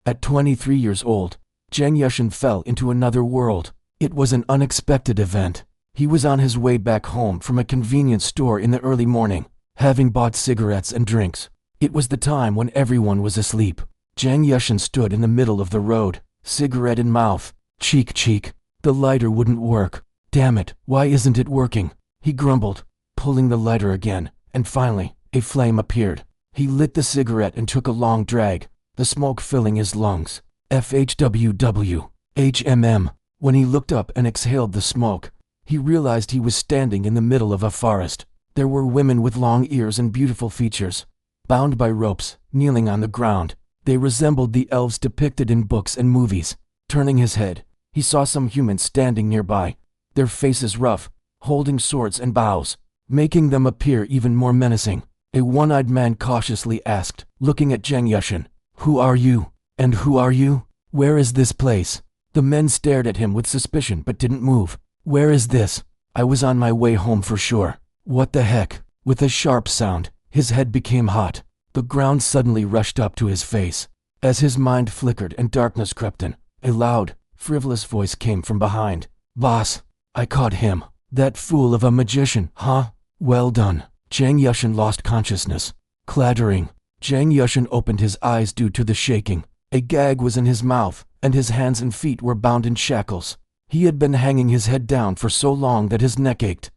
At 23 years old, Zhang Yushin fell into another world. It was an unexpected event. He was on his way back home from a convenience store in the early morning, having bought cigarettes and drinks. It was the time when everyone was asleep. Zhang Yushin stood in the middle of the road, cigarette in mouth. Cheek. The lighter wouldn't work. Damn it, why isn't it working? He grumbled, pulling the lighter again, and finally, a flame appeared. He lit the cigarette and took a long drag, the smoke filling his lungs. FHWW. HMM. When he looked up and exhaled the smoke, he realized he was standing in the middle of a forest. There were women with long ears and beautiful features, bound by ropes, kneeling on the ground. They resembled the elves depicted in books and movies. Turning his head, he saw some humans standing nearby, their faces rough, holding swords and bows, making them appear even more menacing. A one-eyed man cautiously asked, looking at Zhang Yushin, "Who are you? And who are you? Where is this place?" The men stared at him with suspicion but didn't move. "Where is this? I was on my way home for sure." "What the heck?" With a sharp sound, his head became hot. The ground suddenly rushed up to his face. As his mind flickered and darkness crept in, a loud, frivolous voice came from behind. "Boss, I caught him. That fool of a magician, huh? Well done." Zhang Yushin lost consciousness. Clattering, Zhang Yushin opened his eyes due to the shaking. A gag was in his mouth, and his hands and feet were bound in shackles. He had been hanging his head down for so long that his neck ached.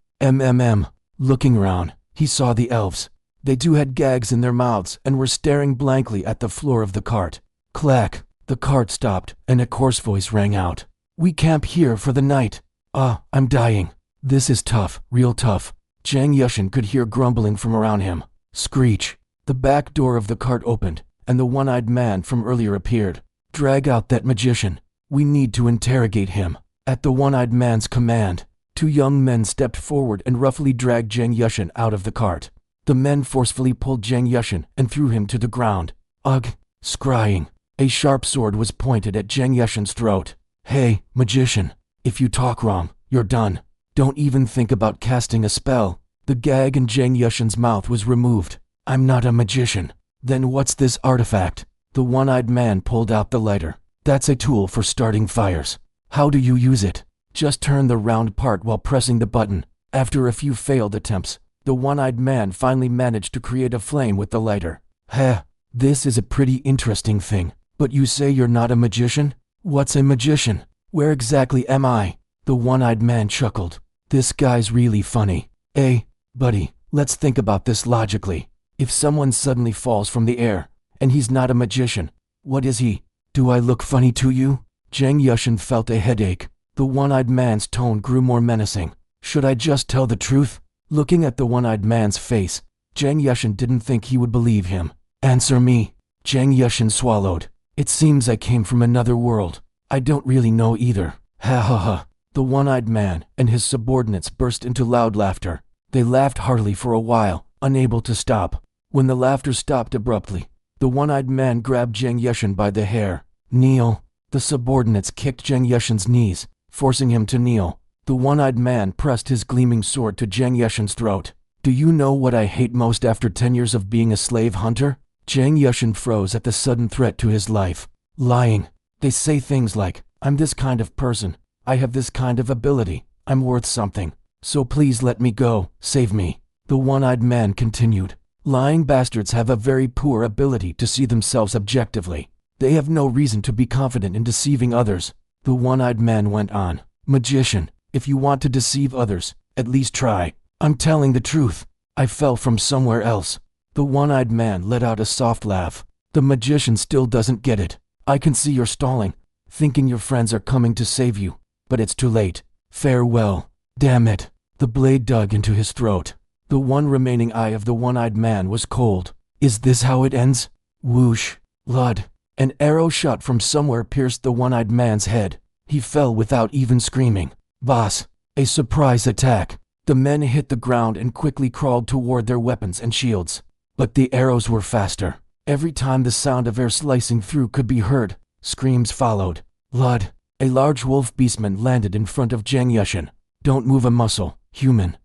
Looking around, he saw the elves. They too had gags in their mouths and were staring blankly at the floor of the cart. Clack! The cart stopped, and a coarse voice rang out. "We camp here for the night. I'm dying. This is tough, real tough." Zhang Yushin could hear grumbling from around him. Screech! The back door of the cart opened, and the one-eyed man from earlier appeared. "Drag out that magician. We need to interrogate him." At the one-eyed man's command, two young men stepped forward and roughly dragged Zhang Yushin out of the cart. The men forcefully pulled Zhang Yushin and threw him to the ground. Ugh! Scrying. A sharp sword was pointed at Zhang Yushin's throat. "Hey, magician, if you talk wrong, you're done. Don't even think about casting a spell." The gag in Zhang Yushin's mouth was removed. "I'm not a magician." "Then what's this artifact?" The one-eyed man pulled out the lighter. "That's a tool for starting fires." "How do you use it?" "Just turn the round part while pressing the button." After a few failed attempts, the one-eyed man finally managed to create a flame with the lighter. "Heh, this is a pretty interesting thing. But you say you're not a magician? What's a magician? Where exactly am I?" The one-eyed man chuckled. "This guy's really funny. Hey, buddy, let's think about this logically. If someone suddenly falls from the air, and he's not a magician, what is he? Do I look funny to you?" Zhang Yushin felt a headache. The one-eyed man's tone grew more menacing. "Should I just tell the truth?" Looking at the one-eyed man's face, Zhang Yushin didn't think he would believe him. "Answer me." Zhang Yushin swallowed. "It seems I came from another world. I don't really know either." "Ha ha ha." The one-eyed man and his subordinates burst into loud laughter. They laughed heartily for a while, unable to stop. When the laughter stopped abruptly, the one-eyed man grabbed Zhang Yushin by the hair. "Kneel." The subordinates kicked Zhang Yushin's knees, forcing him to kneel. The one-eyed man pressed his gleaming sword to Zhang Yushin's throat. "Do you know what I hate most after 10 years of being a slave hunter?" Zhang Yushin froze at the sudden threat to his life. "Lying. They say things like, 'I'm this kind of person. I have this kind of ability. I'm worth something. So please let me go. Save me." The one-eyed man continued. "Lying bastards have a very poor ability to see themselves objectively. They have no reason to be confident in deceiving others." The one-eyed man went on. "Magician, if you want to deceive others, at least try. I'm telling the truth. I fell from somewhere else." The one-eyed man let out a soft laugh. "The magician still doesn't get it. I can see you're stalling, thinking your friends are coming to save you. But it's too late. Farewell." Damn it. The blade dug into his throat. The one remaining eye of the one-eyed man was cold. "Is this how it ends?" Whoosh. Blood. An arrow shot from somewhere pierced the one-eyed man's head. He fell without even screaming. "Boss." A surprise attack. The men hit the ground and quickly crawled toward their weapons and shields. But the arrows were faster. Every time the sound of air slicing through could be heard, screams followed. Blood. A large wolf beastman landed in front of Zhang Yushin. "Don't move a muscle, human."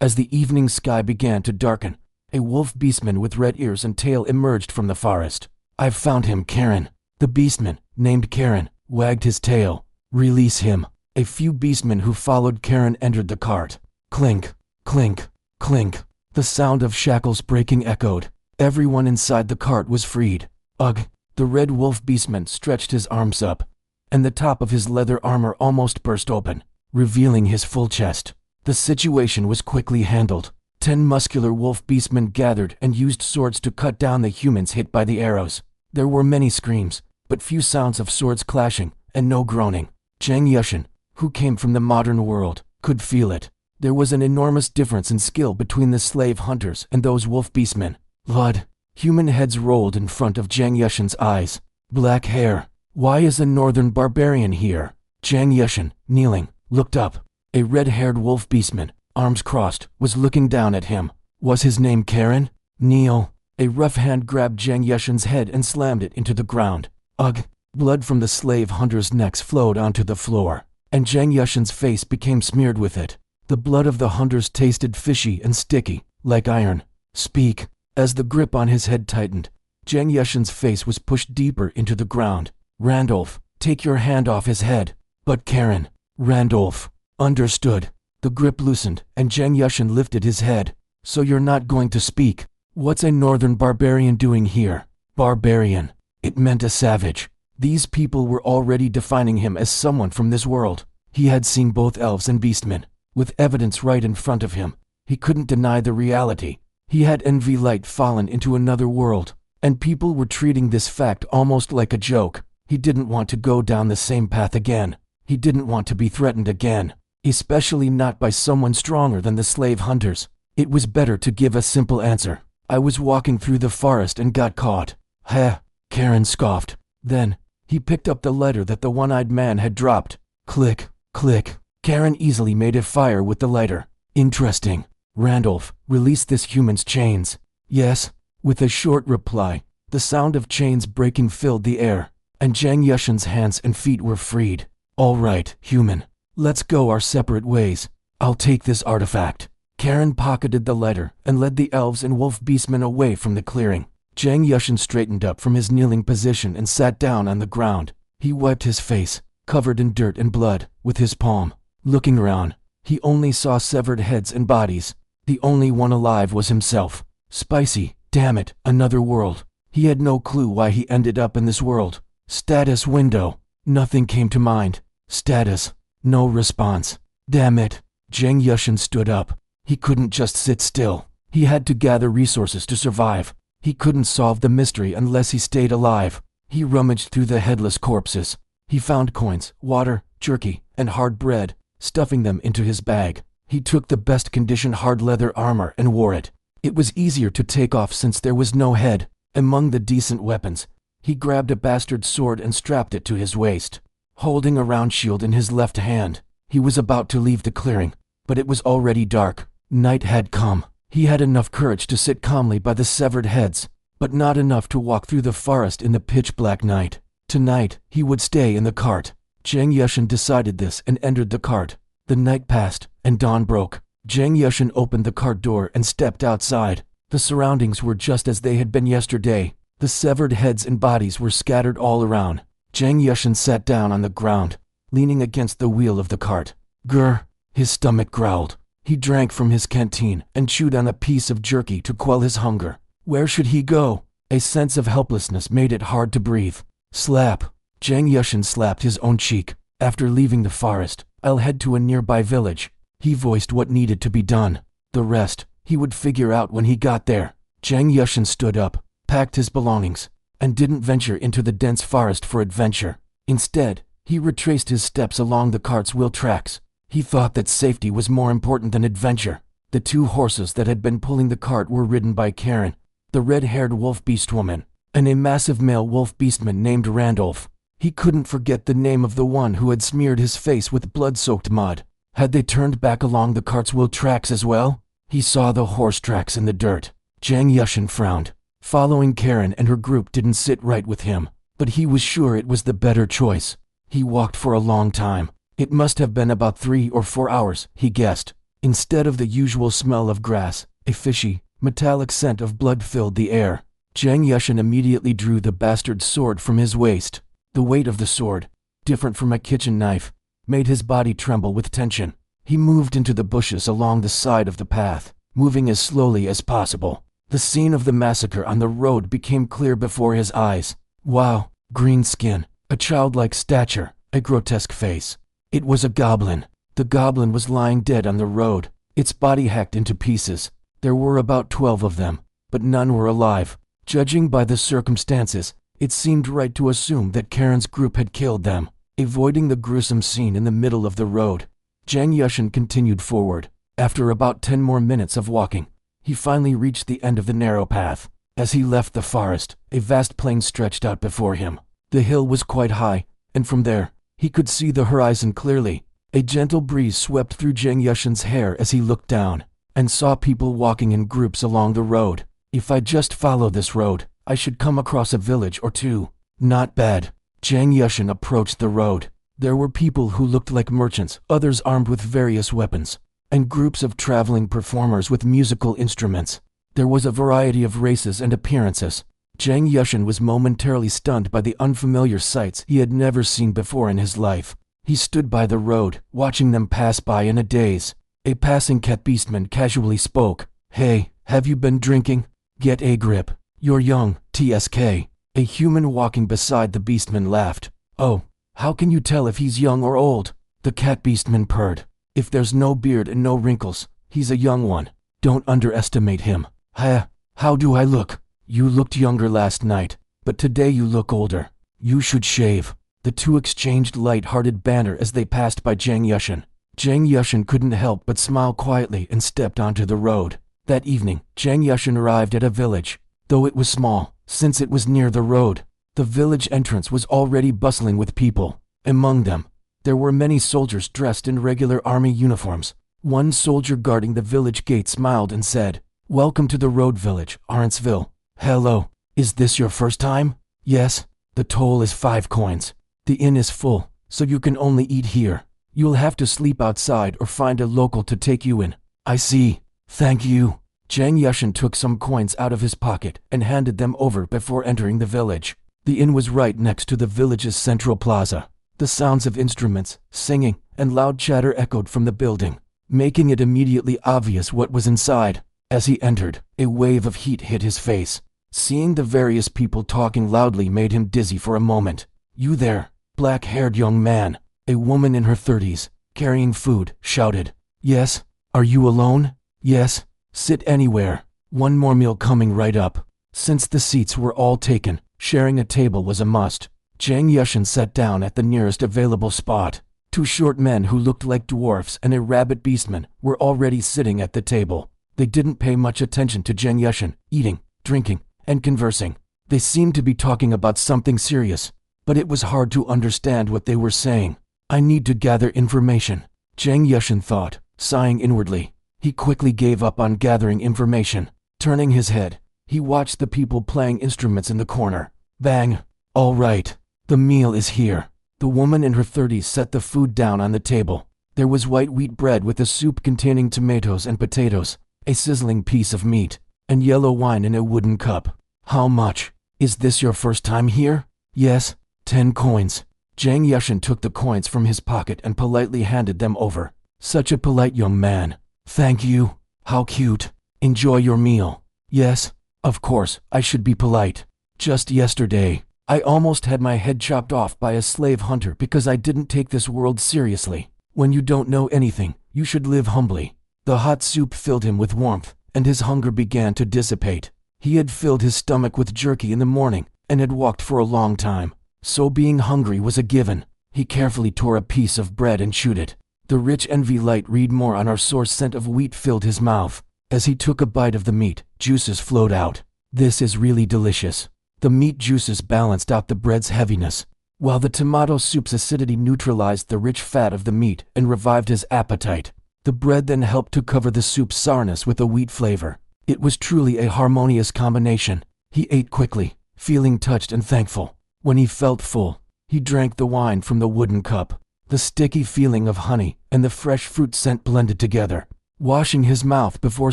As the evening sky began to darken, a wolf beastman with red ears and tail emerged from the forest. "I've found him, Karen." The beastman, named Karen, wagged his tail. Release him. A few beastmen who followed Karen entered the cart. Clink, clink, clink. The sound of shackles breaking echoed. Everyone inside the cart was freed. Ugh! The red wolf beastman stretched his arms up, and the top of his leather armor almost burst open, revealing his full chest. The situation was quickly handled. 10 muscular wolf beastmen gathered and used swords to cut down the humans hit by the arrows. There were many screams, but few sounds of swords clashing, and no groaning. Zhang Yushin, who came from the modern world, could feel it. There was an enormous difference in skill between the slave hunters and those wolf beastmen. Blood. Human heads rolled in front of Zhang Yushin's eyes. Black hair. Why is a northern barbarian here? Zhang Yushin, kneeling, looked up. A red-haired wolf beastman, arms crossed, was looking down at him. Was his name Karen? Kneel. A rough hand grabbed Zhang Yushin's head and slammed it into the ground. Ugh! Blood from the slave hunters' necks flowed onto the floor, and Zhang Yushin's face became smeared with it. The blood of the hunters tasted fishy and sticky, like iron. Speak. As the grip on his head tightened, Zhang Yushin's face was pushed deeper into the ground. Randolph, take your hand off his head. But Karen. Randolph. Understood. The grip loosened, and Zhang Yushin lifted his head. So you're not going to speak? What's a northern barbarian doing here? Barbarian. It meant a savage. These people were already defining him as someone from this world. He had seen both elves and beastmen, with evidence right in front of him. He couldn't deny the reality. He had envy light fallen into another world, and people were treating this fact almost like a joke. He didn't want to go down the same path again. He didn't want to be threatened again, especially not by someone stronger than the slave hunters. It was better to give a simple answer. I was walking through the forest and got caught. Heh, Karen scoffed. Then, he picked up the letter that the one-eyed man had dropped. Click, click. Karen easily made a fire with the lighter. Interesting. Randolph, release this human's chains. Yes. With a short reply, the sound of chains breaking filled the air, and Zhang Yushin's hands and feet were freed. All right, human. Let's go our separate ways. I'll take this artifact. Karen pocketed the letter and led the elves and wolf beastmen away from the clearing. Zhang Yushin straightened up from his kneeling position and sat down on the ground. He wiped his face, covered in dirt and blood, with his palm. Looking around, he only saw severed heads and bodies. The only one alive was himself. Spicy, damn it, another world. He had no clue why he ended up in this world. Status window. Nothing came to mind. Status. No response. Damn it. Zhang Yushin stood up. He couldn't just sit still. He had to gather resources to survive. He couldn't solve the mystery unless he stayed alive. He rummaged through the headless corpses. He found coins, water, jerky, and hard bread, stuffing them into his bag. He took the best condition hard leather armor and wore it. It was easier to take off since there was no head. Among the decent weapons, he grabbed a bastard sword and strapped it to his waist. Holding a round shield in his left hand, he was about to leave the clearing, but it was already dark. Night had come. He had enough courage to sit calmly by the severed heads, but not enough to walk through the forest in the pitch-black night. Tonight, he would stay in the cart. Zhang Yushin decided this and entered the cart. The night passed, and dawn broke. Zhang Yushin opened the cart door and stepped outside. The surroundings were just as they had been yesterday. The severed heads and bodies were scattered all around. Zhang Yushin sat down on the ground, leaning against the wheel of the cart. Grr! His stomach growled. He drank from his canteen and chewed on a piece of jerky to quell his hunger. Where should he go? A sense of helplessness made it hard to breathe. Slap. Zhang Yushin slapped his own cheek. After leaving the forest, I'll head to a nearby village. He voiced what needed to be done. The rest, he would figure out when he got there. Zhang Yushin stood up, packed his belongings, and didn't venture into the dense forest for adventure. Instead, he retraced his steps along the cart's wheel tracks. He thought that safety was more important than adventure. The 2 horses that had been pulling the cart were ridden by Karen, the red-haired wolf beast woman, and a massive male wolf beastman named Randolph. He couldn't forget the name of the one who had smeared his face with blood-soaked mud. Had they turned back along the cart's wheel tracks as well? He saw the horse tracks in the dirt. Zhang Yushin frowned. Following Karen and her group didn't sit right with him, but he was sure it was the better choice. He walked for a long time. It must have been about 3 or 4 hours, he guessed. Instead of the usual smell of grass, a fishy, metallic scent of blood filled the air. Zhang Yushin immediately drew the bastard sword from his waist. The weight of the sword, different from a kitchen knife, made his body tremble with tension. He moved into the bushes along the side of the path, moving as slowly as possible. The scene of the massacre on the road became clear before his eyes. Wow, green skin, a childlike stature, a grotesque face. It was a goblin. The goblin was lying dead on the road, its body hacked into pieces. There were about 12 of them, but none were alive. Judging by the circumstances, it seemed right to assume that Karen's group had killed them. Avoiding the gruesome scene in the middle of the road, Zhang Yushin continued forward. After about 10 more minutes of walking, he finally reached the end of the narrow path. As he left the forest, a vast plain stretched out before him. The hill was quite high, and from there, he could see the horizon clearly. A gentle breeze swept through Zhang Yushin's hair as he looked down, and saw people walking in groups along the road. If I just follow this road, I should come across a village or two. Not bad. Zhang Yushin approached the road. There were people who looked like merchants, others armed with various weapons, and groups of traveling performers with musical instruments. There was a variety of races and appearances. Zhang Yushin was momentarily stunned by the unfamiliar sights he had never seen before in his life. He stood by the road, watching them pass by in a daze. A passing cat beastman casually spoke. "Hey, have you been drinking? Get a grip. You're young, TSK. A human walking beside the beastman laughed. "Oh, how can you tell if he's young or old?" The cat beastman purred. "If there's no beard and no wrinkles, he's a young one. Don't underestimate him." How do I look?" "You looked younger last night, but today you look older. You should shave." The two exchanged light-hearted banter as they passed by Zhang Yushin. Zhang Yushin couldn't help but smile quietly and stepped onto the road. That evening, Zhang Yushin arrived at a village. Though it was small, since it was near the road, the village entrance was already bustling with people. Among them, there were many soldiers dressed in regular army uniforms. One soldier guarding the village gate smiled and said, "Welcome to the road village, Arentsville." "Hello, is this your first time?" "Yes, the toll is 5 coins. The inn is full, so you can only eat here. You'll have to sleep outside or find a local to take you in." "I see. Thank you." Zhang Yushin took some coins out of his pocket and handed them over before entering the village. The inn was right next to the village's central plaza. The sounds of instruments, singing, and loud chatter echoed from the building, making it immediately obvious what was inside. As he entered, a wave of heat hit his face. Seeing the various people talking loudly made him dizzy for a moment. "You there, black-haired young man," a woman in her 30s, carrying food, shouted. "Yes. Are you alone?" "Yes. Sit anywhere. One more meal coming right up." Since the seats were all taken, sharing a table was a must. Zhang Yushin sat down at the nearest available spot. 2 short men who looked like dwarfs and a rabbit beastman were already sitting at the table. They didn't pay much attention to Zhang Yushin, eating, drinking, and conversing. They seemed to be talking about something serious, but it was hard to understand what they were saying. "I need to gather information," Zhang Yushin thought, sighing inwardly. He quickly gave up on gathering information. Turning his head, he watched the people playing instruments in the corner. Bang! "All right, the meal is here." The woman in her 30s set the food down on the table. There was white wheat bread with a soup containing tomatoes and potatoes, a sizzling piece of meat, and yellow wine in a wooden cup. "How much? Is this your first time here?" "Yes, 10 coins. Zhang Yushin took the coins from his pocket and politely handed them over. Such a polite young man. "Thank you. How cute. Enjoy your meal." "Yes, of course, I should be polite. Just yesterday, I almost had my head chopped off by a slave hunter because I didn't take this world seriously. When you don't know anything, you should live humbly." The hot soup filled him with warmth, and his hunger began to dissipate. He had filled his stomach with jerky in the morning and had walked for a long time, so being hungry was a given. He carefully tore a piece of bread and chewed it. The rich envy light read more on our source scent of wheat filled his mouth. As he took a bite of the meat, juices flowed out. "This is really delicious." The meat juices balanced out the bread's heaviness, while the tomato soup's acidity neutralized the rich fat of the meat and revived his appetite. The bread then helped to cover the soup's sourness with a wheat flavor. It was truly a harmonious combination. He ate quickly, feeling touched and thankful. When he felt full, he drank the wine from the wooden cup. The sticky feeling of honey and the fresh fruit scent blended together, washing his mouth before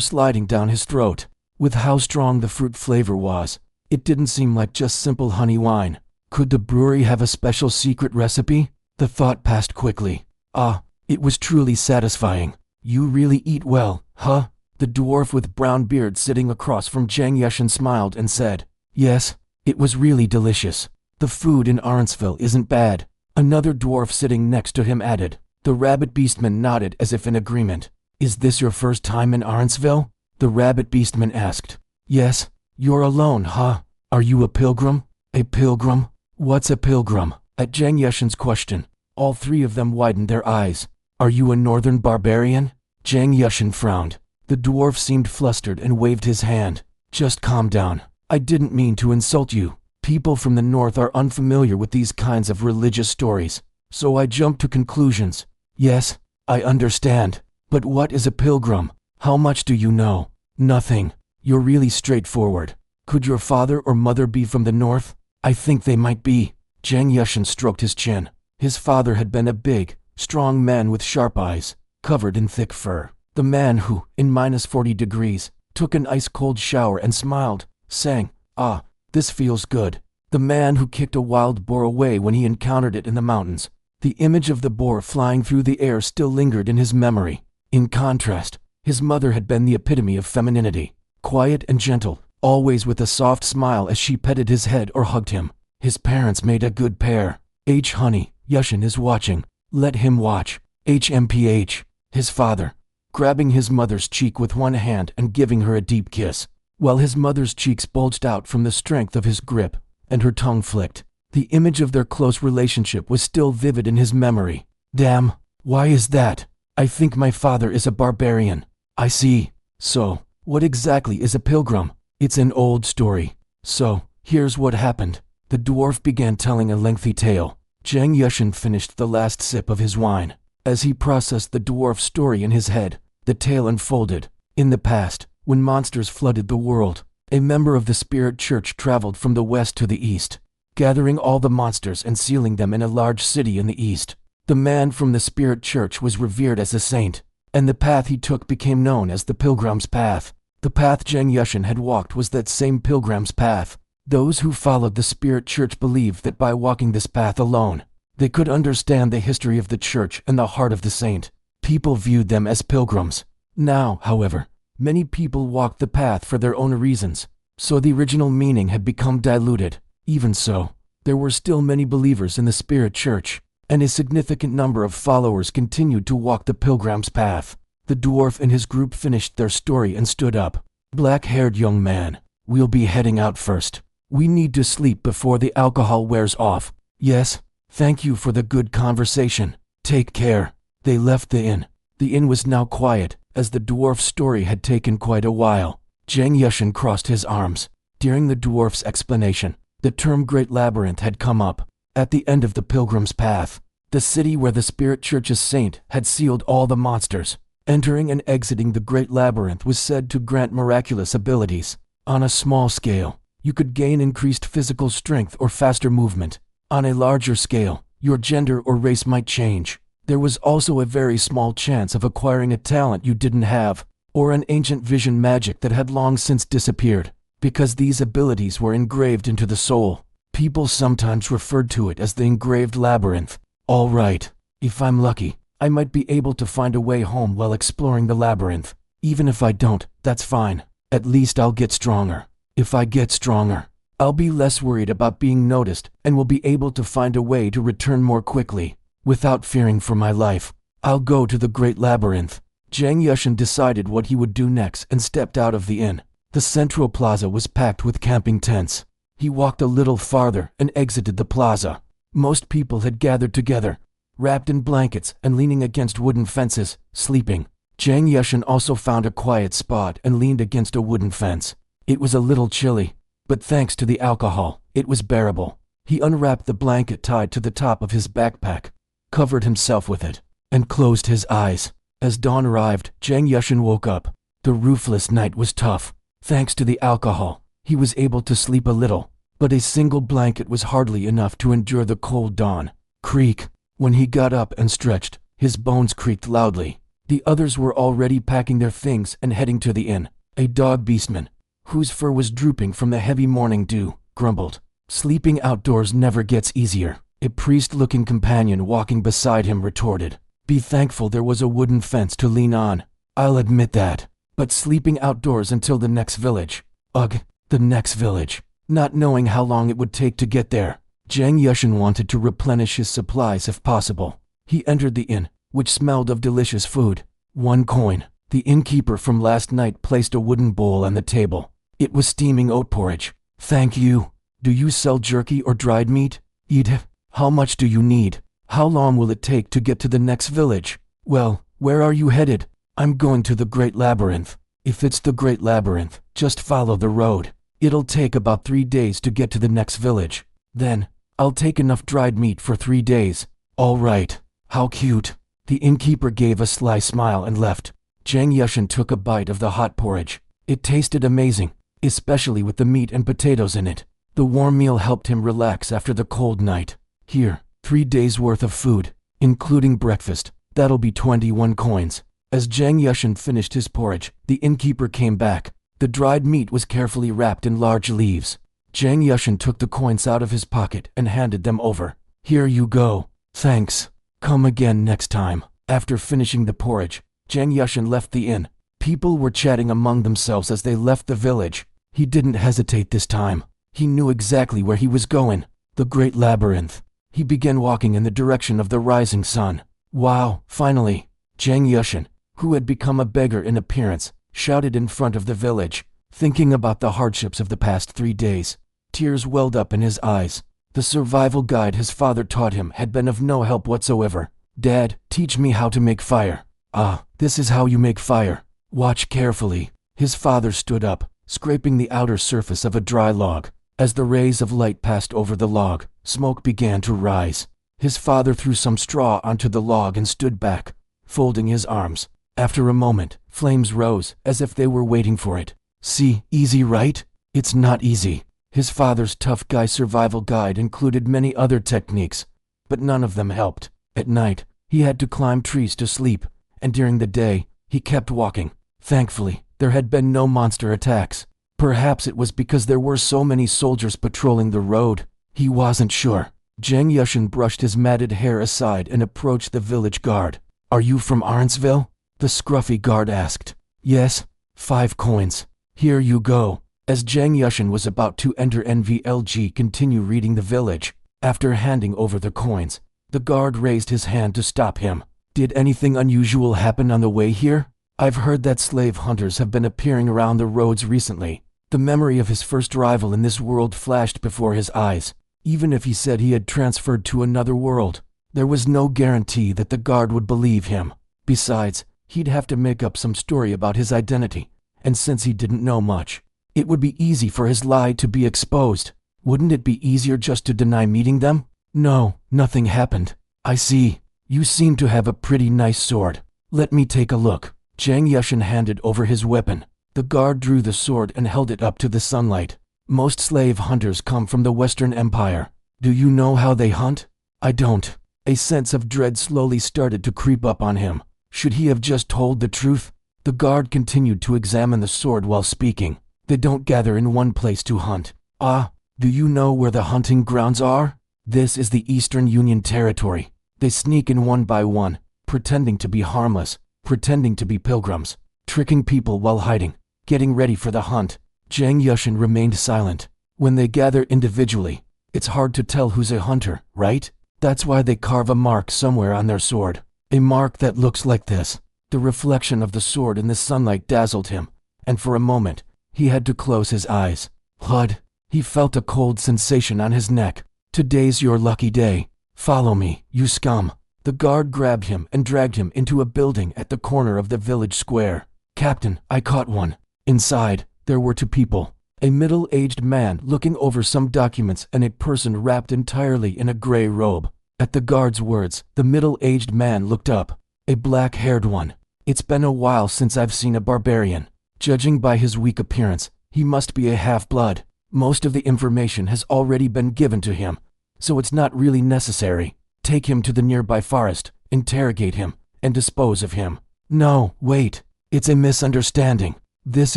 sliding down his throat. With how strong the fruit flavor was, It didn't seem like just simple honey wine. Could the brewery have a special secret recipe? The thought passed quickly. Ah, it was truly satisfying. You really eat well, huh? The dwarf with brown beard sitting across from Zhang Yushin smiled and said, yes, it was really delicious. The food in Arendsville isn't bad. Another dwarf sitting next to him added. The rabbit beastman nodded as if in agreement. Is this your first time in Arendsville? The rabbit beastman asked. Yes. You're alone, huh? Are you a pilgrim? A pilgrim? What's a pilgrim? At Zhang Yushin's question, all three of them widened their eyes. Are you a northern barbarian? Zhang Yushin frowned. The dwarf seemed flustered and waved his hand. Just calm down. I didn't mean to insult you. People from the north are unfamiliar with these kinds of religious stories, so I jumped to conclusions. Yes, I understand. But what is a pilgrim? How much do you know? Nothing. You're really straightforward. Could your father or mother be from the north? I think they might be. Zhang Yushin stroked his chin. His father had been a big, strong man with sharp eyes, covered in thick fur. The man who, in -40 degrees, took an ice-cold shower and smiled, saying, ah, this feels good. The man who kicked a wild boar away when he encountered it in the mountains. The image of the boar flying through the air still lingered in his memory. In contrast, his mother had been the epitome of femininity, quiet and gentle, always with a soft smile as she petted his head or hugged him. His parents made a good pair. Honey, Yushin is watching. Let him watch. HMPH. His father, grabbing his mother's cheek with one hand and giving her a deep kiss, while his mother's cheeks bulged out from the strength of his grip, and her tongue flicked. The image of their close relationship was still vivid in his memory. Damn, why is that? I think my father is a barbarian. I see. So, what exactly is a pilgrim? It's an old story. So, here's what happened. The dwarf began telling a lengthy tale. Zhang Yushin finished the last sip of his wine. As he processed the dwarf's story in his head, the tale unfolded. In the past, when monsters flooded the world, a member of the spirit church traveled from the west to the east, gathering all the monsters and sealing them in a large city in the east. The man from the spirit church was revered as a saint, and the path he took became known as the Pilgrim's Path. The path Zhang Yushin had walked was that same Pilgrim's Path. Those who followed the spirit church believed that by walking this path alone, they could understand the history of the church and the heart of the saint. People viewed them as pilgrims. Now, however, many people walked the path for their own reasons, so the original meaning had become diluted. Even so, there were still many believers in the spirit church, and a significant number of followers continued to walk the pilgrim's path. The dwarf and his group finished their story and stood up. Black-haired young man, we'll be heading out first. We need to sleep before the alcohol wears off. Yes, thank you for the good conversation. Take care. They left the inn. The inn was now quiet, as the dwarf's story had taken quite a while. Zhang Yushin crossed his arms. During the dwarf's explanation, the term Great Labyrinth had come up. At the end of the Pilgrim's Path, the city where the Spirit Church's saint had sealed all the monsters. Entering and exiting the Great Labyrinth was said to grant miraculous abilities. On a small scale, you could gain increased physical strength or faster movement. On a larger scale, your gender or race might change. There was also a very small chance of acquiring a talent you didn't have, or an ancient vision magic that had long since disappeared. Because these abilities were engraved into the soul, people sometimes referred to it as the engraved labyrinth. All right, if I'm lucky, I might be able to find a way home while exploring the labyrinth. Even if I don't, that's fine. At least I'll get stronger. If I get stronger, I'll be less worried about being noticed and will be able to find a way to return more quickly. Without fearing for my life, I'll go to the Great Labyrinth. Zhang Yushin decided what he would do next and stepped out of the inn. The central plaza was packed with camping tents. He walked a little farther and exited the plaza. Most people had gathered together, wrapped in blankets and leaning against wooden fences, sleeping. Zhang Yushin also found a quiet spot and leaned against a wooden fence. It was a little chilly, but thanks to the alcohol, it was bearable. He unwrapped the blanket tied to the top of his backpack, covered himself with it, and closed his eyes. As dawn arrived, Zhang Yushin woke up. The roofless night was tough. Thanks to the alcohol, he was able to sleep a little, but a single blanket was hardly enough to endure the cold dawn. Creak. When he got up and stretched, his bones creaked loudly. The others were already packing their things and heading to the inn. A dog beastman, whose fur was drooping from the heavy morning dew, grumbled. Sleeping outdoors never gets easier. A priest-looking companion walking beside him retorted. Be thankful there was a wooden fence to lean on. I'll admit that. But sleeping outdoors until the next village. Ugh, the next village. Not knowing how long it would take to get there, Zhang Yushin wanted to replenish his supplies if possible. He entered the inn, which smelled of delicious food. 1 coin. The innkeeper from last night placed a wooden bowl on the table. It was steaming oat porridge. Thank you. Do you sell jerky or dried meat? Eat. How much do you need? How long will it take to get to the next village? Well, where are you headed? I'm going to the Great Labyrinth. If it's the Great Labyrinth, just follow the road. It'll take about 3 days to get to the next village. Then, I'll take enough dried meat for 3 days. All right. How cute. The innkeeper gave a sly smile and left. Zhang Yushin took a bite of the hot porridge. It tasted amazing, especially with the meat and potatoes in it. The warm meal helped him relax after the cold night. Here, 3 days worth of food, including breakfast. That'll be 21 coins. As Zhang Yushin finished his porridge, the innkeeper came back. The dried meat was carefully wrapped in large leaves. Zhang Yushin took the coins out of his pocket and handed them over. Here you go. Thanks. Come again next time. After finishing the porridge, Zhang Yushin left the inn. People were chatting among themselves as they left the village. He didn't hesitate this time. He knew exactly where he was going. The Great Labyrinth. He began walking in the direction of the rising sun. Wow, finally! Zhang Yushin, who had become a beggar in appearance, shouted in front of the village, thinking about the hardships of the past 3 days. Tears welled up in his eyes. The survival guide his father taught him had been of no help whatsoever. Dad, teach me how to make fire. Ah, this is how you make fire. Watch carefully. His father stood up, scraping the outer surface of a dry log. As the rays of light passed over the log, smoke began to rise. His father threw some straw onto the log and stood back, folding his arms. After a moment, flames rose, as if they were waiting for it. See, easy right? It's not easy. His father's tough guy survival guide included many other techniques, but none of them helped. At night, he had to climb trees to sleep, and during the day, he kept walking. Thankfully, there had been no monster attacks. Perhaps it was because there were so many soldiers patrolling the road. He wasn't sure. Zhang Yushin brushed his matted hair aside and approached the village guard. Are you from Arnsville? The scruffy guard asked. Yes. 5 coins. Here you go. As Zhang Yushin was about to enter NVLG continue reading the village, after handing over the coins, the guard raised his hand to stop him. Did anything unusual happen on the way here? I've heard that slave hunters have been appearing around the roads recently. The memory of his first arrival in this world flashed before his eyes. Even if he said he had transferred to another world, there was no guarantee that the guard would believe him. Besides, he'd have to make up some story about his identity, and since he didn't know much, it would be easy for his lie to be exposed. Wouldn't it be easier just to deny meeting them? No, nothing happened. I see. You seem to have a pretty nice sword. Let me take a look. Zhang Yushin handed over his weapon. The guard drew the sword and held it up to the sunlight. Most slave hunters come from the Western Empire. Do you know how they hunt? I don't. A sense of dread slowly started to creep up on him. Should he have just told the truth? The guard continued to examine the sword while speaking. They don't gather in one place to hunt. Ah, do you know where the hunting grounds are? This is the Eastern Union territory. They sneak in one by one, pretending to be harmless, pretending to be pilgrims, tricking people while hiding, getting ready for the hunt. Zhang Yushin remained silent. When they gather individually, it's hard to tell who's a hunter, right? That's why they carve a mark somewhere on their sword. A mark that looks like this. The reflection of the sword in the sunlight dazzled him, and for a moment, he had to close his eyes. Blood. He felt a cold sensation on his neck. Today's your lucky day. Follow me, you scum. The guard grabbed him and dragged him into a building at the corner of the village square. Captain, I caught one. Inside, there were 2 people. A middle-aged man looking over some documents and a person wrapped entirely in a gray robe. At the guard's words, the middle-aged man looked up. A black-haired one. It's been a while since I've seen a barbarian. Judging by his weak appearance, he must be a half-blood. Most of the information has already been given to him, so it's not really necessary. Take him to the nearby forest, interrogate him, and dispose of him. No, wait. It's a misunderstanding. This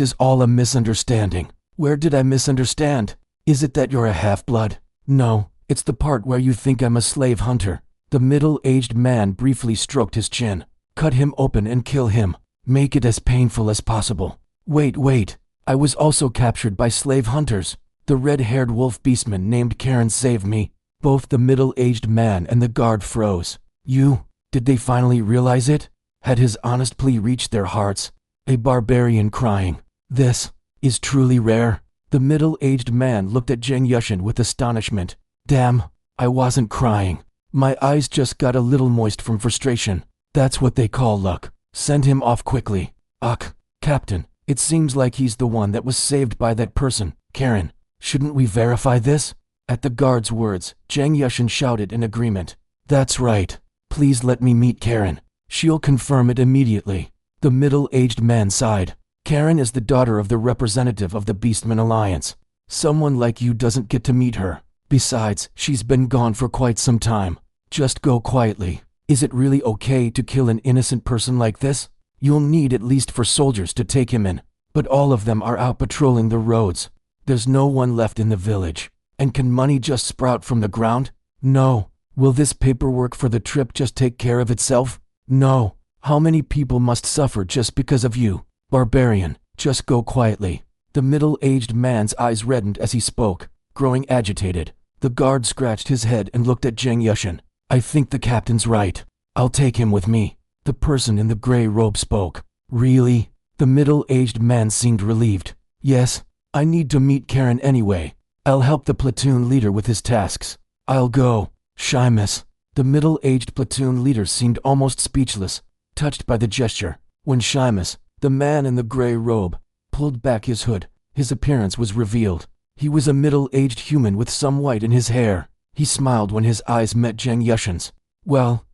is all a misunderstanding. Where did I misunderstand? Is it that you're a half-blood? No, it's the part where you think I'm a slave hunter. The middle-aged man briefly stroked his chin. Cut him open and kill him. Make it as painful as possible. Wait. I was also captured by slave hunters. The red-haired wolf beastman named Karen saved me. Both the middle-aged man and the guard froze. Did they finally realize it? Had his honest plea reached their hearts? A barbarian crying. This is truly rare. The middle-aged man looked at Zheng Yushin with astonishment. Damn, I wasn't crying. My eyes just got a little moist from frustration. That's what they call luck. Send him off quickly. Ugh, Captain, it seems like he's the one that was saved by that person, Karen. Shouldn't we verify this? At the guard's words, Zheng Yushin shouted in agreement. That's right. Please let me meet Karen. She'll confirm it immediately. The middle-aged man sighed. Karen is the daughter of the representative of the Beastman Alliance. Someone like you doesn't get to meet her. Besides, she's been gone for quite some time. Just go quietly. Is it really okay to kill an innocent person like this? You'll need at least 4 soldiers to take him in. But all of them are out patrolling the roads. There's no one left in the village. And can money just sprout from the ground? No. Will this paperwork for the trip just take care of itself? No. How many people must suffer just because of you? Barbarian, just go quietly. The middle-aged man's eyes reddened as he spoke, growing agitated. The guard scratched his head and looked at Zheng Yushin. I think the captain's right. I'll take him with me. The person in the gray robe spoke. Really? The middle-aged man seemed relieved. Yes, I need to meet Karen anyway. I'll help the platoon leader with his tasks. I'll go. Shymus. The middle-aged platoon leader seemed almost speechless, touched by the gesture. When Shymus, the man in the gray robe, pulled back his hood, his appearance was revealed. He was a middle-aged human with some white in his hair. He smiled when his eyes met Zheng Yushin's. Well,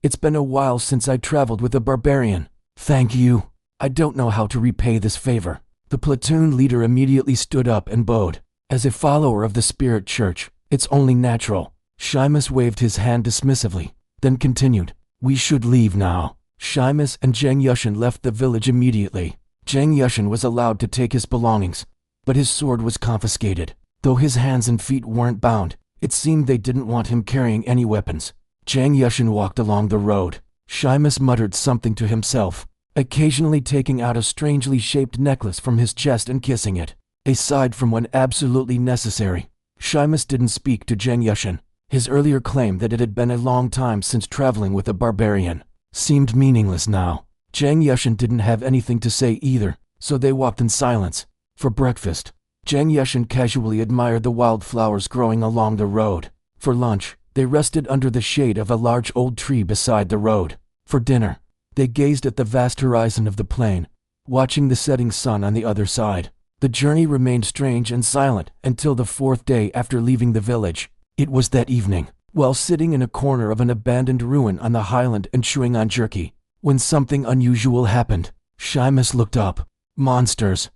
it's been a while since I traveled with a barbarian. Thank you. I don't know how to repay this favor. The platoon leader immediately stood up and bowed. As a follower of the Spirit Church, it's only natural. Shymus waved his hand dismissively, then continued. We should leave now. Shymus and Zheng Yushin left the village immediately. Zheng Yushin was allowed to take his belongings, but his sword was confiscated. Though his hands and feet weren't bound, it seemed they didn't want him carrying any weapons. Zheng Yushin walked along the road. Shymus muttered something to himself, occasionally taking out a strangely shaped necklace from his chest and kissing it. Aside from when absolutely necessary, Shymus didn't speak to Zheng Yushin. His earlier claim that it had been a long time since traveling with a barbarian seemed meaningless now. Zheng Yushin didn't have anything to say either, so they walked in silence. For breakfast, Zheng Yushin casually admired the wildflowers growing along the road. For lunch, they rested under the shade of a large old tree beside the road. For dinner, they gazed at the vast horizon of the plain, watching the setting sun on the other side. The journey remained strange and silent until the 4th day after leaving the village. It was that evening, while sitting in a corner of an abandoned ruin on the highland and chewing on jerky, when something unusual happened. Shymus looked up. Monsters.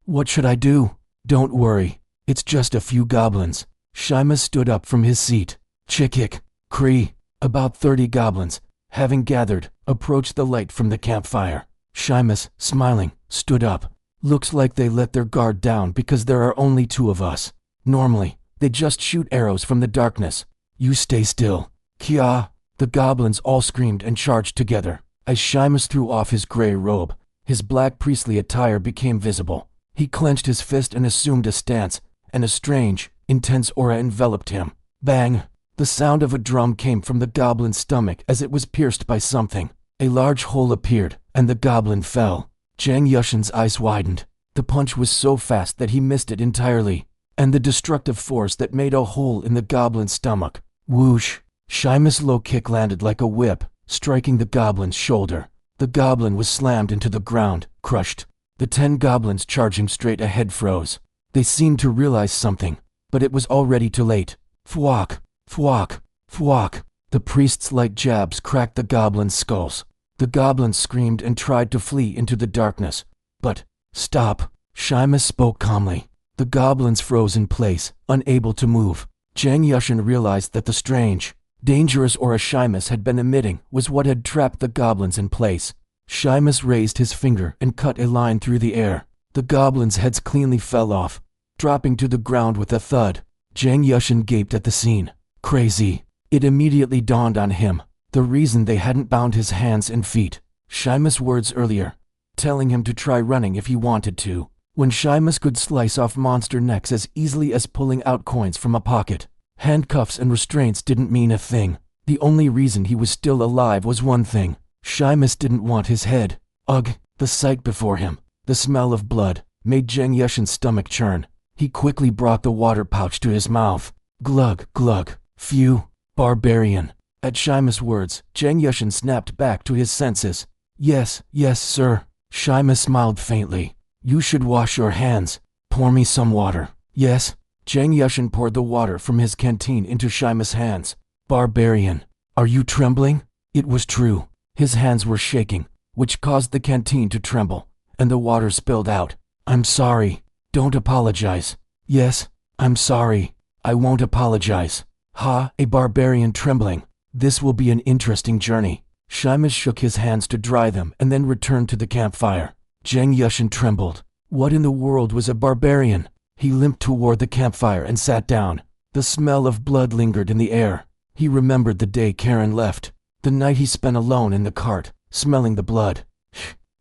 What should I do? Don't worry, it's just a few goblins. Shymus stood up from his seat. Chikik, Kree. About 30 goblins, having gathered, approached the light from the campfire. Shymus, smiling, stood up. Looks like they let their guard down because there are only 2 of us. Normally, they just shoot arrows from the darkness. You stay still. Kia! The goblins all screamed and charged together. As Shymus threw off his gray robe, his black priestly attire became visible. He clenched his fist and assumed a stance, and a strange, intense aura enveloped him. Bang! The sound of a drum came from the goblin's stomach as it was pierced by something. A large hole appeared, and the goblin fell. Zheng Yushin's eyes widened. The punch was so fast that he missed it entirely, and the destructive force that made a hole in the goblin's stomach. Whoosh! Shymus' low kick landed like a whip, striking the goblin's shoulder. The goblin was slammed into the ground, crushed. The 10 goblins charging straight ahead froze. They seemed to realize something, but it was already too late. Fwok! Fwok! Fwok! The priest's light jabs cracked the goblins' skulls. The goblins screamed and tried to flee into the darkness. But, stop! Shymus spoke calmly. The goblins froze in place, unable to move. Zheng Yushin realized that the strange, dangerous aura Shymus had been emitting was what had trapped the goblins in place. Shymus raised his finger and cut a line through the air. The goblins' heads cleanly fell off, dropping to the ground with a thud. Zhang Yushin gaped at the scene. Crazy. It immediately dawned on him. The reason they hadn't bound his hands and feet. Shima's words earlier, telling him to try running if he wanted to. When Shimas could slice off monster necks as easily as pulling out coins from a pocket. Handcuffs and restraints didn't mean a thing. The only reason he was still alive was one thing. Shimas didn't want his head. Ugh, the sight before him, the smell of blood, made Zhang Yushin's stomach churn. He quickly brought the water pouch to his mouth. Glug, glug. Phew. Barbarian. At Shimas' words, Zhang Yushin snapped back to his senses. Yes, sir. Shimas smiled faintly. You should wash your hands. Pour me some water. Yes. Zhang Yushin poured the water from his canteen into Shimas' hands. Barbarian. Are you trembling? It was true. His hands were shaking, which caused the canteen to tremble, and the water spilled out. I'm sorry. Don't apologize. Yes, I'm sorry. I won't apologize. Ha, a barbarian trembling. This will be an interesting journey. Shimas shook his hands to dry them and then returned to the campfire. Zhang Yushin trembled. What in the world was a barbarian? He limped toward the campfire and sat down. The smell of blood lingered in the air. He remembered the day Karen left, the night he spent alone in the cart, smelling the blood.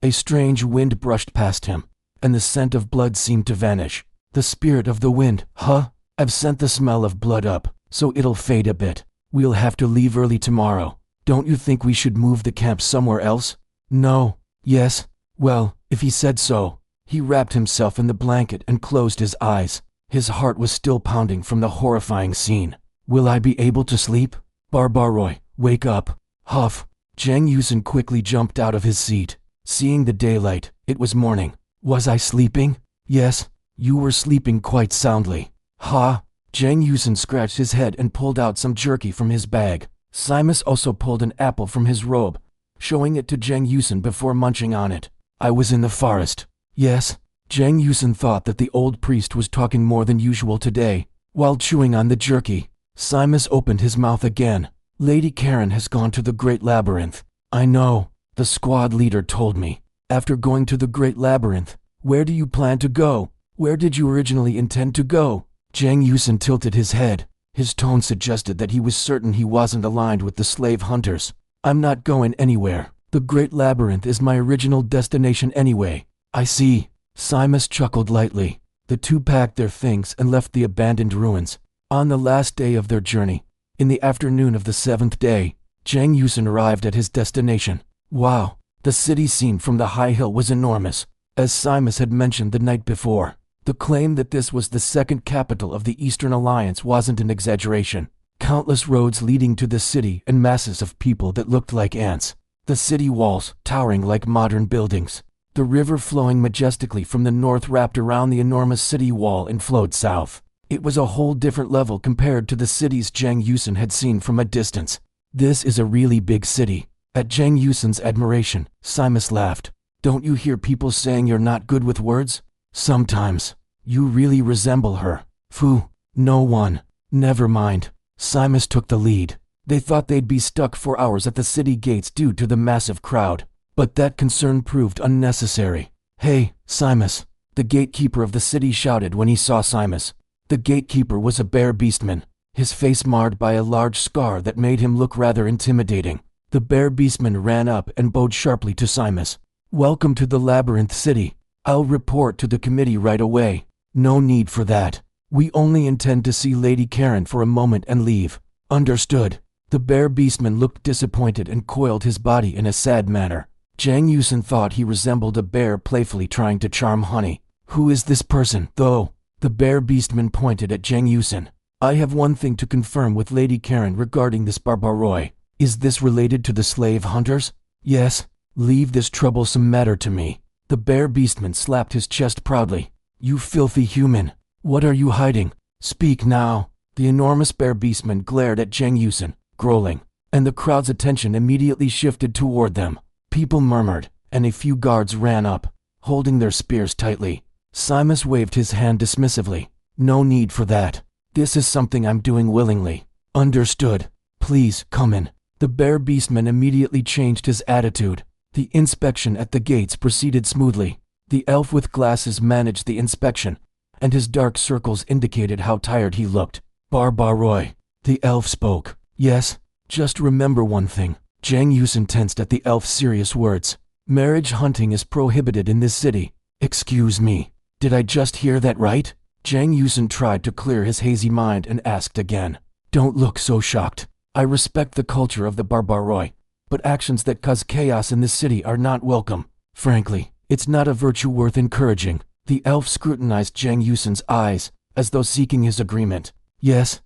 A strange wind brushed past him, and the scent of blood seemed to vanish. The spirit of the wind, huh? I've sent the smell of blood up, so it'll fade a bit. We'll have to leave early tomorrow. Don't you think we should move the camp somewhere else? No. Yes. Well, if he said so. He wrapped himself in the blanket and closed his eyes. His heart was still pounding from the horrifying scene. Will I be able to sleep? Barbaroy, wake up. Huff. Zhang Yushin quickly jumped out of his seat. Seeing the daylight, it was morning. Was I sleeping? Yes, you were sleeping quite soundly. Ha! Zhang Yushin scratched his head and pulled out some jerky from his bag. Simus also pulled an apple from his robe, showing it to Zhang Yushin before munching on it. I was in the forest. Yes. Zhang Yushin thought that the old priest was talking more than usual today. While chewing on the jerky, Simus opened his mouth again. Lady Karen has gone to the Great Labyrinth. I know. The squad leader told me. After going to the Great Labyrinth, where do you plan to go? Where did you originally intend to go? Zhang Yushin tilted his head. His tone suggested that he was certain he wasn't aligned with the slave hunters. I'm not going anywhere. The Great Labyrinth is my original destination anyway. I see. Simus chuckled lightly. The two packed their things and left the abandoned ruins. On the last day of their journey, in the afternoon of the 7th day, Zhang Yushin arrived at his destination. Wow, the city scene from the high hill was enormous. As Simus had mentioned the night before, the claim that this was the second capital of the Eastern Alliance wasn't an exaggeration. Countless roads leading to the city and masses of people that looked like ants. The city walls towering like modern buildings. The river flowing majestically from the north wrapped around the enormous city wall and flowed south. It was a whole different level compared to the cities Zhang Yushin had seen from a distance. This is a really big city. At Zhang Yushin's admiration, Simus laughed. Don't you hear people saying you're not good with words? Sometimes. You really resemble her. Phew. No one. Never mind. Simus took the lead. They thought they'd be stuck for hours at the city gates due to the massive crowd. But that concern proved unnecessary. Hey, Simus. The gatekeeper of the city shouted when he saw Simus. The gatekeeper was a bear beastman, his face marred by a large scar that made him look rather intimidating. The bear beastman ran up and bowed sharply to Simus. Welcome to the Labyrinth City. I'll report to the committee right away. No need for that. We only intend to see Lady Karen for a moment and leave. Understood. The bear beastman looked disappointed and coiled his body in a sad manner. Zhang Yushin thought he resembled a bear playfully trying to charm honey. Who is this person, though? The bear beastman pointed at Zhang Yushin. I have one thing to confirm with Lady Karen regarding this Barbaroy. Is this related to the slave hunters? Yes. Leave this troublesome matter to me. The bear beastman slapped his chest proudly. You filthy human. What are you hiding? Speak now. The enormous bear beastman glared at Zhang Yushin, growling, and the crowd's attention immediately shifted toward them. People murmured, and a few guards ran up, holding their spears tightly. Simus waved his hand dismissively. No need for that. This is something I'm doing willingly. Understood. Please, come in. The bear beastman immediately changed his attitude. The inspection at the gates proceeded smoothly. The elf with glasses managed the inspection, and his dark circles indicated how tired he looked. Barbaroy. The elf spoke. Yes, just remember one thing. Jang Yusen tensed at the elf's serious words. Marriage hunting is prohibited in this city. Excuse me, did I just hear that right? Jang Yusen tried to clear his hazy mind and asked again. Don't look so shocked. I respect the culture of the Barbaroi, but actions that cause chaos in this city are not welcome. Frankly, it's not a virtue worth encouraging. The elf scrutinized Jang Yusen's eyes, as though seeking his agreement. Yes,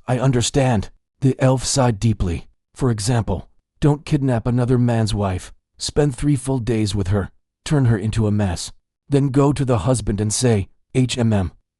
I understand. The elf sighed deeply. For example, don't kidnap another man's wife. Spend 3 full days with her. Turn her into a mess. Then go to the husband and say,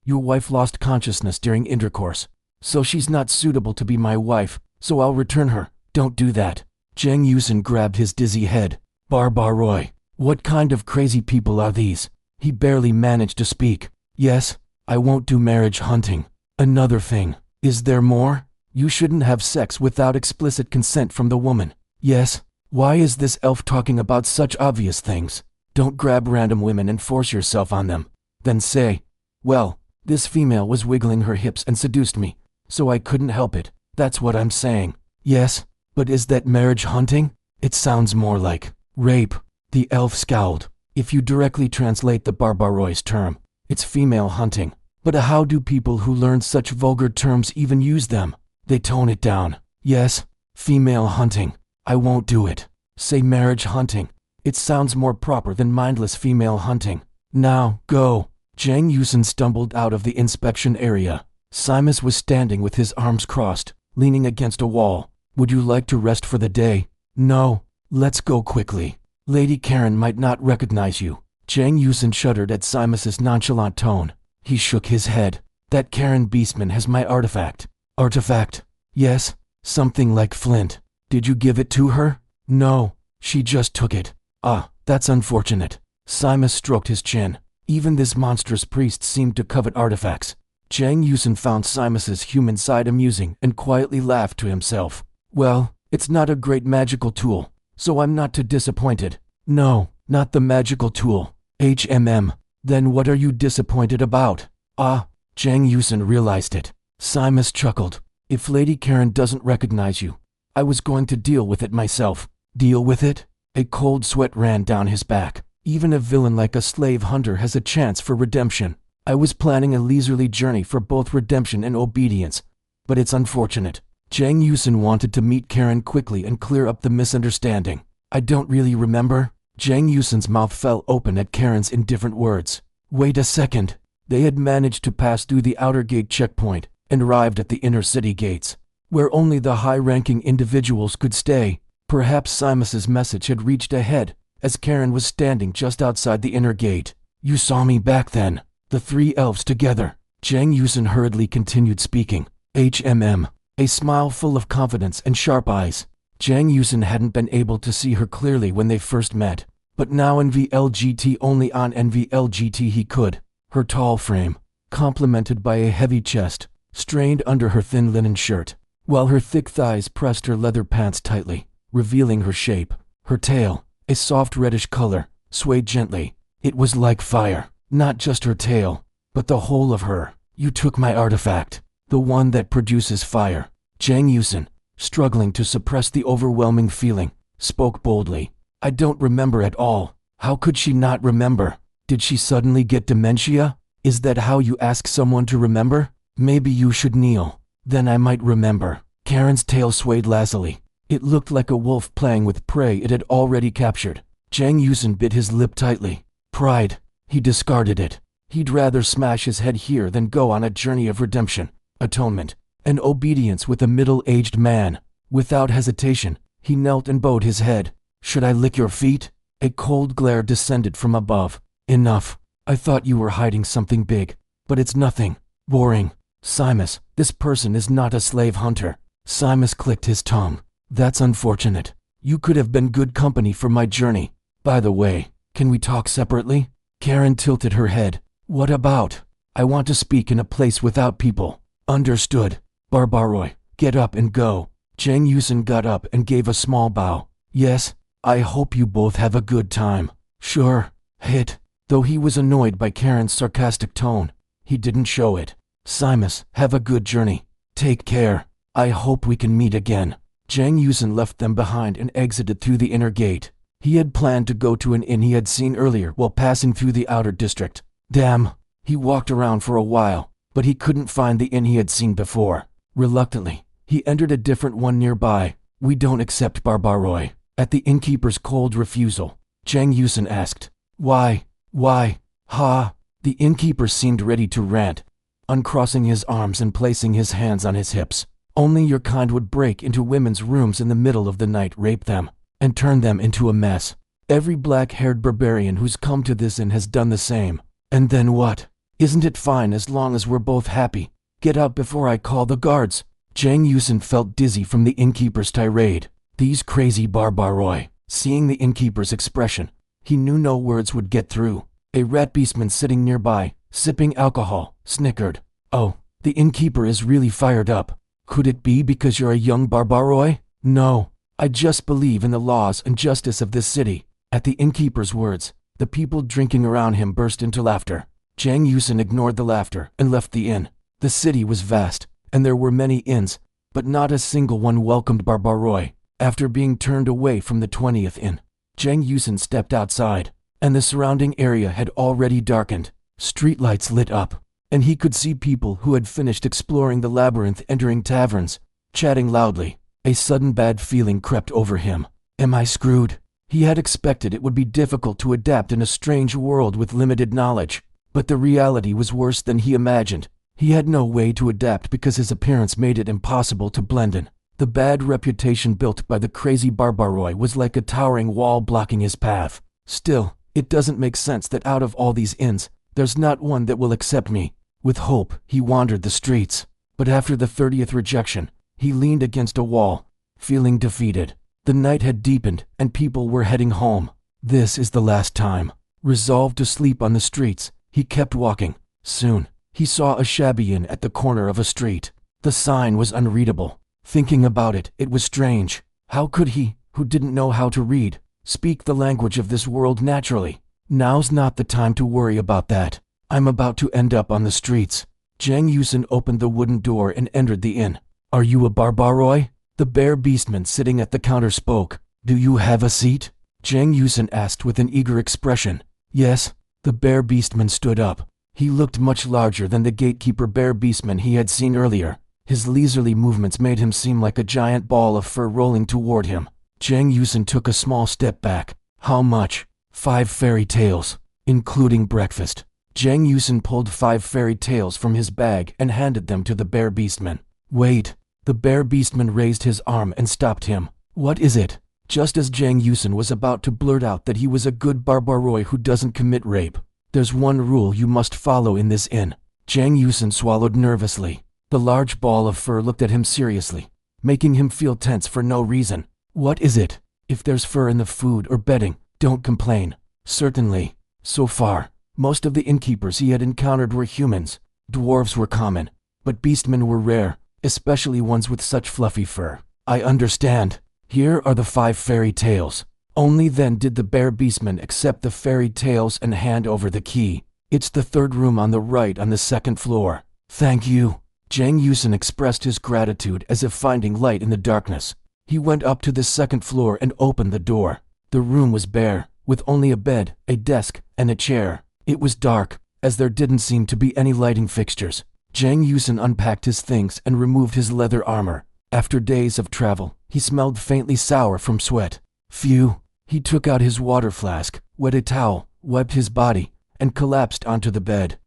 your wife lost consciousness during intercourse, so she's not suitable to be my wife, so I'll return her. Don't do that. Jang Yusen grabbed his dizzy head. Barbaroi, what kind of crazy people are these? He barely managed to speak. Yes, I won't do marriage hunting. Another thing. Is there more? You shouldn't have sex without explicit consent from the woman. Yes, why is this elf talking about such obvious things? Don't grab random women and force yourself on them. Then say, well, this female was wiggling her hips and seduced me, so I couldn't help it. That's what I'm saying. Yes, but is that marriage hunting? It sounds more like rape. The elf scowled. If you directly translate the Barbaroi's term, it's female hunting. But how do people who learn such vulgar terms even use them? They tone it down. Yes, female hunting. I won't do it. Say marriage hunting. It sounds more proper than mindless female hunting. Now, go. Jang Yusen stumbled out of the inspection area. Simus was standing with his arms crossed, leaning against a wall. Would you like to rest for the day? No. Let's go quickly. Lady Karen might not recognize you. Jang Yusen shuddered at Simus's nonchalant tone. He shook his head. That Karen Beastman has my artifact. Artifact? Yes, something like flint. Did you give it to her? No, she just took it. Ah, that's unfortunate. Simus stroked his chin. Even this monstrous priest seemed to covet artifacts. Jang Yusen found Simus's human side amusing and quietly laughed to himself. Well, it's not a great magical tool, so I'm not too disappointed. No, not the magical tool. Then what are you disappointed about? Ah, Jang Yusen realized it. Simus chuckled. If Lady Karen doesn't recognize you, I was going to deal with it myself. Deal with it? A cold sweat ran down his back. Even a villain like a slave hunter has a chance for redemption. I was planning a leisurely journey for both redemption and obedience, but it's unfortunate. Jang Yusen wanted to meet Karen quickly and clear up the misunderstanding. I don't really remember. Jang Yusen's mouth fell open at Karen's indifferent words. Wait a second. They had managed to pass through the outer gate checkpoint and arrived at the inner city gates, where only the high-ranking individuals could stay. Perhaps Simus's message had reached ahead, as Karen was standing just outside the inner gate. You saw me back then. The 3 elves together. Jang Yusen hurriedly continued speaking. A smile full of confidence and sharp eyes. Jang Yusen hadn't been able to see her clearly when they first met, but now in VLGT, only on NVLGT he could. Her tall frame, complemented by a heavy chest, strained under her thin linen shirt, while her thick thighs pressed her leather pants tightly, revealing her shape. Her tail, a soft reddish color, swayed gently. It was like fire, not just her tail, but the whole of her. You took my artifact, the one that produces fire. Jang Yusen, struggling to suppress the overwhelming feeling, spoke boldly. I don't remember at all. How could she not remember? Did she suddenly get dementia? Is that how you ask someone to remember? Maybe you should kneel. Then I might remember. Karen's tail swayed lazily. It looked like a wolf playing with prey it had already captured. Jang Yusen bit his lip tightly. Pride. He discarded it. He'd rather smash his head here than go on a journey of redemption, atonement, and obedience with a middle-aged man. Without hesitation, he knelt and bowed his head. Should I lick your feet? A cold glare descended from above. Enough. I thought you were hiding something big, but it's nothing. Boring. Simus, this person is not a slave hunter. Simus clicked his tongue. That's unfortunate. You could have been good company for my journey. By the way, can we talk separately? Karen tilted her head. What about? I want to speak in a place without people. Understood. Barbaroi, get up and go. Jang Yusen got up and gave a small bow. Yes, I hope you both have a good time. Sure. Hit. Though he was annoyed by Karen's sarcastic tone, he didn't show it. Simus, have a good journey. Take care. I hope we can meet again. Jang Yusen left them behind and exited through the inner gate. He had planned to go to an inn he had seen earlier while passing through the outer district. Damn. He walked around for a while, but he couldn't find the inn he had seen before. Reluctantly, he entered a different one nearby. We don't accept Barbaroi. At the innkeeper's cold refusal, Jang Yusen asked, Why? Ha? The innkeeper seemed ready to rant, uncrossing his arms and placing his hands on his hips. Only your kind would break into women's rooms in the middle of the night, rape them, and turn them into a mess. Every black-haired barbarian who's come to this inn has done the same. And then what? Isn't it fine as long as we're both happy? Get out before I call the guards. Jang Yusen felt dizzy from the innkeeper's tirade. These crazy Barbaroi. Seeing the innkeeper's expression, he knew no words would get through. A rat beastman sitting nearby, sipping alcohol, snickered. Oh, the innkeeper is really fired up. Could it be because you're a young Barbaroi? No, I just believe in the laws and justice of this city. At the innkeeper's words, the people drinking around him burst into laughter. Jang Yusen ignored the laughter and left the inn. The city was vast, and there were many inns, but not a single one welcomed Barbaroi. After being turned away from the 20th inn, Jang Yusen stepped outside, and the surrounding area had already darkened. Streetlights lit up, and he could see people who had finished exploring the labyrinth entering taverns, chatting loudly. A sudden bad feeling crept over him. Am I screwed? He had expected it would be difficult to adapt in a strange world with limited knowledge, but the reality was worse than he imagined. He had no way to adapt because his appearance made it impossible to blend in. The bad reputation built by the crazy Barbaroi was like a towering wall blocking his path. Still, it doesn't make sense that out of all these inns, there's not one that will accept me. With hope, he wandered the streets. But after the 30th rejection, he leaned against a wall, feeling defeated. The night had deepened, and people were heading home. This is the last time. Resolved to sleep on the streets, he kept walking. Soon, he saw a shabby inn at the corner of a street. The sign was unreadable. Thinking about it, it was strange. How could he, who didn't know how to read, speak the language of this world naturally? Now's not the time to worry about that. I'm about to end up on the streets. Jang Yusen opened the wooden door and entered the inn. Are you a Barbaroi? The bear beastman sitting at the counter spoke. Do you have a seat? Jang Yusen asked with an eager expression. Yes. The bear beastman stood up. He looked much larger than the gatekeeper bear beastman he had seen earlier. His leisurely movements made him seem like a giant ball of fur rolling toward him. Jang Yusen took a small step back. How much? 5 fairy tales, including breakfast. Jang Yusen pulled 5 fairy tales from his bag and handed them to the bear beastman. Wait. The bear beastman raised his arm and stopped him. What is it? Just as Jang Yusen was about to blurt out that he was a good Barbaroi who doesn't commit rape. There's one rule you must follow in this inn. Jang Yusen swallowed nervously. The large ball of fur looked at him seriously, making him feel tense for no reason. What is it? If there's fur in the food or bedding, don't complain. Certainly. So far, most of the innkeepers he had encountered were humans. Dwarves were common, but beastmen were rare, especially ones with such fluffy fur. I understand. Here are the 5 fairy tales. Only then did the bear beastman accept the fairy tales and hand over the key. It's the 3rd room on the right on the 2nd floor. Thank you. Jang Yusen expressed his gratitude as if finding light in the darkness. He went up to the 2nd floor and opened the door. The room was bare, with only a bed, a desk, and a chair. It was dark, as there didn't seem to be any lighting fixtures. Jang Yusen unpacked his things and removed his leather armor. After days of travel, he smelled faintly sour from sweat. Phew. He took out his water flask, wet a towel, wiped his body, and collapsed onto the bed.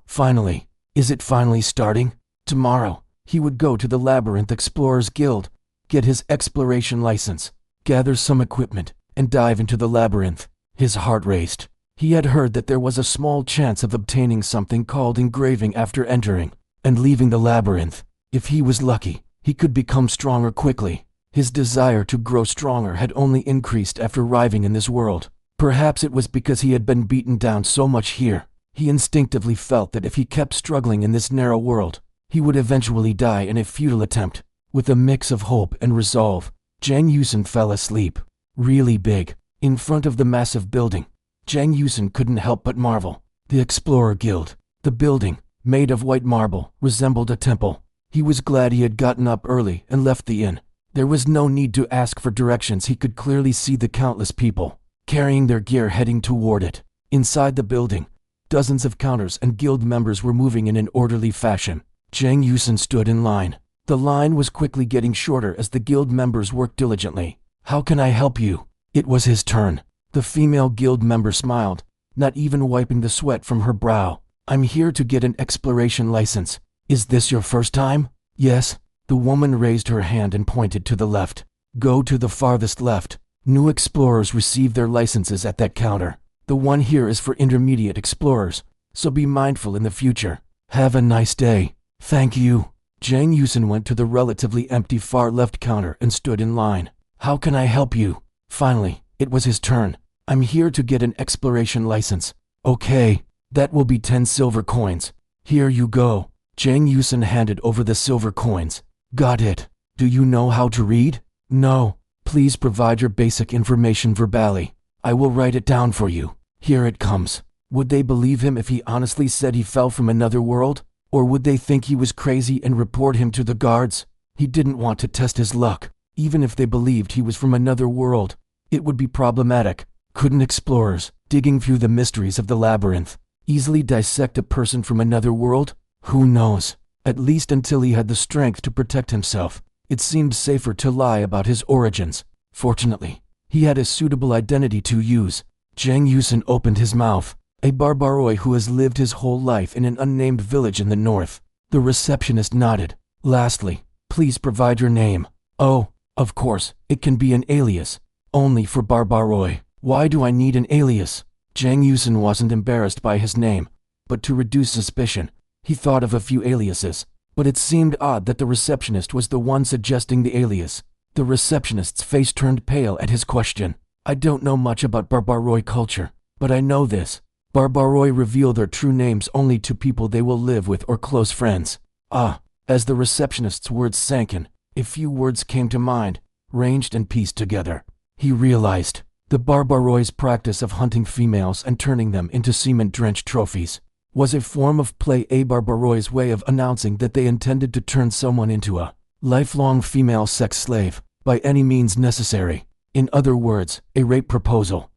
Finally. Is it finally starting? Tomorrow, he would go to the Labyrinth Explorers Guild, get his exploration license, gather some equipment, and dive into the labyrinth. His heart raced. He had heard that there was a small chance of obtaining something called engraving after entering and leaving the labyrinth. If he was lucky, he could become stronger quickly. His desire to grow stronger had only increased after arriving in this world. Perhaps it was because he had been beaten down so much here. He instinctively felt that if he kept struggling in this narrow world, he would eventually die in a futile attempt. With a mix of hope and resolve, Jang Yusen fell asleep. Really big. In front of the massive building, Jang Yusen couldn't help but marvel. The Explorer Guild. The building, made of white marble, resembled a temple. He was glad he had gotten up early and left the inn. There was no need to ask for directions. He could clearly see the countless people, carrying their gear heading toward it. Inside the building, dozens of counters and guild members were moving in an orderly fashion. Jang Yusen stood in line. The line was quickly getting shorter as the guild members worked diligently. "How can I help you?" It was his turn. The female guild member smiled, not even wiping the sweat from her brow. "I'm here to get an exploration license. Is this your first time?" "Yes." The woman raised her hand and pointed to the left. "Go to the farthest left. New explorers receive their licenses at that counter. The one here is for intermediate explorers, so be mindful in the future. Have a nice day." "Thank you." Jang Yusen went to the relatively empty far left counter and stood in line. "How can I help you?" Finally, it was his turn. "I'm here to get an exploration license." "Okay, that will be 10 silver coins. Here you go." Jang Yusen handed over the silver coins. "Got it. Do you know how to read?" "No." "Please provide your basic information verbally. I will write it down for you. Here it comes." Would they believe him if he honestly said he fell from another world? Or would they think he was crazy and report him to the guards? He didn't want to test his luck. Even if they believed he was from another world, it would be problematic. Couldn't explorers, digging through the mysteries of the labyrinth, easily dissect a person from another world? Who knows? At least until he had the strength to protect himself, it seemed safer to lie about his origins. Fortunately, he had a suitable identity to use. Jang Yusen opened his mouth. "A Barbaroi who has lived his whole life in an unnamed village in the north." The receptionist nodded. "Lastly, please provide your name." "Oh, of course, it can be an alias. Only for Barbaroi." "Why do I need an alias?" Jang Yusen wasn't embarrassed by his name, but to reduce suspicion, he thought of a few aliases. But it seemed odd that the receptionist was the one suggesting the alias. The receptionist's face turned pale at his question. "I don't know much about Barbaroi culture, but I know this. Barbaroi reveal their true names only to people they will live with or close friends." "Ah." As the receptionist's words sank in, a few words came to mind, ranged and pieced together. He realized the Barbaroi's practice of hunting females and turning them into semen-drenched trophies was a form of play. A Barbaroi's way of announcing that they intended to turn someone into a lifelong female sex slave by any means necessary. In other words, a rape proposal.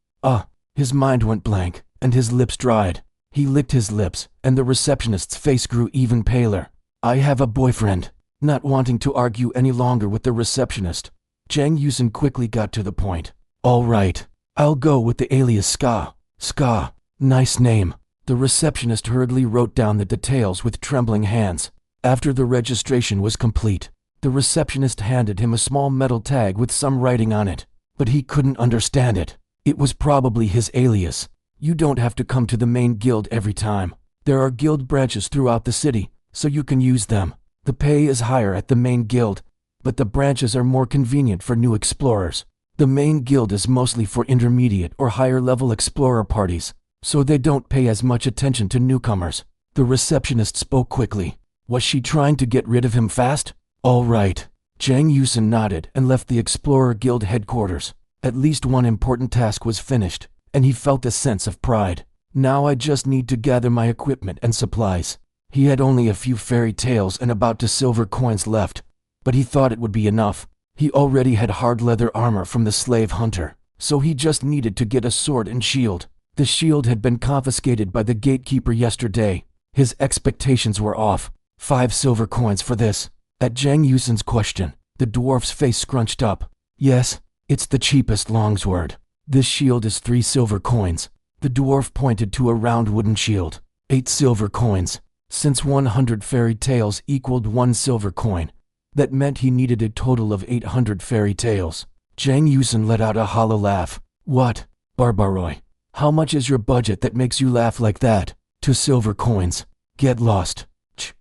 His mind went blank, and his lips dried. He licked his lips, and the receptionist's face grew even paler. "I have a boyfriend." Not wanting to argue any longer with the receptionist, Jang Yusen quickly got to the point. "All right, I'll go with the alias Ska." "Ska, nice name." The receptionist hurriedly wrote down the details with trembling hands. After the registration was complete, the receptionist handed him a small metal tag with some writing on it, but he couldn't understand it. It was probably his alias. "You don't have to come to the main guild every time. There are guild branches throughout the city, so you can use them. The pay is higher at the main guild, but the branches are more convenient for new explorers. The main guild is mostly for intermediate or higher level explorer parties, so they don't pay as much attention to newcomers." The receptionist spoke quickly. Was she trying to get rid of him fast? "All right." Jang Yusen nodded and left the Explorer Guild headquarters. At least one important task was finished, and he felt a sense of pride. "Now I just need to gather my equipment and supplies." He had only a few fairy tales and about 2 silver coins left, but he thought it would be enough. He already had hard leather armor from the slave hunter, so he just needed to get a sword and shield. The shield had been confiscated by the gatekeeper yesterday. His expectations were off. 5 silver coins for this. At Jang Yusen's question, the dwarf's face scrunched up. "Yes, it's the cheapest longsword. This shield is 3 silver coins." The dwarf pointed to a round wooden shield. 8 silver coins. Since 100 fairy tales equaled 1 silver coin, that meant he needed a total of 800 fairy tales. Jang Yusen let out a hollow laugh. "What, Barbaroi? How much is your budget that makes you laugh like that?" 2 silver coins. "Get lost."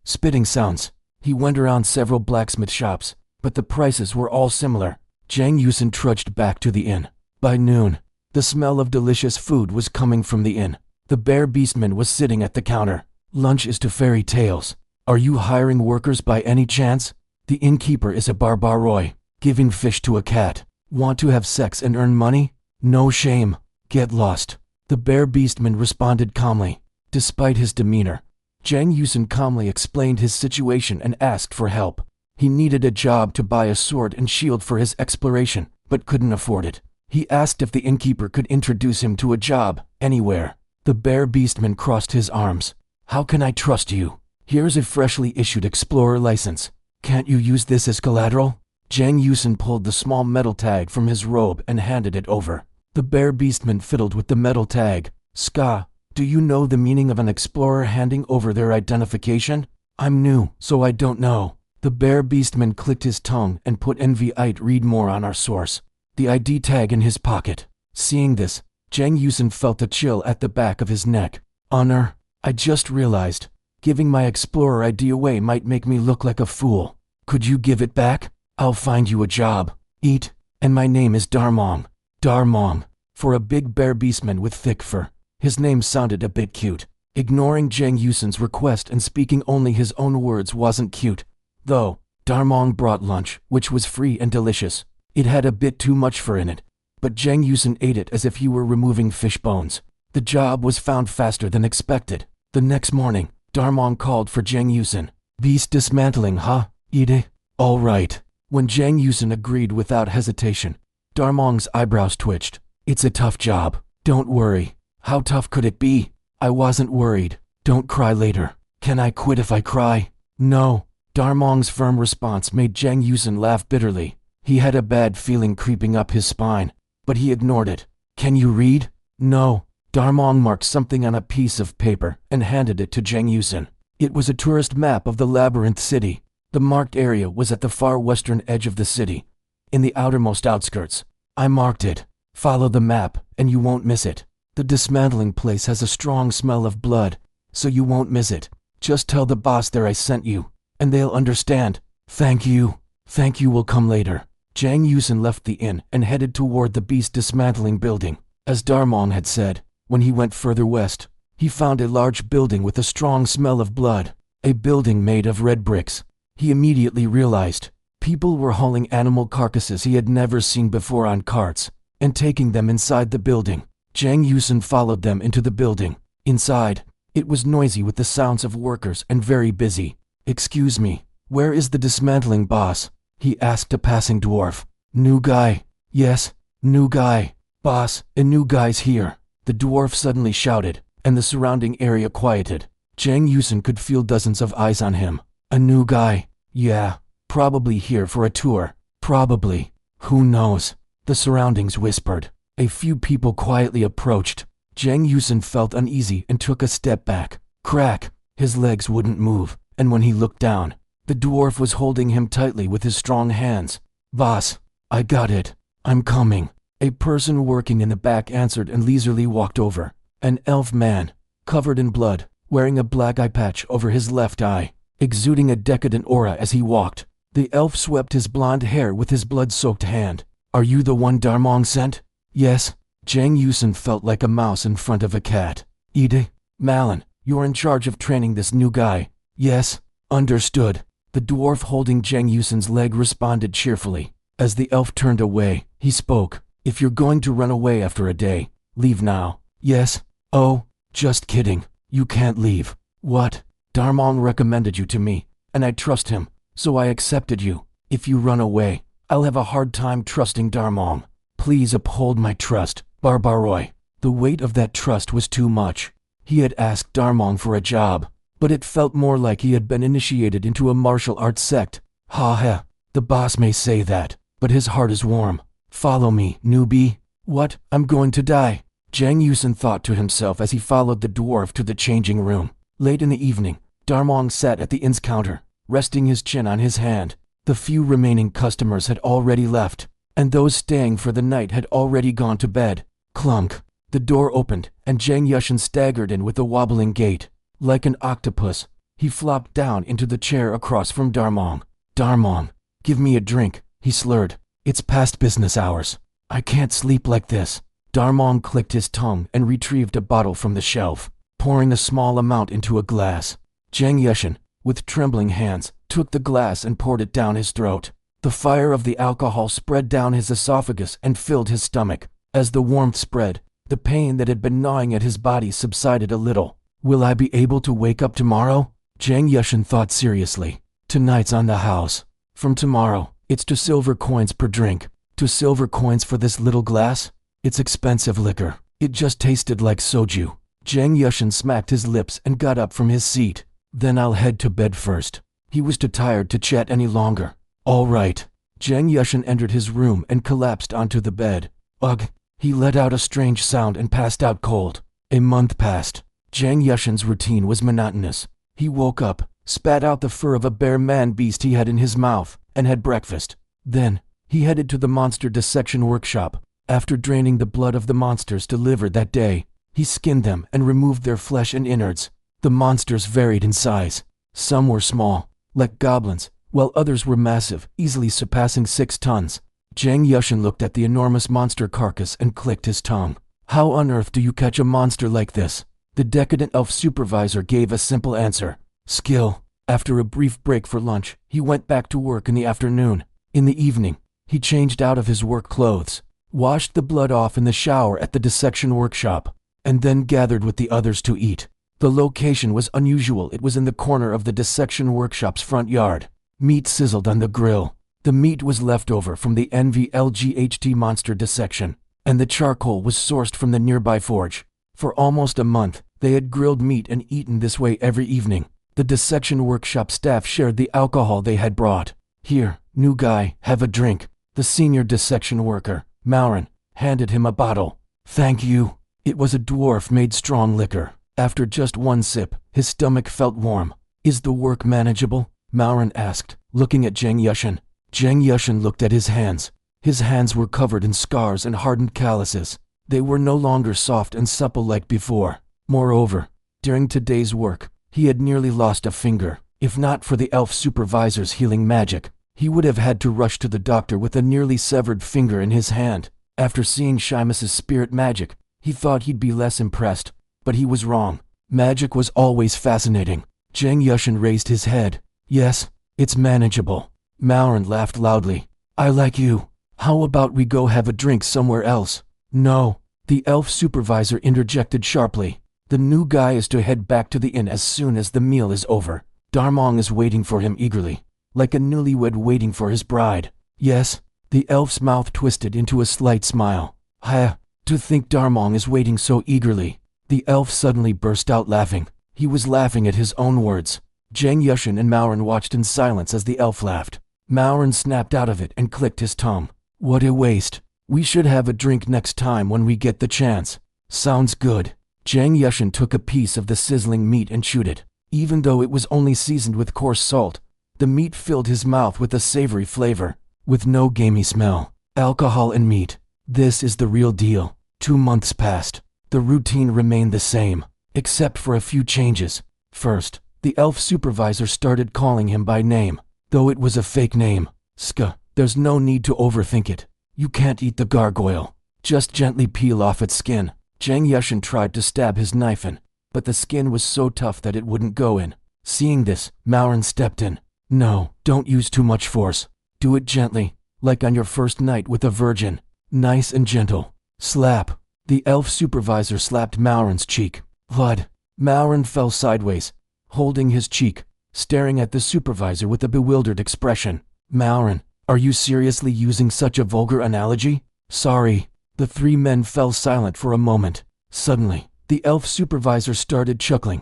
Spitting sounds. He went around several blacksmith shops, but the prices were all similar. Jang Yusen trudged back to the inn. By noon, the smell of delicious food was coming from the inn. The bear beastman was sitting at the counter. "Lunch is to fairy tales. Are you hiring workers by any chance?" The innkeeper is a Barbaroi, giving fish to a cat. "Want to have sex and earn money? No shame. Get lost." The bear beastman responded calmly. Despite his demeanor, Jang Yusen calmly explained his situation and asked for help. He needed a job to buy a sword and shield for his exploration, but couldn't afford it. He asked if the innkeeper could introduce him to a job, anywhere. The bear beastman crossed his arms. How can I trust you? Here's a freshly issued explorer license. Can't you use this as collateral? Jang Yusen pulled the small metal tag from his robe and handed it over. The bear beastman fiddled with the metal tag. Ska, do you know the meaning of an explorer handing over their identification? I'm new, so I don't know. The bear beastman clicked his tongue and put NVI'd read more on our source. The ID tag in his pocket. Seeing this, Jang Yusen felt a chill at the back of his neck. Honor, I just realized, giving my explorer ID away might make me look like a fool. Could you give it back? I'll find you a job. Eat, and my name is Darmong. Darmong. For a big bear beastman with thick fur, his name sounded a bit cute. Ignoring Jang Yusen's request and speaking only his own words wasn't cute. Though, Darmong brought lunch, which was free and delicious. It had a bit too much fur in it, but Jang Yusen ate it as if he were removing fish bones. The job was found faster than expected. The next morning, Darmong called for Jang Yusen. Beast dismantling, huh? Eat it? All right. When Jang Yusen agreed without hesitation, Darmong's eyebrows twitched. It's a tough job. Don't worry. How tough could it be? I wasn't worried. Don't cry later. Can I quit if I cry? No. Darmong's firm response made Jang Yusen laugh bitterly. He had a bad feeling creeping up his spine, but he ignored it. Can you read? No. Darmong marked something on a piece of paper and handed it to Jang Yusen. It was a tourist map of the Labyrinth city. The marked area was at the far western edge of the city, in the outermost outskirts. I marked it. Follow the map, and you won't miss it. The dismantling place has a strong smell of blood, so you won't miss it. Just tell the boss there I sent you, and they'll understand. Thank you. Thank you will come later. Jang Yusen left the inn and headed toward the beast dismantling building. As Darmong had said, when he went further west, he found a large building with a strong smell of blood. A building made of red bricks. He immediately realized people were hauling animal carcasses he had never seen before on carts and taking them inside the building. Jang Yusen followed them into the building. Inside, it was noisy with the sounds of workers and very busy. Excuse me, where is the dismantling boss? He asked a passing dwarf. New guy. Yes, new guy. Boss, a new guy's here. The dwarf suddenly shouted, and the surrounding area quieted. Jang Yusen could feel dozens of eyes on him. A new guy. Yeah, probably here for a tour. Probably. Who knows? The surroundings whispered. A few people quietly approached. Jang Yusen felt uneasy and took a step back. Crack! His legs wouldn't move, and when he looked down, the dwarf was holding him tightly with his strong hands. Boss, I got it. I'm coming. A person working in the back answered and leisurely walked over. An elf man, covered in blood, wearing a black eye patch over his left eye, exuding a decadent aura as he walked. The elf swept his blonde hair with his blood-soaked hand. Are you the one Darmong sent? Yes. Jang Yusen felt like a mouse in front of a cat. Ide, Malin, you're in charge of training this new guy. Yes. Understood. The dwarf holding Jang Yusen's leg responded cheerfully. As the elf turned away, he spoke. If you're going to run away after a day, leave now. Yes. Oh, just kidding. You can't leave. What? Darmong recommended you to me, and I trust him, so I accepted you. If you run away, I'll have a hard time trusting Darmong. Please uphold my trust, Barbaroi. The weight of that trust was too much. He had asked Darmong for a job, but it felt more like he had been initiated into a martial arts sect. Ha ha, the boss may say that, but his heart is warm. Follow me, newbie. What? I'm going to die. Jang Yusen thought to himself as he followed the dwarf to the changing room. Late in the evening, Darmong sat at the inn's counter, resting his chin on his hand. The few remaining customers had already left, and those staying for the night had already gone to bed. Clunk. The door opened, and Jang Yusen staggered in with a wobbling gait. Like an octopus, he flopped down into the chair across from Darmong. Darmong, give me a drink, he slurred. It's past business hours. I can't sleep like this. Darmong clicked his tongue and retrieved a bottle from the shelf, pouring a small amount into a glass. Jang Yusen, with trembling hands, took the glass and poured it down his throat. The fire of the alcohol spread down his esophagus and filled his stomach. As the warmth spread, The pain that had been gnawing at his body subsided a little. Will I be able to wake up tomorrow? Jang Yushin thought seriously. Tonight's on the house. From tomorrow, it's 2 silver coins per drink. 2 silver coins for this little glass? It's expensive liquor. It just tasted like soju. Jang Yushin smacked his lips and got up from his seat. Then I'll head to bed first. He was too tired to chat any longer. All right. Jang Yushin entered his room and collapsed onto the bed. Ugh. He let out a strange sound and passed out cold. A month passed. Jang Yushin's routine was monotonous. He woke up, spat out the fur of a bear man beast he had in his mouth, and had breakfast. Then, he headed to the monster dissection workshop. After draining the blood of the monsters delivered that day, he skinned them and removed their flesh and innards. The monsters varied in size. Some were small, like goblins, while others were massive, easily surpassing 6 tons. Jang Yushin looked at the enormous monster carcass and clicked his tongue. How on earth do you catch a monster like this? The decadent elf supervisor gave a simple answer. Skill. After a brief break for lunch, he went back to work in the afternoon. In the evening, he changed out of his work clothes, washed the blood off in the shower at the dissection workshop, and then gathered with the others to eat. The location was unusual. It was in the corner of the dissection workshop's front yard. Meat sizzled on the grill. The meat was left over from the NVLGHT monster dissection, and the charcoal was sourced from the nearby forge. For almost a month, they had grilled meat and eaten this way every evening. The dissection workshop staff shared the alcohol they had brought. Here, new guy, have a drink. The senior dissection worker, Maurin, handed him a bottle. Thank you. It was a dwarf-made strong liquor. After just one sip, his stomach felt warm. Is the work manageable? Maurin asked, looking at Jang Yushin. Jang Yushin looked at his hands. His hands were covered in scars and hardened calluses. They were no longer soft and supple like before. Moreover, during today's work, he had nearly lost a finger. If not for the elf supervisor's healing magic, he would have had to rush to the doctor with a nearly severed finger in his hand. After seeing Shymus's spirit magic, he thought he'd be less impressed, but he was wrong. Magic was always fascinating. Jang Yushin raised his head. Yes, it's manageable. Maurin laughed loudly. I like you. How about we go have a drink somewhere else? No, the elf supervisor interjected sharply. The new guy is to head back to the inn as soon as the meal is over. Darmong is waiting for him eagerly, like a newlywed waiting for his bride. Yes, the elf's mouth twisted into a slight smile. To think Darmong is waiting so eagerly. The elf suddenly burst out laughing. He was laughing at his own words. Jang Yushin and Maurin watched in silence as the elf laughed. Maurin snapped out of it and clicked his tongue. What a waste. We should have a drink next time when we get the chance. Sounds good. Jang Yushin took a piece of the sizzling meat and chewed it. Even though it was only seasoned with coarse salt, the meat filled his mouth with a savory flavor, with no gamey smell. Alcohol and meat. This is the real deal. 2 months passed. The routine remained the same, except for a few changes. First, the elf supervisor started calling him by name, though it was a fake name. Ska, there's no need to overthink it. You can't eat the gargoyle. Just gently peel off its skin. Jang Yushin tried to stab his knife in, but the skin was so tough that it wouldn't go in. Seeing this, Maurin stepped in. No, don't use too much force. Do it gently, like on your first night with a virgin. Nice and gentle. Slap. The elf supervisor slapped Maurin's cheek. Blood. Maurin fell sideways, holding his cheek, staring at the supervisor with a bewildered expression. Maurin, are you seriously using such a vulgar analogy? Sorry. The 3 men fell silent for a moment. Suddenly, the elf supervisor started chuckling.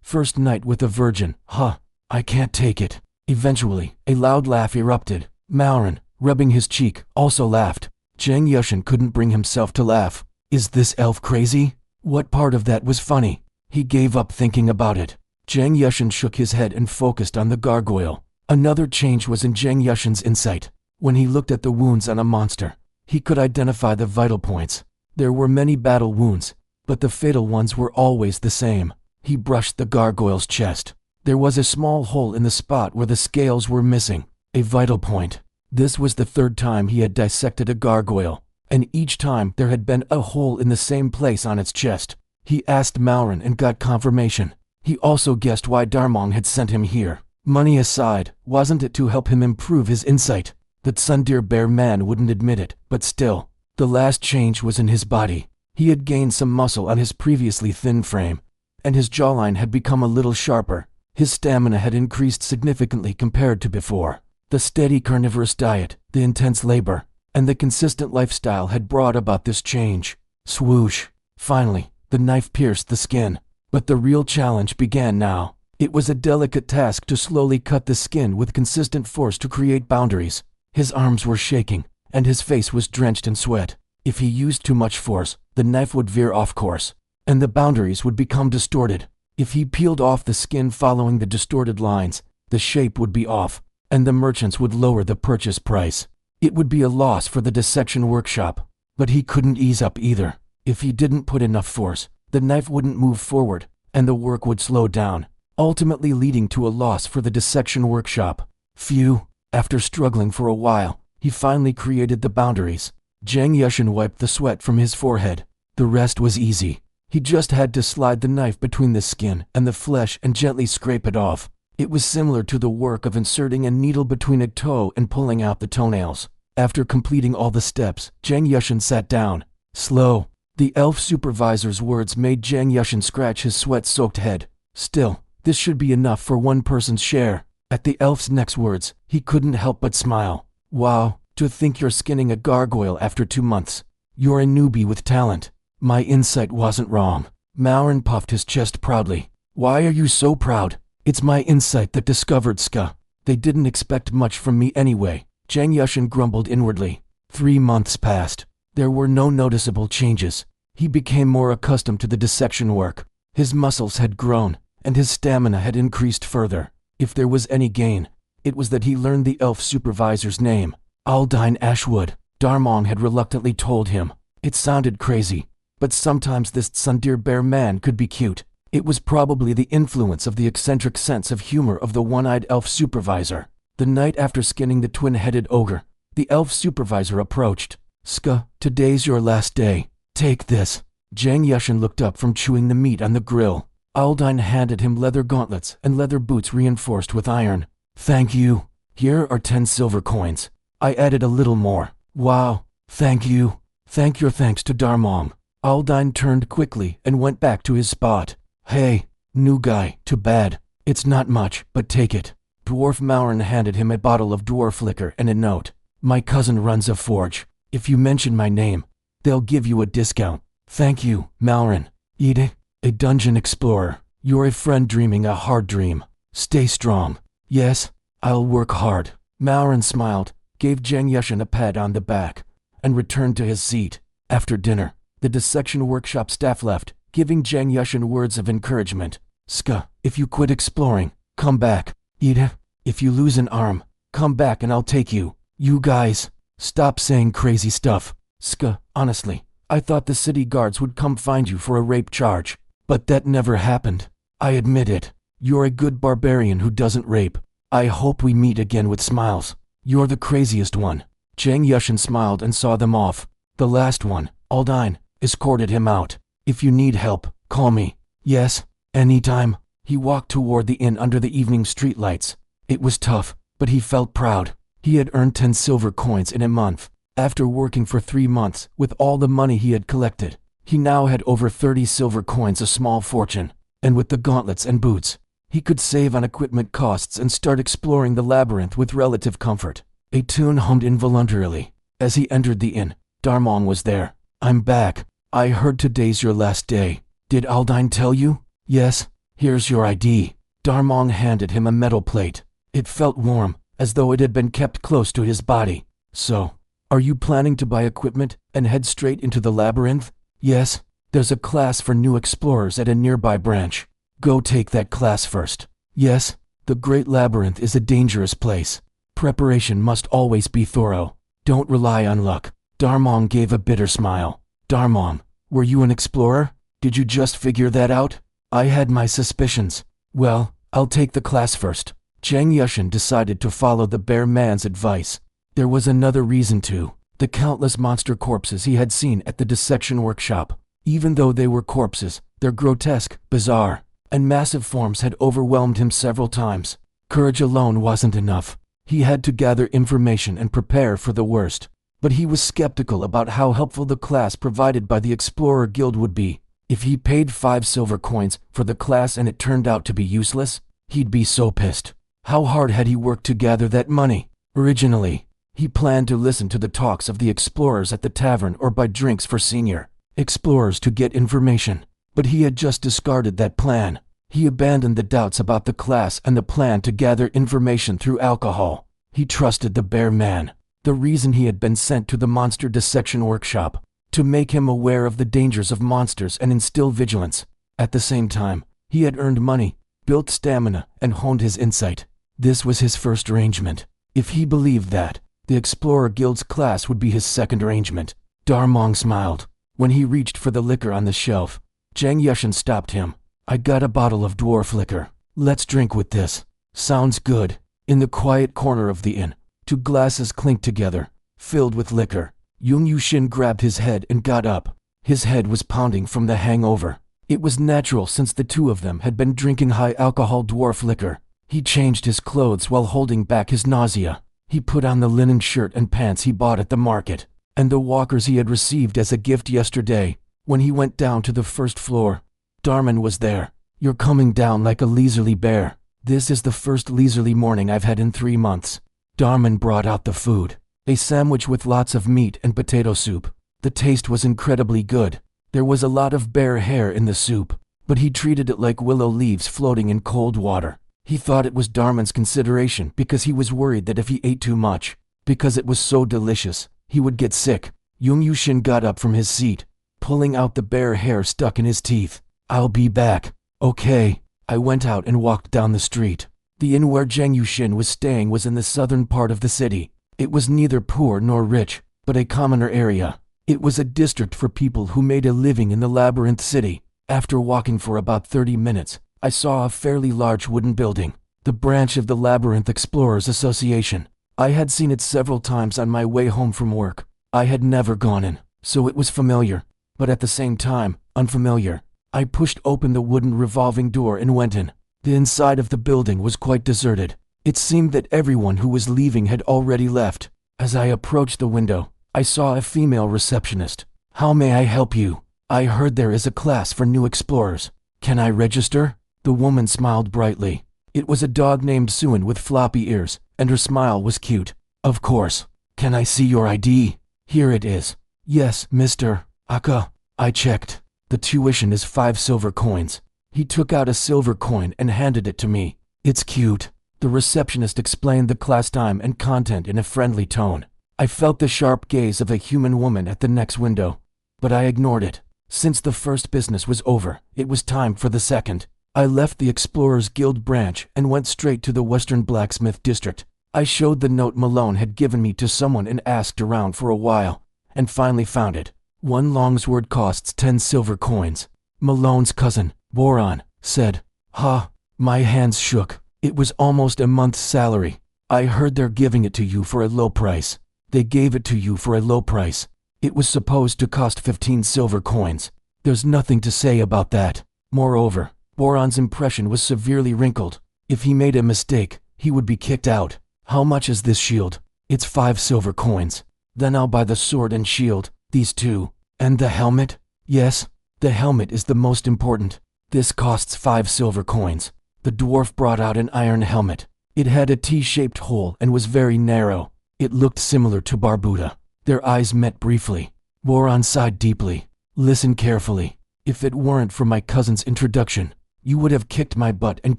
First night with a virgin. I can't take it. Eventually, a loud laugh erupted. Maurin, rubbing his cheek, also laughed. Jang Yushin couldn't bring himself to laugh. Is this elf crazy? What part of that was funny? He gave up thinking about it. Jang Yushin shook his head and focused on the gargoyle. Another change was in Jang Yushin's insight. When he looked at the wounds on a monster, he could identify the vital points. There were many battle wounds, but the fatal ones were always the same. He brushed the gargoyle's chest. There was a small hole in the spot where the scales were missing, a vital point. This was the 3rd time he had dissected a gargoyle, and each time there had been a hole in the same place on its chest. He asked Maurin and got confirmation. He also guessed why Darmong had sent him here. Money aside, wasn't it to help him improve his insight? That Sundeer Bear man wouldn't admit it, but still. The last change was in his body. He had gained some muscle on his previously thin frame, and his jawline had become a little sharper. His stamina had increased significantly compared to before. The steady carnivorous diet, the intense labor, and the consistent lifestyle had brought about this change. Swoosh! Finally, the knife pierced the skin. But the real challenge began now. It was a delicate task to slowly cut the skin with consistent force to create boundaries. His arms were shaking, and his face was drenched in sweat. If he used too much force, the knife would veer off course, and the boundaries would become distorted. If he peeled off the skin following the distorted lines, the shape would be off, and the merchants would lower the purchase price. It would be a loss for the dissection workshop. But he couldn't ease up either. If he didn't put enough force, the knife wouldn't move forward, and the work would slow down, ultimately leading to a loss for the dissection workshop. Phew! After struggling for a while, he finally created the boundaries. Zhang Yushin wiped the sweat from his forehead. The rest was easy. He just had to slide the knife between the skin and the flesh and gently scrape it off. It was similar to the work of inserting a needle between a toe and pulling out the toenails. After completing all the steps, Zhang Yushin sat down. Slow. The elf supervisor's words made Zhang Yushin scratch his sweat-soaked head. Still, this should be enough for one person's share. At the elf's next words, he couldn't help but smile. Wow, to think you're skinning a gargoyle after 2 months. You're a newbie with talent. My insight wasn't wrong. Maurin puffed his chest proudly. Why are you so proud? It's my insight that discovered Ska. They didn't expect much from me anyway. Zhang Yushin grumbled inwardly. 3 months passed. There were no noticeable changes. He became more accustomed to the dissection work. His muscles had grown, and his stamina had increased further. If there was any gain, it was that he learned the elf supervisor's name. Aldine Ashwood. Darmong had reluctantly told him. It sounded crazy, but sometimes this tsundere bear man could be cute. It was probably the influence of the eccentric sense of humor of the one-eyed elf supervisor. The night after skinning the twin-headed ogre, the elf supervisor approached. Ska, today's your last day. Take this. Zhang Yushin looked up from chewing the meat on the grill. Aldine handed him leather gauntlets and leather boots reinforced with iron. Thank you. Here are 10 silver coins. I added a little more. Wow. Thank you. Thank your thanks to Darmong. Aldine turned quickly and went back to his spot. Hey, new guy, too bad. It's not much, but take it. Dwarf Maurin handed him a bottle of dwarf liquor and a note. My cousin runs a forge. If you mention my name, they'll give you a discount. Thank you, Maurin. Ide, a dungeon explorer. You're a friend dreaming a hard dream. Stay strong. Yes, I'll work hard. Maurin smiled, gave Zhang Yushin a pat on the back, and returned to his seat. After dinner, the dissection workshop staff left, giving Zhang Yushin words of encouragement. Ska, if you quit exploring, come back. Ide, if you lose an arm, come back and I'll take you. You guys, stop saying crazy stuff. Ska, honestly, I thought the city guards would come find you for a rape charge. But that never happened. I admit it. You're a good barbarian who doesn't rape. I hope we meet again with smiles. You're the craziest one. Zhang Yushin smiled and saw them off. The last one, Aldine, escorted him out. If you need help, call me. Yes, anytime. He walked toward the inn under the evening streetlights. It was tough, but he felt proud. He had earned 10 silver coins in a month. After working for 3 months, with all the money he had collected, he now had over 30 silver coins, a small fortune. And with the gauntlets and boots, he could save on equipment costs and start exploring the labyrinth with relative comfort. A tune hummed involuntarily. As he entered the inn, Darmong was there. I'm back. I heard today's your last day. Did Aldine tell you? Yes. Here's your ID. Darmong handed him a metal plate. It felt warm, as though it had been kept close to his body. So, are you planning to buy equipment and head straight into the labyrinth? Yes. There's a class for new explorers at a nearby branch. Go take that class first. Yes. The Great Labyrinth is a dangerous place. Preparation must always be thorough. Don't rely on luck. Darmong gave a bitter smile. Darmong, were you an explorer? Did you just figure that out? I had my suspicions. Well, I'll take the class first. Zhang Yushin decided to follow the bear man's advice. There was another reason too. The countless monster corpses he had seen at the dissection workshop. Even though they were corpses, their grotesque, bizarre, and massive forms had overwhelmed him several times. Courage alone wasn't enough. He had to gather information and prepare for the worst. but he was skeptical about how helpful the class provided by the Explorer Guild would be. If he paid 5 silver coins for the class and it turned out to be useless, he'd be so pissed. How hard had he worked to gather that money? Originally, he planned to listen to the talks of the explorers at the tavern or buy drinks for senior explorers to get information, but he had just discarded that plan. He abandoned the doubts about the class and the plan to gather information through alcohol. He trusted the bear man, the reason he had been sent to the monster dissection workshop, to make him aware of the dangers of monsters and instill vigilance. At the same time, he had earned money, built stamina, and honed his insight. This was his first arrangement. If he believed that, the Explorer Guild's class would be his second arrangement. Darmong smiled. When he reached for the liquor on the shelf, Zhang Yushin stopped him. I got a bottle of dwarf liquor. Let's drink with this. Sounds good. In the quiet corner of the inn, 2 glasses clinked together, filled with liquor. Yung Yushin grabbed his head and got up. His head was pounding from the hangover. It was natural since the 2 of them had been drinking high-alcohol dwarf liquor. He changed his clothes while holding back his nausea. He put on the linen shirt and pants he bought at the market, and the walkers he had received as a gift yesterday. When he went down to the first floor, Darman was there. You're coming down like a leisurely bear. This is the first leisurely morning I've had in 3 months. Darman brought out the food. A sandwich with lots of meat and potato soup. The taste was incredibly good. There was a lot of bear hair in the soup, but he treated it like willow leaves floating in cold water. He thought it was Darman's consideration because he was worried that if he ate too much, because it was so delicious, he would get sick. Yung Yushin got up from his seat, pulling out the bear hair stuck in his teeth. I'll be back. Okay. I went out and walked down the street. The inn where Zhang Yushin was staying was in the southern part of the city. It was neither poor nor rich, but a commoner area. It was a district for people who made a living in the Labyrinth city. After walking for about 30 minutes, I saw a fairly large wooden building, the branch of the Labyrinth Explorers Association. I had seen it several times on my way home from work. I had never gone in, so it was familiar, but at the same time, unfamiliar. I pushed open the wooden revolving door and went in. The inside of the building was quite deserted. It seemed that everyone who was leaving had already left. As I approached the window, I saw a female receptionist. How may I help you? I heard there is a class for new explorers. Can I register? The woman smiled brightly. It was a dog named Seinen with floppy ears, and her smile was cute. Of course. Can I see your ID? Here it is. Yes, Mr. Aka. I checked. The tuition is 5 silver coins. He took out a silver coin and handed it to me. It's cute. The receptionist explained the class time and content in a friendly tone. I felt the sharp gaze of a human woman at the next window, but I ignored it. Since the first business was over, it was time for the second. I left the Explorers Guild branch and went straight to the Western Blacksmith District. I showed the note Malone had given me to someone and asked around for a while, and finally found it. 1 longsword costs 10 silver coins. Malone's cousin, Boron, said. Ha! My hands shook. It was almost a month's salary. I heard they're giving it to you for a low price. They gave it to you for a low price. It was supposed to cost 15 silver coins. There's nothing to say about that. Moreover, Boron's impression was severely wrinkled. If he made a mistake, he would be kicked out. How much is this shield? It's 5 silver coins. Then I'll buy the sword and shield, these 2. And the helmet? Yes, the helmet is the most important. This costs 5 silver coins. The dwarf brought out an iron helmet. It had a T-shaped hole and was very narrow. It looked similar to Barbuda. Their eyes met briefly. Boron sighed deeply. Listen carefully. If it weren't for my cousin's introduction, you would have kicked my butt and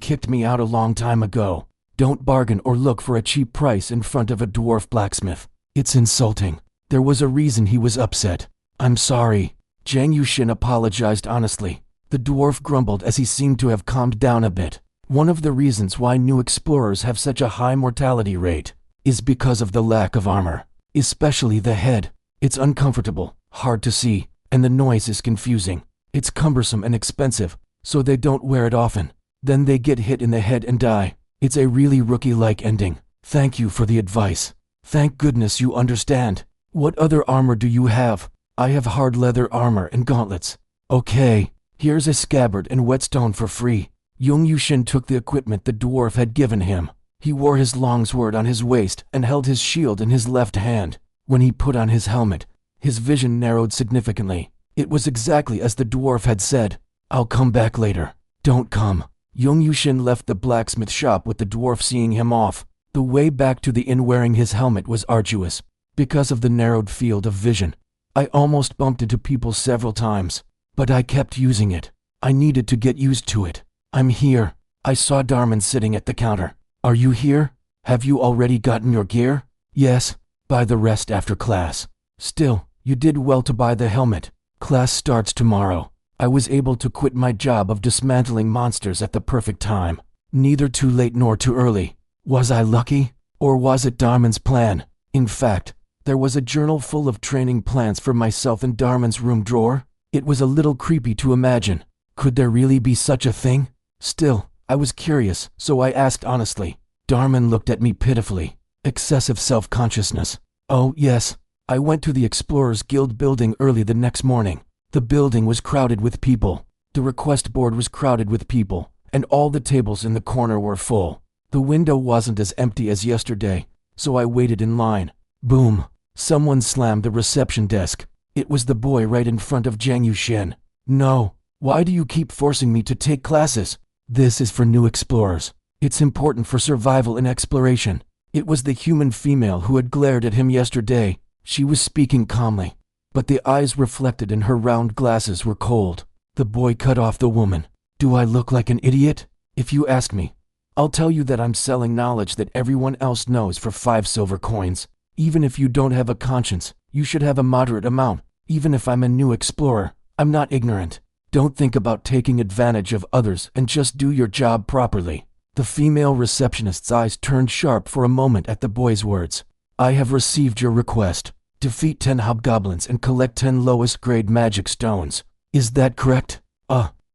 kicked me out a long time ago. Don't bargain or look for a cheap price in front of a dwarf blacksmith. It's insulting. There was a reason he was upset. I'm sorry. Zhang Yushin apologized honestly. The dwarf grumbled as he seemed to have calmed down a bit. One of the reasons why new explorers have such a high mortality rate is because of the lack of armor, especially the head. It's uncomfortable, hard to see, and the noise is confusing. It's cumbersome and expensive, so they don't wear it often. Then they get hit in the head and die. It's a really rookie-like ending. Thank you for the advice. Thank goodness you understand. What other armor do you have? I have hard leather armor and gauntlets. Okay, here's a scabbard and whetstone for free. Yung Yushin took the equipment the dwarf had given him. He wore his longsword on his waist and held his shield in his left hand. When he put on his helmet, his vision narrowed significantly. It was exactly as the dwarf had said. "I'll come back later. Don't come." Young Yushin left the blacksmith shop with the dwarf seeing him off. The way back to the inn wearing his helmet was arduous because of the narrowed field of vision. I almost bumped into people several times, but I kept using it. I needed to get used to it. "I'm here." I saw Darman sitting at the counter. "Are you here? Have you already gotten your gear?" "Yes. Buy the rest after class." "Still, you did well to buy the helmet. Class starts tomorrow." I was able to quit my job of dismantling monsters at the perfect time. Neither too late nor too early. Was I lucky? Or was it Darman's plan? In fact, there was a journal full of training plans for myself in Darman's room drawer. It was a little creepy to imagine. Could there really be such a thing? Still, I was curious, so I asked honestly. Darman looked at me pitifully. Excessive self-consciousness. "Oh, yes. I went to the Explorers Guild building early the next morning. The building was crowded with people. The request board was crowded with people, and all the tables in the corner were full. The window wasn't as empty as yesterday, so I waited in line. Boom. Someone slammed the reception desk. It was the boy right in front of Jiang Yushin. "No. Why do you keep forcing me to take classes? This is for new explorers. It's important for survival and exploration." It was the human female who had glared at him yesterday. She was speaking calmly, but the eyes reflected in her round glasses were cold. The boy cut off the woman. "Do I look like an idiot? If you ask me, I'll tell you that I'm selling knowledge that everyone else knows for 5 silver coins. Even if you don't have a conscience, you should have a moderate amount. Even if I'm a new explorer, I'm not ignorant. Don't think about taking advantage of others and just do your job properly." The female receptionist's eyes turned sharp for a moment at the boy's words. "I have received your request. Defeat 10 hobgoblins and collect 10 lowest grade magic stones. Is that correct?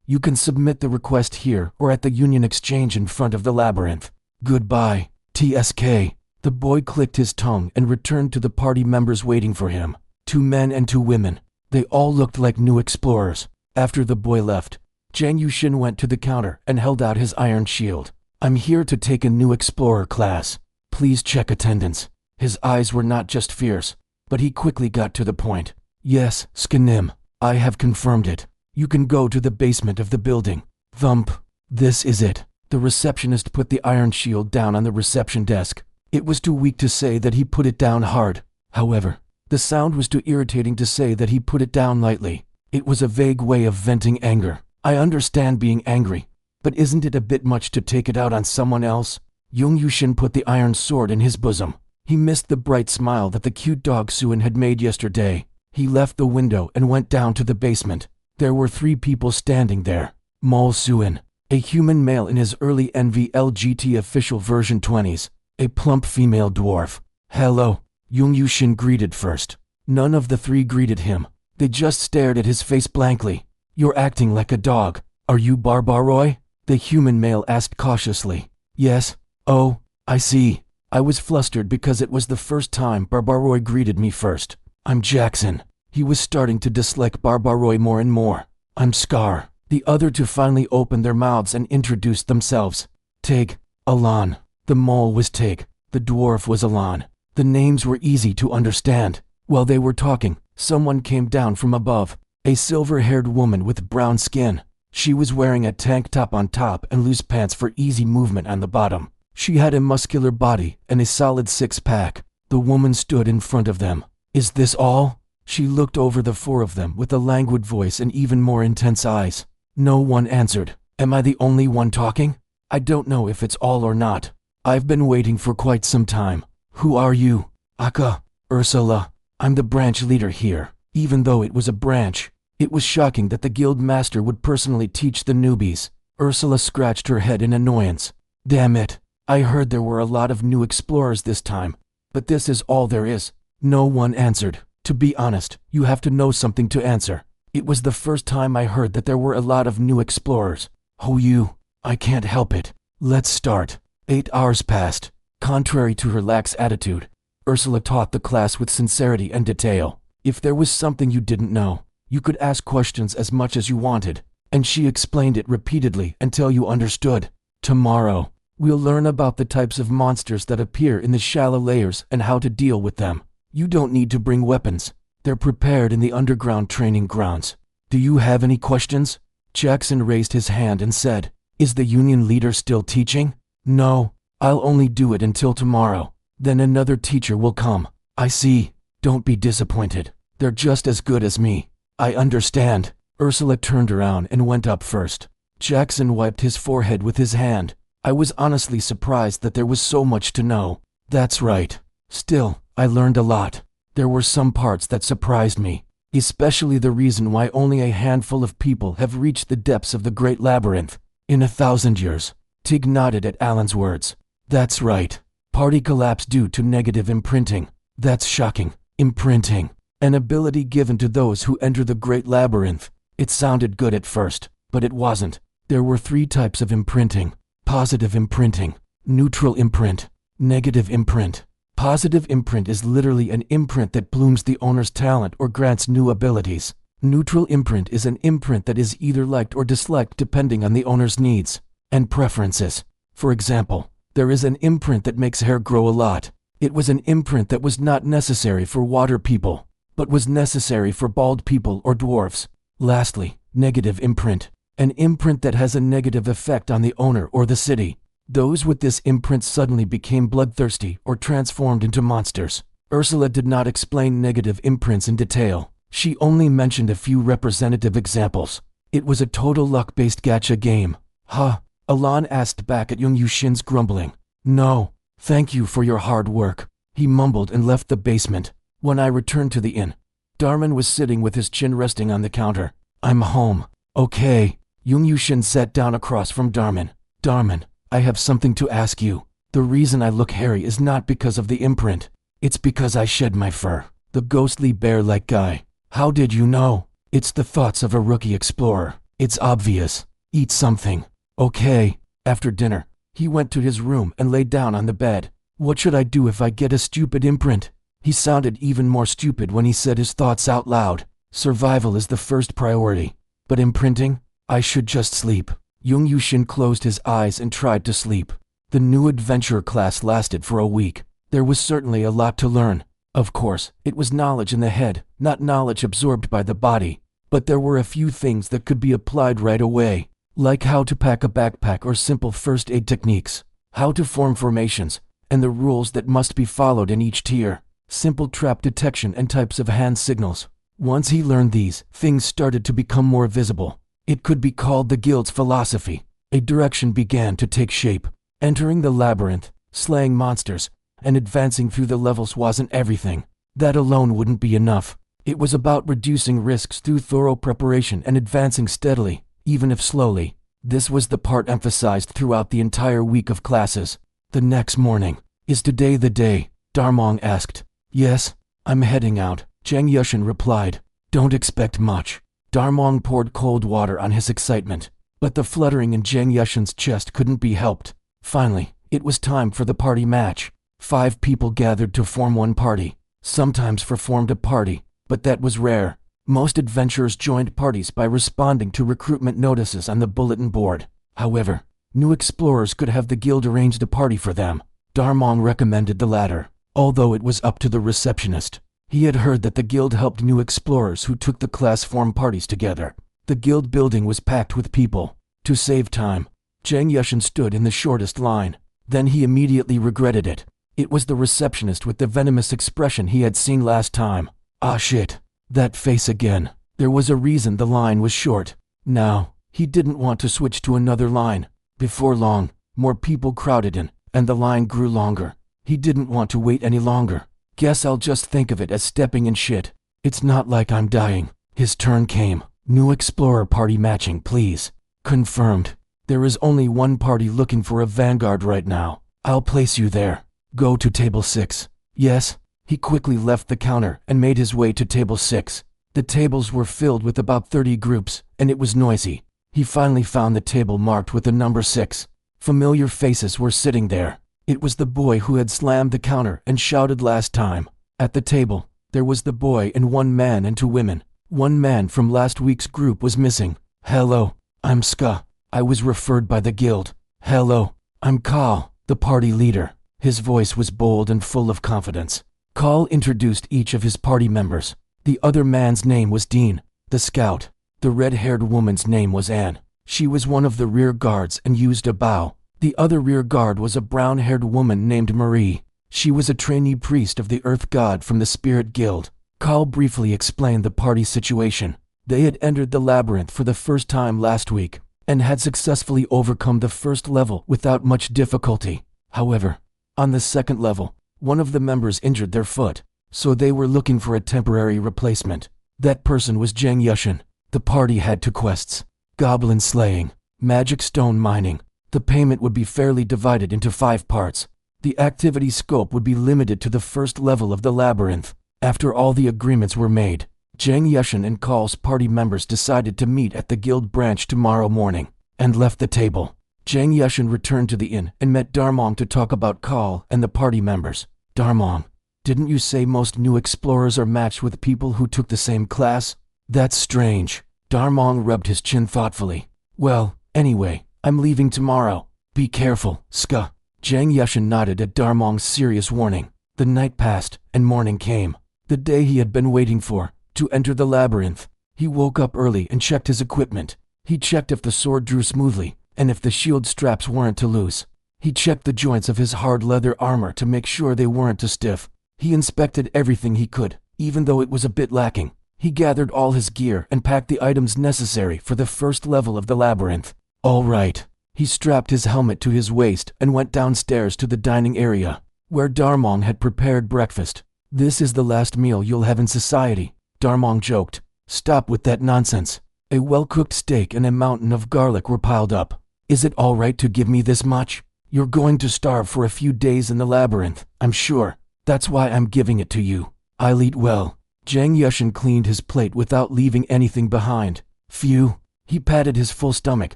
You can submit the request here or at the Union Exchange in front of the Labyrinth. Goodbye, TSK. The boy clicked his tongue and returned to the party members waiting for him. 2 men and 2 women. They all looked like new explorers. After the boy left, Jiang Yushin went to the counter and held out his iron shield. "I'm here to take a new explorer class. Please check attendance." His eyes were not just fierce, but he quickly got to the point. "Yes, Skanim. I have confirmed it. You can go to the basement of the building." Thump. This is it. The receptionist put the iron shield down on the reception desk. It was too weak to say that he put it down hard. However, the sound was too irritating to say that he put it down lightly. It was a vague way of venting anger. I understand being angry, but isn't it a bit much to take it out on someone else? Young Yushin put the iron sword in his bosom. He missed the bright smile that the cute dog Suin had made yesterday. He left the window and went down to the basement. There were 3 people standing there. Mol Suin, a human male in his early NVLGT official version 20s, a plump female dwarf. "Hello," Young Yushin greeted first. None of the 3 greeted him. They just stared at his face blankly. "You're acting like a dog. Are you Barbaroi?" the human male asked cautiously. "Yes." "Oh, I see." I was flustered because it was the first time Barbaroi greeted me first. "I'm Jackson." He was starting to dislike Barbaroi more and more. "I'm Scar." The other 2 finally opened their mouths and introduced themselves. "Tig, Alan." The mole was Tig. The dwarf was Alan. The names were easy to understand. While they were talking, someone came down from above. A silver-haired woman with brown skin. She was wearing a tank top on top and loose pants for easy movement on the bottom. She had a muscular body and a solid 6-pack. The woman stood in front of them. "Is this all?" She looked over the 4 of them with a languid voice and even more intense eyes. No one answered. Am I the only one talking? I don't know if it's all or not. I've been waiting for quite some time. Who are you? Akka. Ursula. I'm the branch leader here. Even though it was a branch, it was shocking that the guild master would personally teach the newbies. Ursula scratched her head in annoyance. Damn it. I heard there were a lot of new explorers this time, but this is all there is. No one answered. To be honest, you have to know something to answer. It was the first time I heard that there were a lot of new explorers. Oh you, I can't help it. Let's start. 8 hours passed. Contrary to her lax attitude, Ursula taught the class with sincerity and detail. If there was something you didn't know, you could ask questions as much as you wanted, and she explained it repeatedly until you understood. Tomorrow, we'll learn about the types of monsters that appear in the shallow layers and how to deal with them. You don't need to bring weapons. They're prepared in the underground training grounds. Do you have any questions? Jackson raised his hand and said, Is the union leader still teaching? No, I'll only do it until tomorrow. Then another teacher will come. I see. Don't be disappointed. They're just as good as me. I understand. Ursula turned around and went up first. Jackson wiped his forehead with his hand. I was honestly surprised that there was so much to know. That's right. Still, I learned a lot. There were some parts that surprised me, especially the reason why only a handful of people have reached the depths of the Great Labyrinth. In 1,000 years. Tig nodded at Alan's words. That's right. Party collapse due to negative imprinting. That's shocking. Imprinting. An ability given to those who enter the Great Labyrinth. It sounded good at first, but it wasn't. There were 3 types of imprinting. Positive imprinting, neutral imprint, negative imprint. Positive imprint is literally an imprint that blooms the owner's talent or grants new abilities. Neutral imprint is an imprint that is either liked or disliked depending on the owner's needs and preferences. For example, there is an imprint that makes hair grow a lot. It was an imprint that was not necessary for water people, but was necessary for bald people or dwarves. Lastly, negative imprint. An imprint that has a negative effect on the owner or the city. Those with this imprint suddenly became bloodthirsty or transformed into monsters. Ursula did not explain negative imprints in detail. She only mentioned a few representative examples. It was a total luck-based gacha game. Huh? Alan asked back at Young Yushin's grumbling. No, thank you for your hard work. He mumbled and left the basement. When I returned to the inn, Darman was sitting with his chin resting on the counter. I'm home. Okay. Young Yushin sat down across from Darman. Darman, I have something to ask you. The reason I look hairy is not because of the imprint. It's because I shed my fur. The ghostly bear-like guy. How did you know? It's the thoughts of a rookie explorer. It's obvious. Eat something. Okay. After dinner, he went to his room and lay down on the bed. What should I do if I get a stupid imprint? He sounded even more stupid when he said his thoughts out loud. Survival is the first priority. But imprinting? I should just sleep. Young Yushin closed his eyes and tried to sleep. The new adventure class lasted for a week. There was certainly a lot to learn. Of course, it was knowledge in the head, not knowledge absorbed by the body. But there were a few things that could be applied right away, like how to pack a backpack or simple first aid techniques, how to form formations, and the rules that must be followed in each tier, simple trap detection and types of hand signals. Once he learned these, things started to become more visible. It could be called the guild's philosophy. A direction began to take shape. Entering the labyrinth, slaying monsters, and advancing through the levels wasn't everything. That alone wouldn't be enough. It was about reducing risks through thorough preparation and advancing steadily, even if slowly. This was the part emphasized throughout the entire week of classes. The next morning. Is today the day? Darmong asked. Yes, I'm heading out, Zhang Yushin replied. Don't expect much. Darmong poured cold water on his excitement, but the fluttering in Zhang Yushin's chest couldn't be helped. Finally, it was time for the party match. 5 people gathered to form one party. Sometimes formed a party, but that was rare. Most adventurers joined parties by responding to recruitment notices on the bulletin board. However, new explorers could have the guild arranged a party for them. Darmong recommended the latter, although it was up to the receptionist. He had heard that the guild helped new explorers who took the class form parties together. The guild building was packed with people. To save time, Zhang Yushin stood in the shortest line. Then he immediately regretted it. It was the receptionist with the venomous expression he had seen last time. Ah shit, that face again. There was a reason the line was short. Now, he didn't want to switch to another line. Before long, more people crowded in, and the line grew longer. He didn't want to wait any longer. Guess I'll just think of it as stepping in shit. It's not like I'm dying. His turn came. New explorer party matching, please. Confirmed. There is only one party looking for a vanguard right now. I'll place you there. Go to table 6. Yes. He quickly left the counter and made his way to table 6. The tables were filled with about 30 groups, and it was noisy. He finally found the table marked with the number 6. Familiar faces were sitting there. It was the boy who had slammed the counter and shouted last time. At the table, there was the boy and 1 man and 2 women. 1 man from last week's group was missing. Hello, I'm Ska. I was referred by the guild. Hello, I'm Kal, the party leader. His voice was bold and full of confidence. Carl introduced each of his party members. The other man's name was Dean, the scout. The red-haired woman's name was Anne. She was one of the rear guards and used a bow. The other rear guard was a brown-haired woman named Marie. She was a trainee priest of the Earth God from the Spirit Guild. Carl briefly explained the party situation. They had entered the labyrinth for the first time last week and had successfully overcome the first level without much difficulty. However, on the second level, one of the members injured their foot, so they were looking for a temporary replacement. That person was Zhang Yushin. The party had two quests: goblin slaying, magic stone mining. The payment would be fairly divided into 5 parts. The activity scope would be limited to the first level of the labyrinth. After all the agreements were made, Zhang Yushin and Carl's party members decided to meet at the guild branch tomorrow morning, and left the table. Zhang Yushin returned to the inn and met Darmong to talk about Carl and the party members. Darmong, didn't you say most new explorers are matched with people who took the same class? That's strange. Darmong rubbed his chin thoughtfully. Well, anyway, I'm leaving tomorrow. Be careful, Ska. Zhang Yushin nodded at Darmong's serious warning. The night passed, and morning came. The day he had been waiting for, to enter the labyrinth. He woke up early and checked his equipment. He checked if the sword drew smoothly, and if the shield straps weren't too loose. He checked the joints of his hard leather armor to make sure they weren't too stiff. He inspected everything he could, even though it was a bit lacking. He gathered all his gear and packed the items necessary for the first level of the labyrinth. All right. He strapped his helmet to his waist and went downstairs to the dining area, where Darmong had prepared breakfast. This is the last meal you'll have in society, Darmong joked. Stop with that nonsense. A well-cooked steak and a mountain of garlic were piled up. Is it all right to give me this much? You're going to starve for a few days in the labyrinth, I'm sure. That's why I'm giving it to you. I'll eat well. Zhang Yushin cleaned his plate without leaving anything behind. Phew. He patted his full stomach,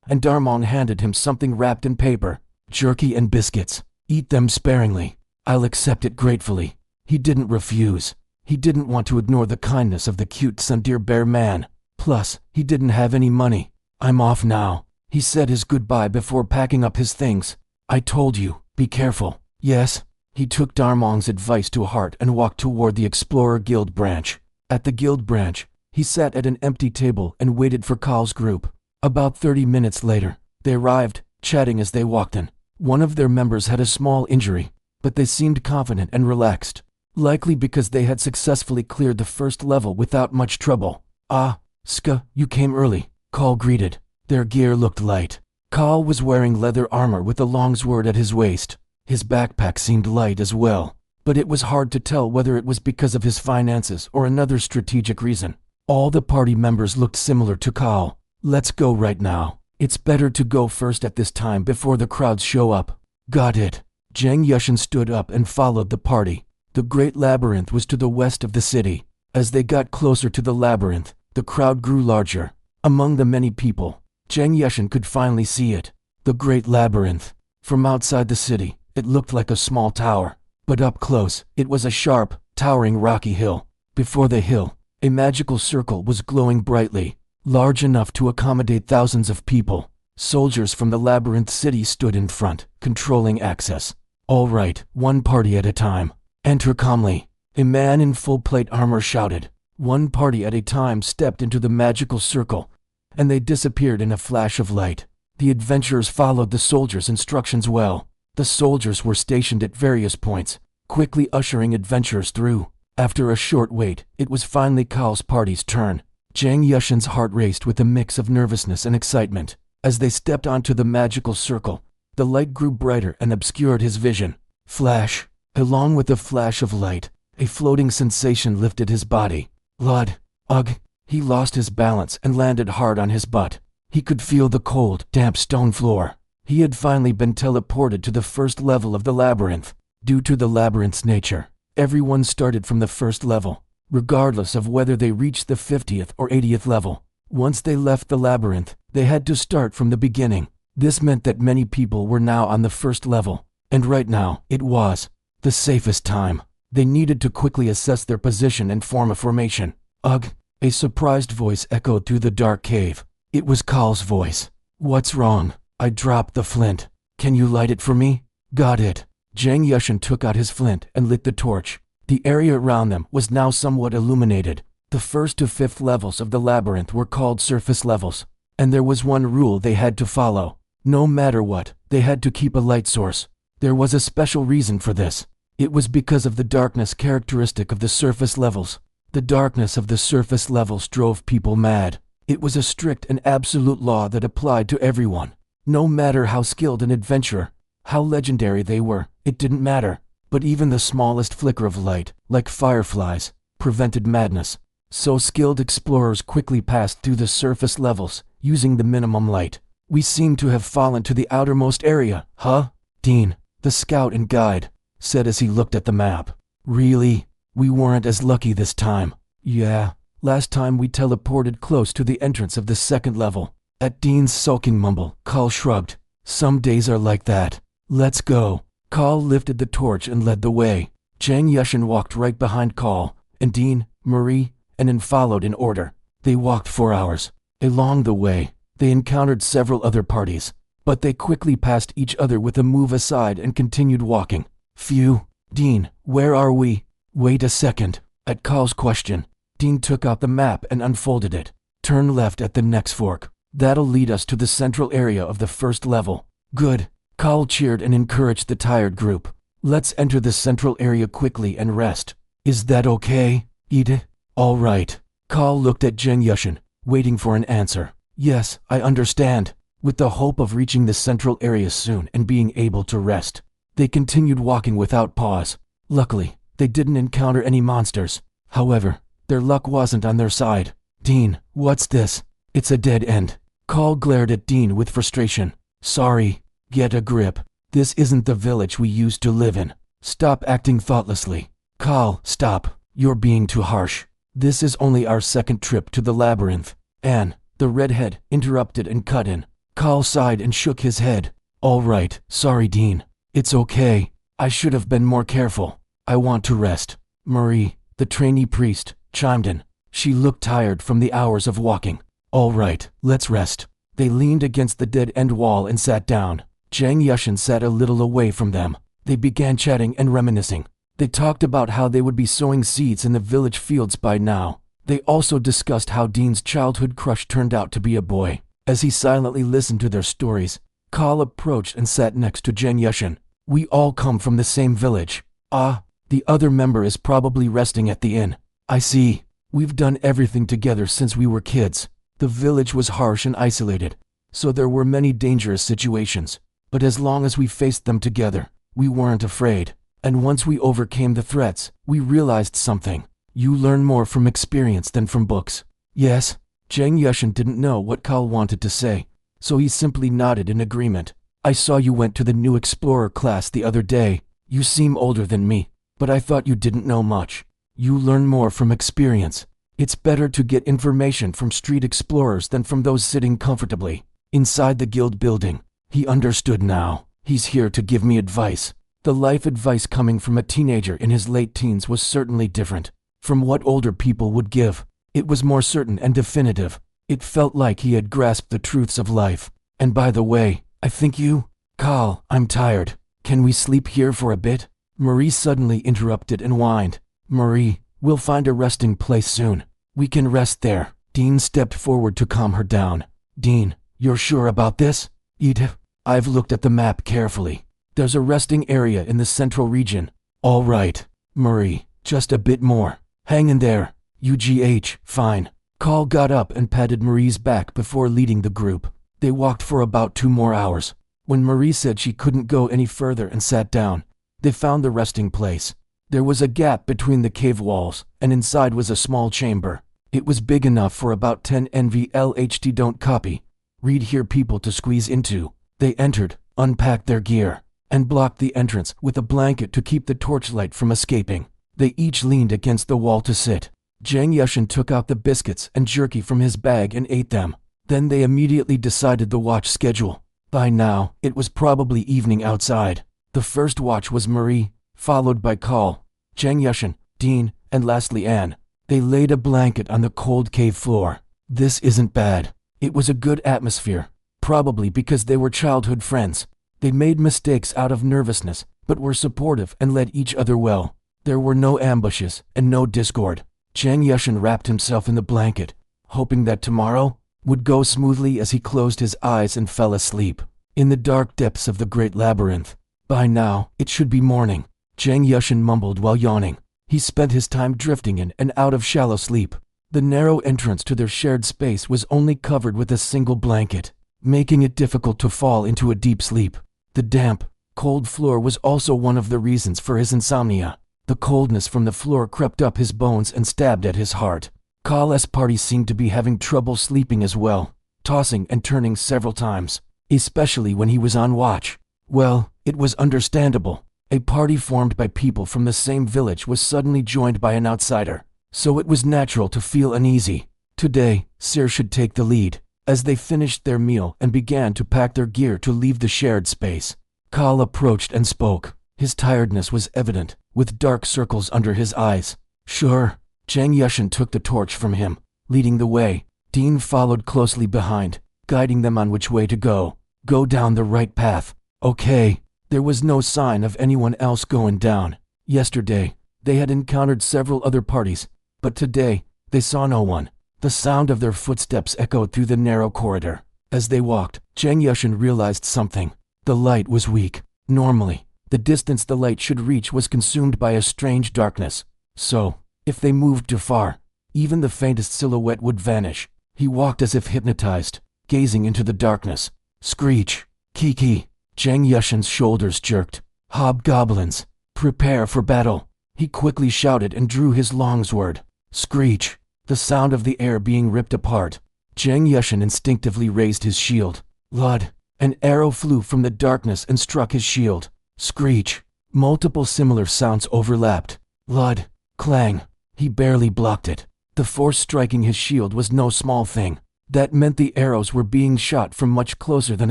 and Darmong handed him something wrapped in paper. Jerky and biscuits. Eat them sparingly. I'll accept it gratefully. He didn't refuse. He didn't want to ignore the kindness of the cute Sundeer Bear man. Plus, he didn't have any money. I'm off now. He said his goodbye before packing up his things. I told you, be careful. Yes. He took Darmong's advice to heart and walked toward the Explorer Guild branch. At the guild branch, he sat at an empty table and waited for Carl's group. About 30 minutes later, they arrived, chatting as they walked in. One of their members had a small injury, but they seemed confident and relaxed, likely because they had successfully cleared the first level without much trouble. Ah, Ska, you came early, Carl greeted. Their gear looked light. Carl was wearing leather armor with a long sword at his waist. His backpack seemed light as well, but it was hard to tell whether it was because of his finances or another strategic reason. All the party members looked similar to Carl. Let's go right now. It's better to go first at this time before the crowds show up. Got it. Zhang Yushin stood up and followed the party. The Great Labyrinth was to the west of the city. As they got closer to the labyrinth, the crowd grew larger. Among the many people, Zhang Yushin could finally see it. The Great Labyrinth. From outside the city, it looked like a small tower. But up close, it was a sharp, towering rocky hill. Before the hill, a magical circle was glowing brightly, large enough to accommodate thousands of people. Soldiers from the Labyrinth city stood in front, controlling access. All right, one party at a time. Enter calmly. A man in full plate armor shouted. One party at a time stepped into the magical circle, and they disappeared in a flash of light. The adventurers followed the soldiers' instructions well. The soldiers were stationed at various points, quickly ushering adventurers through. After a short wait, it was finally Carl's party's turn. Zhang Yushin's heart raced with a mix of nervousness and excitement. As they stepped onto the magical circle, the light grew brighter and obscured his vision. Flash. Along with the flash of light, a floating sensation lifted his body. Lud. Ugh. He lost his balance and landed hard on his butt. He could feel the cold, damp stone floor. He had finally been teleported to the first level of the labyrinth. Due to the labyrinth's nature, everyone started from the first level, regardless of whether they reached the 50th or 80th level. Once they left the labyrinth, they had to start from the beginning. This meant that many people were now on the first level, and right now, it was the safest time. They needed to quickly assess their position and form a formation. Ugh! A surprised voice echoed through the dark cave. It was Carl's voice. What's wrong? I dropped the flint. Can you light it for me? Got it. Zhang Yushin took out his flint and lit the torch. The area around them was now somewhat illuminated. The first to fifth levels of the labyrinth were called surface levels, and there was one rule they had to follow. No matter what, they had to keep a light source. There was a special reason for this. It was because of the darkness characteristic of the surface levels. The darkness of the surface levels drove people mad. It was a strict and absolute law that applied to everyone. No matter how skilled an adventurer, how legendary they were, it didn't matter. But even the smallest flicker of light, like fireflies, prevented madness. So skilled explorers quickly passed through the surface levels, using the minimum light. We seem to have fallen to the outermost area, huh? Dean, the scout and guide, said as he looked at the map. Really? We weren't as lucky this time. Yeah, last time we teleported close to the entrance of the second level. At Dean's sulking mumble, Carl shrugged. Some days are like that. Let's go. Carl lifted the torch and led the way. Zhang Yushin walked right behind Carl, and Dean, Marie, and An followed in order. They walked for hours. Along the way, they encountered several other parties, but they quickly passed each other with a move aside and continued walking. Phew. Dean, where are we? Wait a second. At Carl's question, Dean took out the map and unfolded it. Turn left at the next fork. That'll lead us to the central area of the first level. Good. Carl cheered and encouraged the tired group. Let's enter the central area quickly and rest. Is that okay, Edith? All right. Carl looked at Zhang Yushin, waiting for an answer. Yes, I understand. With the hope of reaching the central area soon and being able to rest, they continued walking without pause. Luckily, they didn't encounter any monsters. However, their luck wasn't on their side. Dean, what's this? It's a dead end. Carl glared at Dean with frustration. Sorry. Get a grip. This isn't the village we used to live in. Stop acting thoughtlessly. Carl, stop. You're being too harsh. This is only our second trip to the labyrinth. Anne, the redhead, interrupted and cut in. Carl sighed and shook his head. All right, sorry Dean. It's okay. I should have been more careful. I want to rest. Marie, the trainee priest, chimed in. She looked tired from the hours of walking. All right, let's rest. They leaned against the dead-end wall and sat down. Zhang Yushin sat a little away from them. They began chatting and reminiscing. They talked about how they would be sowing seeds in the village fields by now. They also discussed how Dean's childhood crush turned out to be a boy. As he silently listened to their stories, Carl approached and sat next to Zhang Yushin. We all come from the same village. Ah, the other member is probably resting at the inn. I see. We've done everything together since we were kids. The village was harsh and isolated, so there were many dangerous situations. But as long as we faced them together, we weren't afraid. And once we overcame the threats, we realized something. You learn more from experience than from books. Yes? Zhang Yushin didn't know what Carl wanted to say, so he simply nodded in agreement. I saw you went to the new explorer class the other day. You seem older than me, but I thought you didn't know much. You learn more from experience. It's better to get information from street explorers than from those sitting comfortably inside the guild building. He understood now. He's here to give me advice. The life advice coming from a teenager in his late teens was certainly different from what older people would give. It was more certain and definitive. It felt like he had grasped the truths of life. And by the way, I think you... Carl, I'm tired. Can we sleep here for a bit? Marie suddenly interrupted and whined. Marie, we'll find a resting place soon. We can rest there. Dean stepped forward to calm her down. Dean, you're sure about this? Edith, I've looked at the map carefully. There's a resting area in the central region. All right. Marie, just a bit more. Hang in there. UGH, fine. Carl got up and patted Marie's back before leading the group. They walked for about 2 more hours. When Marie said she couldn't go any further and sat down, they found the resting place. There was a gap between the cave walls, and inside was a small chamber. It was big enough for about 10 NVLHT don't copy. Read here people to squeeze into. They entered, unpacked their gear, and blocked the entrance with a blanket to keep the torchlight from escaping. They each leaned against the wall to sit. Zhang Yushin took out the biscuits and jerky from his bag and ate them. Then they immediately decided the watch schedule. By now, it was probably evening outside. The first watch was Marie, followed by Carl, Zhang Yushin, Dean, and lastly Anne. They laid a blanket on the cold cave floor. This isn't bad. It was a good atmosphere, probably because they were childhood friends. They made mistakes out of nervousness, but were supportive and led each other well. There were no ambushes and no discord. Zhang Yushin wrapped himself in the blanket, hoping that tomorrow would go smoothly as he closed his eyes and fell asleep. In the dark depths of the great labyrinth, by now, it should be morning. Zhang Yushin mumbled while yawning. He spent his time drifting in and out of shallow sleep. The narrow entrance to their shared space was only covered with a single blanket, making it difficult to fall into a deep sleep. The damp, cold floor was also one of the reasons for his insomnia. The coldness from the floor crept up his bones and stabbed at his heart. Kal's party seemed to be having trouble sleeping as well, tossing and turning several times, especially when he was on watch. Well, it was understandable. A party formed by people from the same village was suddenly joined by an outsider, so it was natural to feel uneasy. Today, Sir should take the lead. As they finished their meal and began to pack their gear to leave the shared space, Kal approached and spoke. His tiredness was evident, with dark circles under his eyes. Sure. Zhang Yushin took the torch from him, leading the way. Dean followed closely behind, guiding them on which way to go. Go down the right path. Okay. There was no sign of anyone else going down. Yesterday, they had encountered several other parties, but today, they saw no one. The sound of their footsteps echoed through the narrow corridor. As they walked, Zhang Yushin realized something. The light was weak. Normally, the distance the light should reach was consumed by a strange darkness. So, if they moved too far, even the faintest silhouette would vanish. He walked as if hypnotized, gazing into the darkness. Screech! Kiki! Zhang Yushin's shoulders jerked. Hobgoblins! Prepare for battle! He quickly shouted and drew his longsword. Screech! The sound of the air being ripped apart. Zhang Yushin instinctively raised his shield. Lud! An arrow flew from the darkness and struck his shield. Screech! Multiple similar sounds overlapped. Lud! Clang! He barely blocked it. The force striking his shield was no small thing. That meant the arrows were being shot from much closer than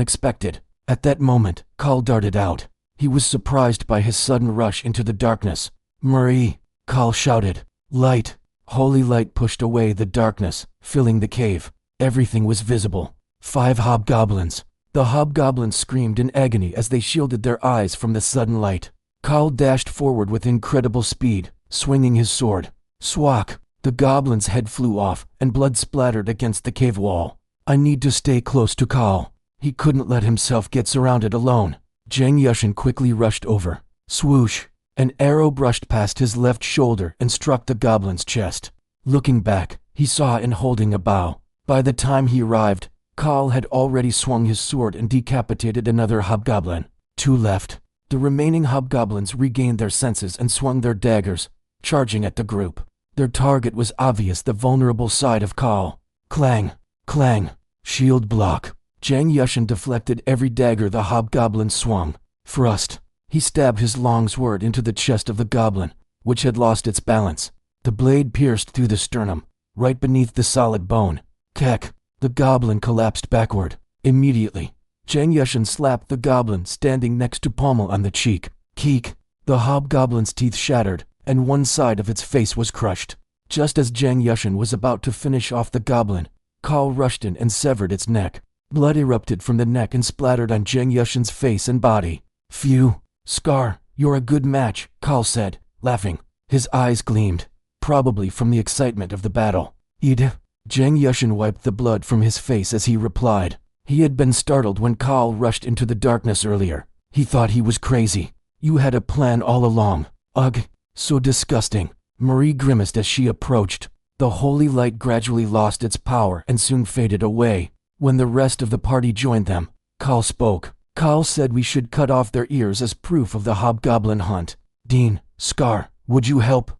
expected. At that moment, Kal darted out. He was surprised by his sudden rush into the darkness. Marie! Kal shouted. Light! Holy light pushed away the darkness, filling the cave. Everything was visible. 5 hobgoblins. The hobgoblins screamed in agony as they shielded their eyes from the sudden light. Kal dashed forward with incredible speed, swinging his sword. Swak! The goblin's head flew off, and blood splattered against the cave wall. I need to stay close to Kal. He couldn't let himself get surrounded alone. Zhang Yushin quickly rushed over. Swoosh! An arrow brushed past his left shoulder and struck the goblin's chest. Looking back, he saw it holding a bow. By the time he arrived, Kal had already swung his sword and decapitated another hobgoblin. 2 left. The remaining hobgoblins regained their senses and swung their daggers, charging at the group. Their target was obvious, the vulnerable side of Kal. Clang! Clang! Shield block. Zhang Yushin deflected every dagger the hobgoblin swung. Thrust. He stabbed his longsword into the chest of the goblin, which had lost its balance. The blade pierced through the sternum, right beneath the solid bone. Keck! The goblin collapsed backward. Immediately, Zhang Yushin slapped the goblin standing next to Pommel on the cheek. Keek! The hobgoblin's teeth shattered, and one side of its face was crushed. Just as Zhang Yushin was about to finish off the goblin, Kal rushed in and severed its neck. Blood erupted from the neck and splattered on Zhang Yushin's face and body. Phew! Scar, you're a good match, Kal said, laughing. His eyes gleamed, probably from the excitement of the battle. Id. Zhang Yushin wiped the blood from his face as he replied. He had been startled when Kal rushed into the darkness earlier. He thought he was crazy. You had a plan all along. Ugh, so disgusting. Marie grimaced as she approached. The holy light gradually lost its power and soon faded away. When the rest of the party joined them, Kal spoke. Kal said we should cut off their ears as proof of the hobgoblin hunt. Dean, Scar, would you help?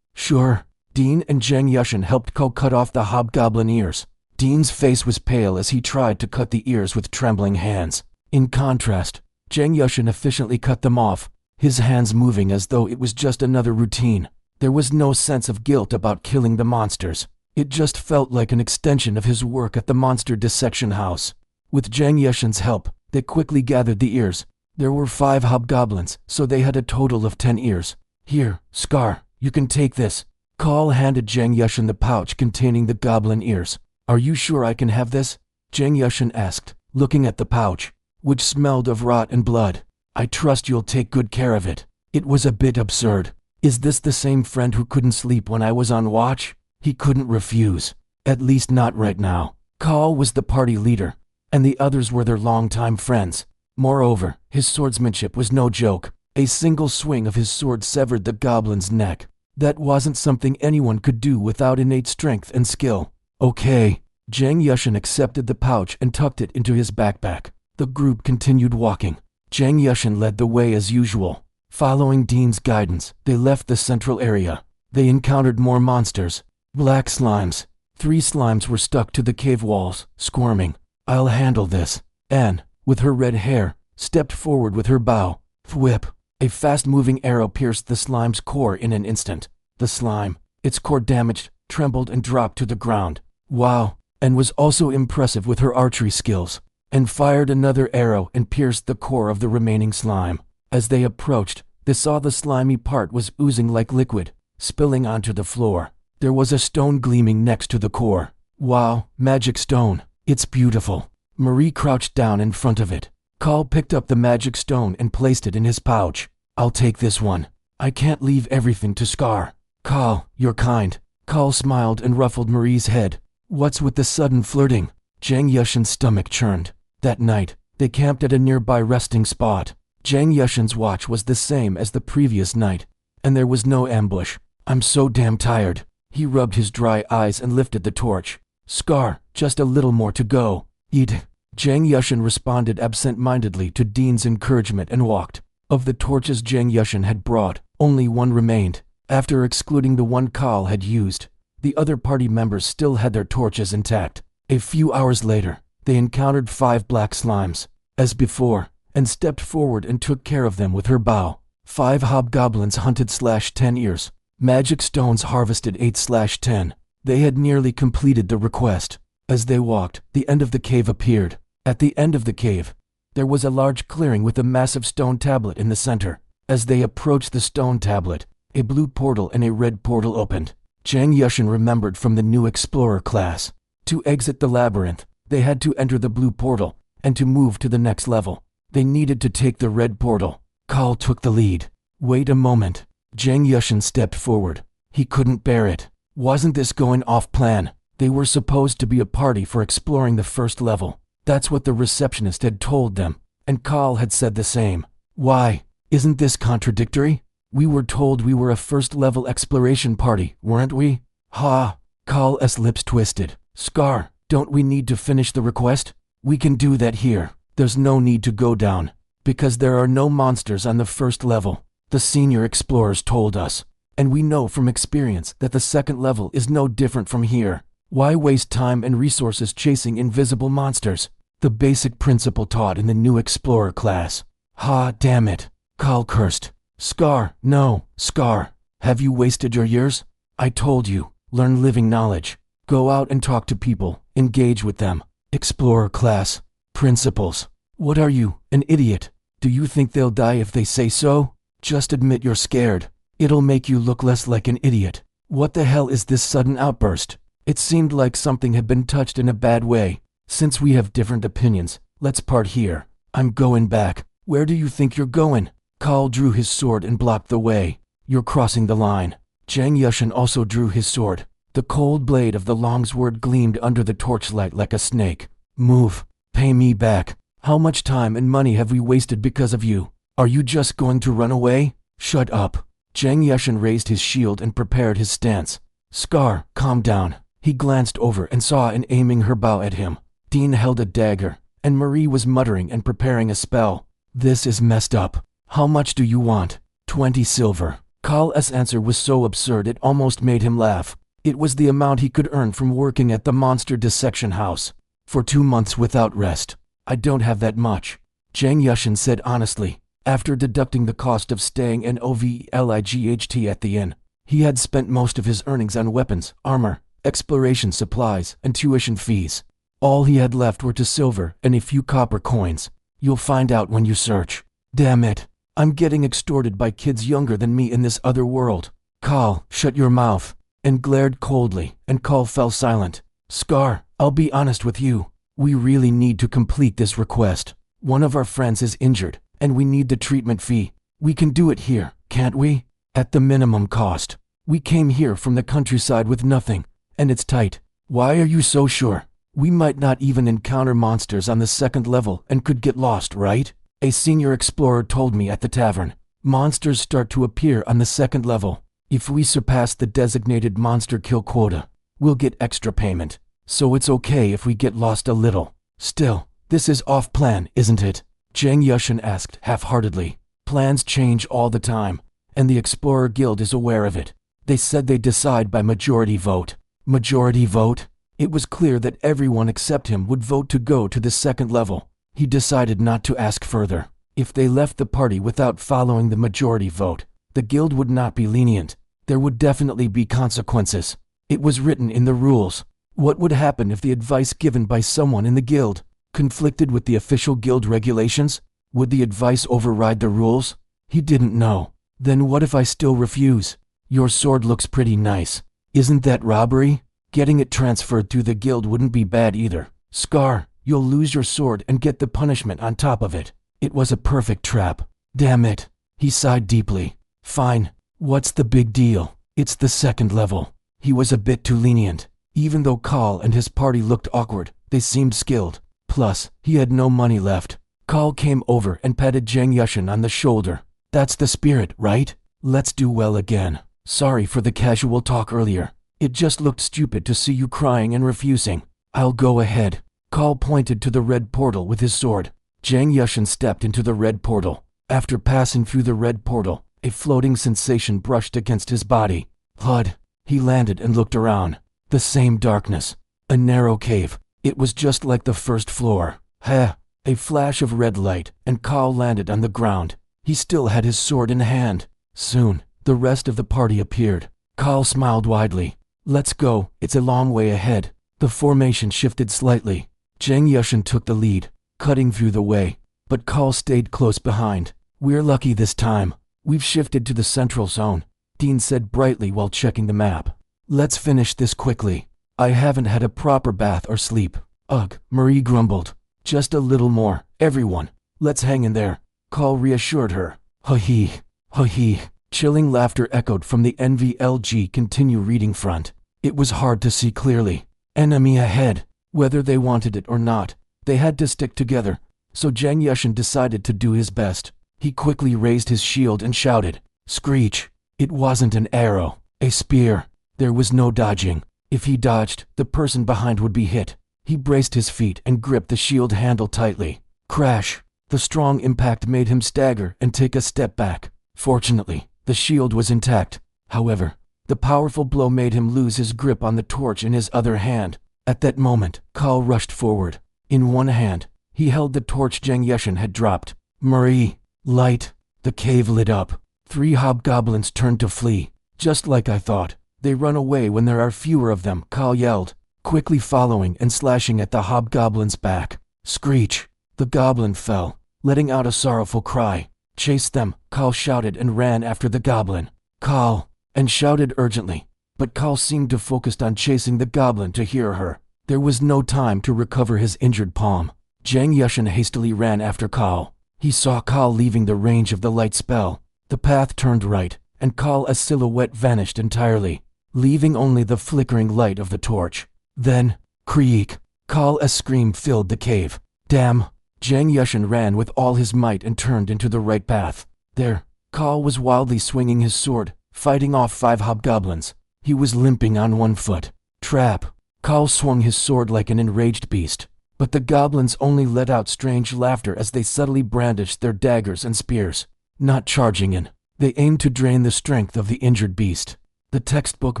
Sure. Dean and Zhang Yushin helped Kal cut off the hobgoblin ears. Dean's face was pale as he tried to cut the ears with trembling hands. In contrast, Zhang Yushin efficiently cut them off, his hands moving as though it was just another routine. There was no sense of guilt about killing the monsters. It just felt like an extension of his work at the monster dissection house. With Zhang Yushin's help, they quickly gathered the ears. There were 5 hobgoblins, so they had a total of 10 ears. Here, Scar, you can take this. Kal handed Zhang Yushin the pouch containing the goblin ears. Are you sure I can have this? Zhang Yushin asked, looking at the pouch, which smelled of rot and blood. I trust you'll take good care of it. It was a bit absurd. Is this the same friend who couldn't sleep when I was on watch? He couldn't refuse. At least not right now. Carl was the party leader, and the others were their longtime friends. Moreover, his swordsmanship was no joke. A single swing of his sword severed the goblin's neck. That wasn't something anyone could do without innate strength and skill. Okay. Zhang Yushin accepted the pouch and tucked it into his backpack. The group continued walking. Zhang Yushin led the way as usual. Following Dean's guidance, they left the central area. They encountered more monsters. Black slimes. 3 slimes were stuck to the cave walls, squirming. I'll handle this. Anne, with her red hair, stepped forward with her bow. Thwip. A fast-moving arrow pierced the slime's core in an instant. The slime, its core damaged, trembled and dropped to the ground. Wow. Anne was also impressive with her archery skills, and fired another arrow and pierced the core of the remaining slime. As they approached, they saw the slimy part was oozing like liquid, spilling onto the floor. There was a stone gleaming next to the core. Wow, magic stone. It's beautiful. Marie crouched down in front of it. Carl picked up the magic stone and placed it in his pouch. I'll take this one. I can't leave everything to Scar. Carl, you're kind. Carl smiled and ruffled Marie's head. What's with the sudden flirting? Zhang Yushin's stomach churned. That night, they camped at a nearby resting spot. Zhang Yushin's watch was the same as the previous night, and there was no ambush. I'm so damn tired. He rubbed his dry eyes and lifted the torch. Scar, just a little more to go. Eat. Zhang Yushin responded absent-mindedly to Dean's encouragement and walked. Of the torches Zhang Yushin had brought, only one remained. After excluding the one Carl had used, the other party members still had their torches intact. A few hours later, they encountered 5 black slimes, as before, and stepped forward and took care of them with her bow. 5 hobgoblins hunted /10 ears. Magic stones harvested 8/10. They had nearly completed the request. As they walked, the end of the cave appeared. At the end of the cave, there was a large clearing with a massive stone tablet in the center. As they approached the stone tablet, a blue portal and a red portal opened. Zhang Yushin remembered from the new explorer class. To exit the labyrinth, they had to enter the blue portal, and to move to the next level, they needed to take the red portal. Carl took the lead. Wait a moment. Zhang Yushin stepped forward. He couldn't bear it. Wasn't this going off plan? They were supposed to be a party for exploring the first level. That's what the receptionist had told them, and Carl had said the same. Why? Isn't this contradictory? We were told we were a first-level exploration party, weren't we? Ha! Carl's lips twisted. Scar, don't we need to finish the request? We can do that here. There's no need to go down, because there are no monsters on the first level. The senior explorers told us, and we know from experience that the second level is no different from here. Why waste time and resources chasing invisible monsters? The basic principle taught in the new explorer class. Ha, damn it. Carl cursed. Scar, no, Scar. Have you wasted your years? I told you, learn living knowledge. Go out and talk to people, engage with them. Explorer class. Principles. What are you, an idiot? Do you think they'll die if they say so? Just admit you're scared. It'll make you look less like an idiot. What the hell is this sudden outburst? It seemed like something had been touched in a bad way. Since we have different opinions, let's part here. I'm going back. Where do you think you're going? Carl drew his sword and blocked the way. You're crossing the line. Zhang Yushin also drew his sword. The cold blade of the long sword gleamed under the torchlight like a snake. Move. Pay me back. How much time and money have we wasted because of you? Are you just going to run away? Shut up. Zhang Yushin raised his shield and prepared his stance. Scar, calm down. He glanced over and saw Anne aiming her bow at him. Dean held a dagger, and Marie was muttering and preparing a spell. This is messed up. How much do you want? 20 silver. Carl's answer was so absurd it almost made him laugh. It was the amount he could earn from working at the monster dissection house. For 2 months without rest. I don't have that much. Zhang Yushin said honestly, after deducting the cost of staying in OVLIGHT at the inn. He had spent most of his earnings on weapons, armor, exploration supplies, and tuition fees. All he had left were 2 silver and a few copper coins. You'll find out when you search. Damn it. I'm getting extorted by kids younger than me in this other world. Carl, shut your mouth. And glared coldly, and Carl fell silent. Scar, I'll be honest with you. We really need to complete this request. One of our friends is injured, and we need the treatment fee. We can do it here, can't we? At the minimum cost. We came here from the countryside with nothing, and it's tight. Why are you so sure? We might not even encounter monsters on the second level and could get lost, right? A senior explorer told me at the tavern. Monsters start to appear on the second level. If we surpass the designated monster kill quota, we'll get extra payment. So it's okay if we get lost a little. Still, this is off plan, isn't it? Zhang Yushin asked half-heartedly. Plans change all the time, and the Explorer Guild is aware of it. They said they decide by majority vote. Majority vote? It was clear that everyone except him would vote to go to the second level. He decided not to ask further. If they left the party without following the majority vote, the guild would not be lenient. There would definitely be consequences. It was written in the rules. What would happen if the advice given by someone in the guild conflicted with the official guild regulations? Would the advice override the rules? He didn't know. Then what if I still refuse? Your sword looks pretty nice. Isn't that robbery? Getting it transferred through the guild wouldn't be bad either. Scar, you'll lose your sword and get the punishment on top of it. It was a perfect trap. Damn it. He sighed deeply. Fine. What's the big deal? It's the second level. He was a bit too lenient. Even though Carl and his party looked awkward, they seemed skilled. Plus, he had no money left. Carl came over and patted Zhang Yushin on the shoulder. That's the spirit, right? Let's do well again. Sorry for the casual talk earlier. It just looked stupid to see you crying and refusing. I'll go ahead. Carl pointed to the red portal with his sword. Zhang Yushin stepped into the red portal. After passing through the red portal, a floating sensation brushed against his body. Thud. He landed and looked around. The same darkness. A narrow cave. It was just like the first floor. Ha! A flash of red light, and Carl landed on the ground. He still had his sword in hand. Soon, the rest of the party appeared. Carl smiled widely. Let's go, it's a long way ahead. The formation shifted slightly. Zhang Yushin took the lead, cutting through the way. But Carl stayed close behind. We're lucky this time. We've shifted to the central zone, Dean said brightly while checking the map. Let's finish this quickly. I haven't had a proper bath or sleep. Ugh, Marie grumbled. Just a little more, everyone. Let's hang in there. Carl reassured her. Ha-hee, ha-hee. Chilling laughter echoed from the NVLG continue reading front. It was hard to see clearly. Enemy ahead. Whether they wanted it or not, they had to stick together. So Zhang Yushin decided to do his best. He quickly raised his shield and shouted. Screech. It wasn't an arrow. A spear. There was no dodging. If he dodged, the person behind would be hit. He braced his feet and gripped the shield handle tightly. Crash! The strong impact made him stagger and take a step back. Fortunately, the shield was intact. However, the powerful blow made him lose his grip on the torch in his other hand. At that moment, Carl rushed forward. In one hand, he held the torch Zhang Yushin had dropped. Marie! Light! The cave lit up. 3 hobgoblins turned to flee. Just like I thought. They run away when there are fewer of them, Carl yelled, quickly following and slashing at the hobgoblin's back. Screech! The goblin fell, letting out a sorrowful cry. Chase them, Carl shouted and ran after the goblin. Carl! And shouted urgently. But Carl seemed to focus on chasing the goblin to hear her. There was no time to recover his injured palm. Zhang Yushin hastily ran after Carl. He saw Carl leaving the range of the light spell. The path turned right, and Carl's silhouette vanished entirely, leaving only the flickering light of the torch. Then, creak! Carl's scream filled the cave. Damn! Zhang Yushin ran with all his might and turned into the right path. There, Carl was wildly swinging his sword, fighting off 5 hobgoblins. He was limping on one foot. Trap! Carl swung his sword like an enraged beast. But the goblins only let out strange laughter as they subtly brandished their daggers and spears. Not charging in, they aimed to drain the strength of the injured beast. The textbook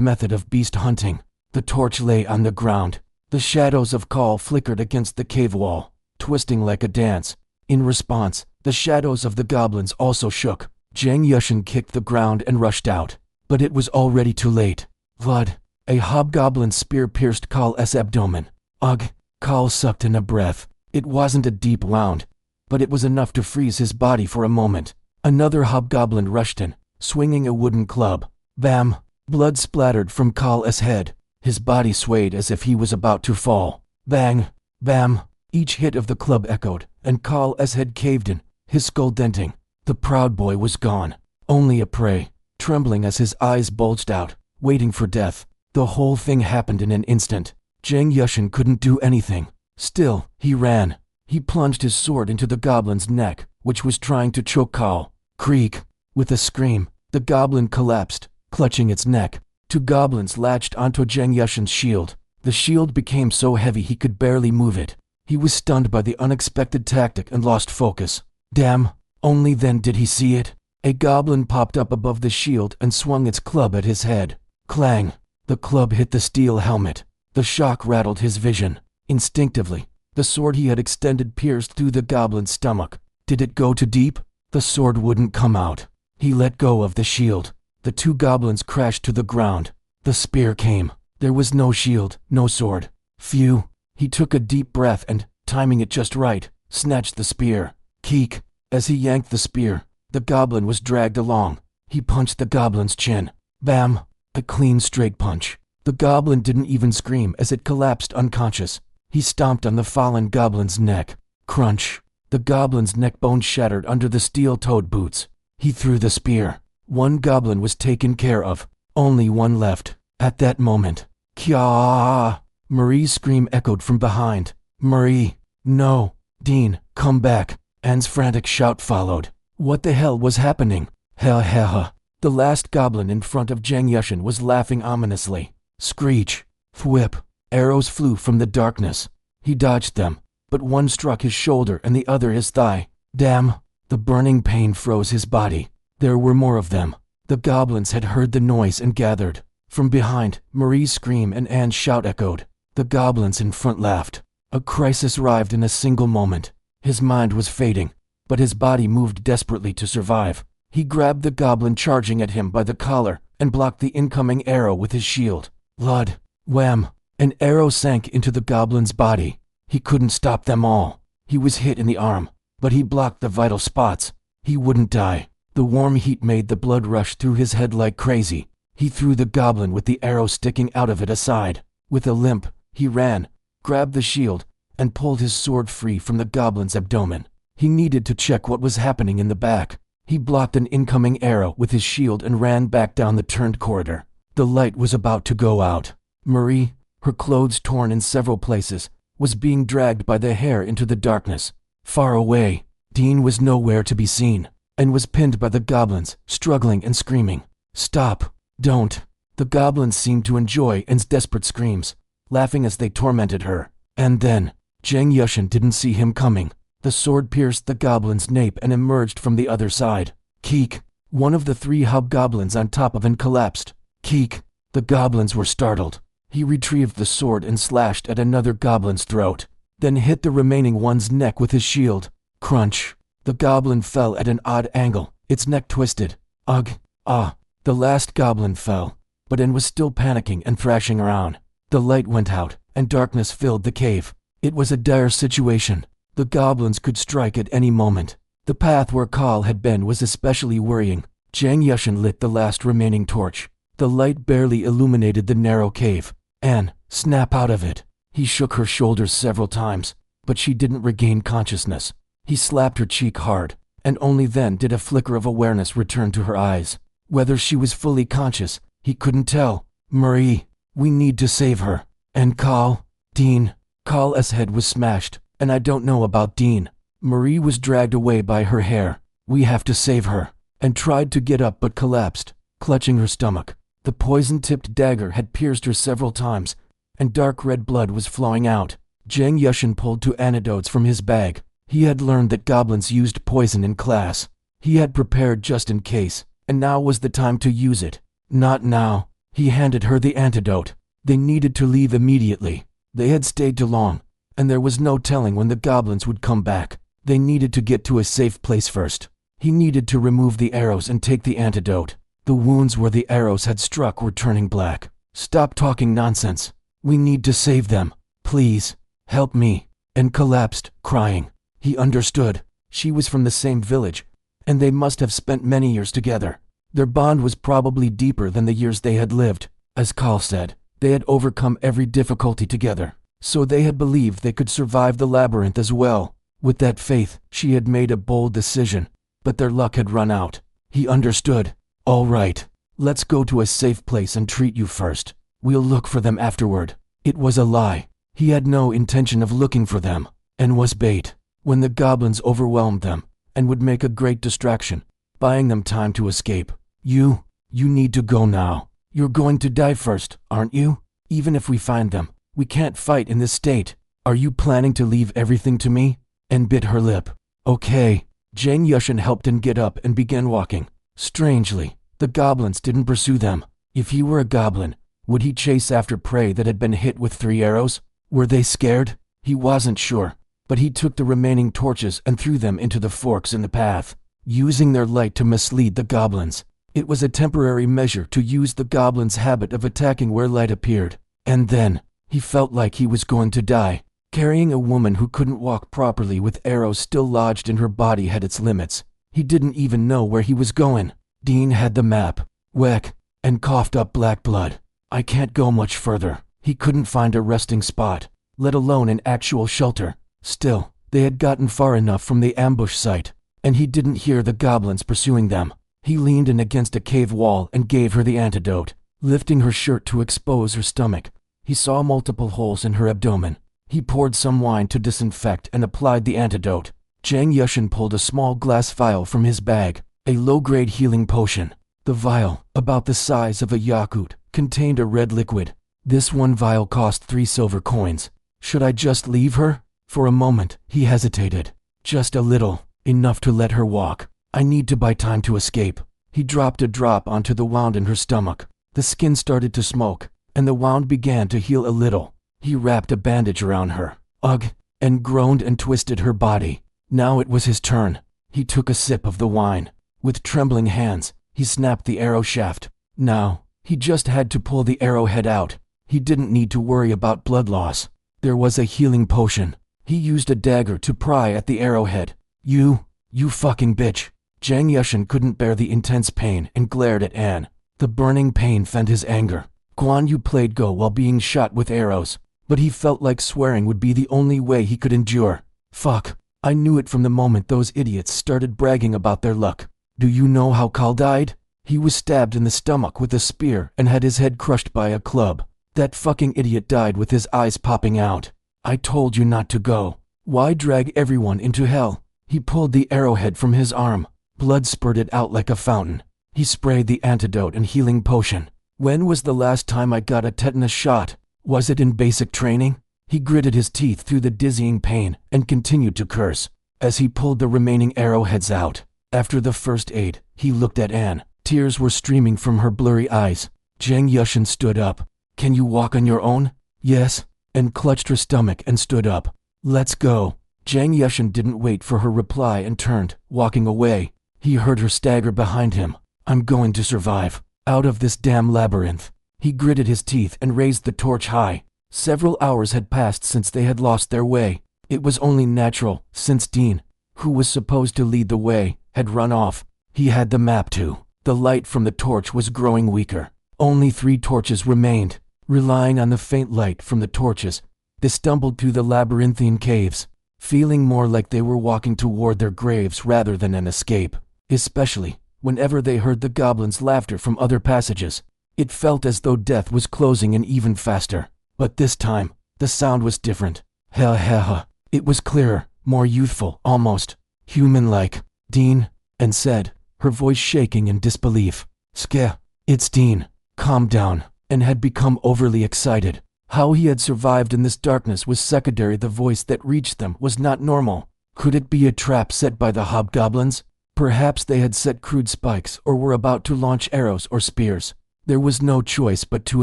method of beast hunting. The torch lay on the ground. The shadows of Carl flickered against the cave wall, twisting like a dance. In response, the shadows of the goblins also shook. Zhang Yushin kicked the ground and rushed out. But it was already too late. Thud! A hobgoblin spear pierced Carl's abdomen. Ugh! Carl sucked in a breath. It wasn't a deep wound, but it was enough to freeze his body for a moment. Another hobgoblin rushed in, swinging a wooden club. Bam! Blood splattered from Carl's head. His body swayed as if he was about to fall. Bang! Bam! Each hit of the club echoed, and Carl's head caved in, his skull denting. The proud boy was gone. Only a prey. trembling as his eyes bulged out, waiting for death. The whole thing happened in an instant. Zhang Yushin couldn't do anything. Still, he ran. He plunged his sword into the goblin's neck, which was trying to choke Carl. Creak! With a scream, the goblin collapsed, clutching its neck. Two goblins latched onto Zhang Yushin's shield. The shield became so heavy he could barely move it. He was stunned by the unexpected tactic and lost focus. Damn! Only then did he see it. A goblin popped up above the shield and swung its club at his head. Clang! The club hit the steel helmet. The shock rattled his vision. Instinctively, the sword he had extended pierced through the goblin's stomach. Did it go too deep? The sword wouldn't come out. He let go of the shield. The two goblins crashed to the ground. The spear came. There was no shield, no sword. Phew! He took a deep breath and, timing it just right, snatched the spear. Keek! As he yanked the spear, the goblin was dragged along. He punched the goblin's chin. Bam! A clean straight punch. The goblin didn't even scream as it collapsed unconscious. He stomped on the fallen goblin's neck. Crunch! The goblin's neck bone shattered under the steel-toed boots. He threw the spear. One goblin was taken care of. Only one left. At that moment, Kya! Marie's scream echoed from behind. Marie! No! Dean, come back! Anne's frantic shout followed. What the hell was happening? Ha ha ha! The last goblin in front of Zhang Yushin was laughing ominously. Screech! Thwip! Arrows flew from the darkness. He dodged them, but one struck his shoulder and the other his thigh. Damn! The burning pain froze his body. There were more of them. The goblins had heard the noise and gathered. From behind, Marie's scream and Anne's shout echoed. The goblins in front laughed. A crisis arrived in a single moment. His mind was fading, but his body moved desperately to survive. He grabbed the goblin charging at him by the collar and blocked the incoming arrow with his shield. Lud! Wham! An arrow sank into the goblin's body. He couldn't stop them all. He was hit in the arm, but he blocked the vital spots. He wouldn't die. The warm heat made the blood rush through his head like crazy. He threw the goblin with the arrow sticking out of it aside. With a limp, he ran, grabbed the shield, and pulled his sword free from the goblin's abdomen. He needed to check what was happening in the back. He blocked an incoming arrow with his shield and ran back down the turned corridor. The light was about to go out. Marie, her clothes torn in several places, was being dragged by the hair into the darkness. Far away, Dean was nowhere to be seen, and was pinned by the goblins, struggling and screaming. Stop! Don't! The goblins seemed to enjoy Anne's desperate screams, laughing as they tormented her. And then, Zhang Yushin didn't see him coming. The sword pierced the goblin's nape and emerged from the other side. Keek! One of the three hobgoblins on top of him collapsed. Keek! The goblins were startled. He retrieved the sword and slashed at another goblin's throat, then hit the remaining one's neck with his shield. Crunch! The goblin fell at an odd angle, its neck twisted. Ugh! Ah! The last goblin fell, but Anne was still panicking and thrashing around. The light went out, and darkness filled the cave. It was a dire situation. The goblins could strike at any moment. The path where Carl had been was especially worrying. Zhang Yushin lit the last remaining torch. The light barely illuminated the narrow cave. Anne, snap out of it. He shook her shoulders several times, but she didn't regain consciousness. He slapped her cheek hard, and only then did a flicker of awareness return to her eyes. Whether she was fully conscious, he couldn't tell. Marie, we need to save her. And Carl? Dean? Carl's head was smashed, and I don't know about Dean. Marie was dragged away by her hair. We have to save her. And tried to get up but collapsed, clutching her stomach. The poison-tipped dagger had pierced her several times, and dark red blood was flowing out. Zhang Yushin pulled two antidotes from his bag. He had learned that goblins used poison in class. He had prepared just in case, and now was the time to use it. Not now. He handed her the antidote. They needed to leave immediately. They had stayed too long, and there was no telling when the goblins would come back. They needed to get to a safe place first. He needed to remove the arrows and take the antidote. The wounds where the arrows had struck were turning black. Stop talking nonsense. We need to save them. Please, help me. And collapsed, crying. He understood. She was from the same village, and they must have spent many years together. Their bond was probably deeper than the years they had lived. As Carl said, they had overcome every difficulty together, so they had believed they could survive the labyrinth as well. With that faith, she had made a bold decision, but their luck had run out. He understood. All right, Let's go to a safe place and treat you first. We'll look for them afterward. It was a lie. He had no intention of looking for them, and was bait. When the goblins overwhelmed them, and would make a great distraction, buying them time to escape. You need to go now. You're going to die first, aren't you? Even if we find them, we can't fight in this state. Are you planning to leave everything to me? And bit her lip. Okay. Jang Yushin helped him get up and began walking. Strangely, the goblins didn't pursue them. If he were a goblin, would he chase after prey that had been hit with 3 arrows? Were they scared? He wasn't sure, but he took the remaining torches and threw them into the forks in the path, using their light to mislead the goblins. It was a temporary measure to use the goblins' habit of attacking where light appeared. And then, he felt like he was going to die. Carrying a woman who couldn't walk properly with arrows still lodged in her body had its limits. He didn't even know where he was going. Dean had the map, Weck, and coughed up black blood. I can't go much further. He couldn't find a resting spot, let alone an actual shelter. Still, they had gotten far enough from the ambush site, and he didn't hear the goblins pursuing them. He leaned in against a cave wall and gave her the antidote, lifting her shirt to expose her stomach. He saw multiple holes in her abdomen. He poured some wine to disinfect and applied the antidote. Jang Yushin pulled a small glass vial from his bag, a low-grade healing potion. The vial, about the size of a yakut, contained a red liquid. This one vial cost 3 silver coins. Should I just leave her? For a moment, he hesitated. Just a little, enough to let her walk. I need to buy time to escape. He dropped a drop onto the wound in her stomach. The skin started to smoke, and the wound began to heal a little. He wrapped a bandage around her, and groaned and twisted her body. Now it was his turn. He took a sip of the wine. With trembling hands, he snapped the arrow shaft. Now, he just had to pull the arrowhead out. He didn't need to worry about blood loss. There was a healing potion. He used a dagger to pry at the arrowhead. You fucking bitch. Jang Yushin couldn't bear the intense pain and glared at Anne. The burning pain fanned his anger. Guan Yu played Go while being shot with arrows, but he felt like swearing would be the only way he could endure. Fuck, I knew it from the moment those idiots started bragging about their luck. Do you know how Kal died? He was stabbed in the stomach with a spear and had his head crushed by a club. That fucking idiot died with his eyes popping out. I told you not to go. Why drag everyone into hell? He pulled the arrowhead from his arm. Blood spurted out like a fountain. He sprayed the antidote and healing potion. When was the last time I got a tetanus shot? Was it in basic training? He gritted his teeth through the dizzying pain and continued to curse as he pulled the remaining arrowheads out. After the first aid, he looked at Anne. Tears were streaming from her blurry eyes. Jang Yushin stood up. Can you walk on your own? Yes, and clutched her stomach and stood up. Let's go. Jang Yushin didn't wait for her reply and turned, walking away. He heard her stagger behind him. I'm going to survive. Out of this damn labyrinth. He gritted his teeth and raised the torch high. Several hours had passed since they had lost their way. It was only natural, since Dean, who was supposed to lead the way, had run off. He had the map too. The light from the torch was growing weaker. Only 3 torches remained. Relying on the faint light from the torches, they stumbled through the labyrinthine caves, feeling more like they were walking toward their graves rather than an escape. Especially whenever they heard the goblins' laughter from other passages. It felt as though death was closing in even faster. But this time, the sound was different. Ha ha ha. It was clearer, more youthful, almost human-like. Dean, and said, her voice shaking in disbelief. Ska, it's Dean. Calm down, and had become overly excited. How he had survived in this darkness was secondary. The voice that reached them was not normal. Could it be a trap set by the hobgoblins? Perhaps they had set crude spikes or were about to launch arrows or spears. There was no choice but to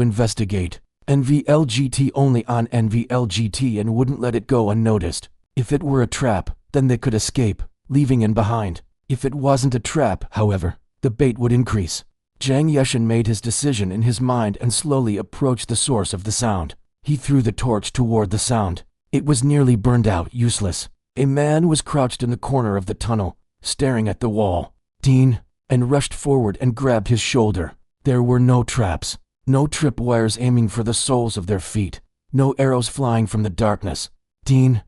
investigate. NVLGT only on NVLGT and wouldn't let it go unnoticed. If it were a trap, then they could escape, leaving him behind. If it wasn't a trap, however, the bait would increase. Jang Yushin made his decision in his mind and slowly approached the source of the sound. He threw the torch toward the sound. It was nearly burned out, useless. A man was crouched in the corner of the tunnel, staring at the wall. Dean, and rushed forward and grabbed his shoulder. There were no traps, no tripwires aiming for the soles of their feet, no arrows flying from the darkness. Dean,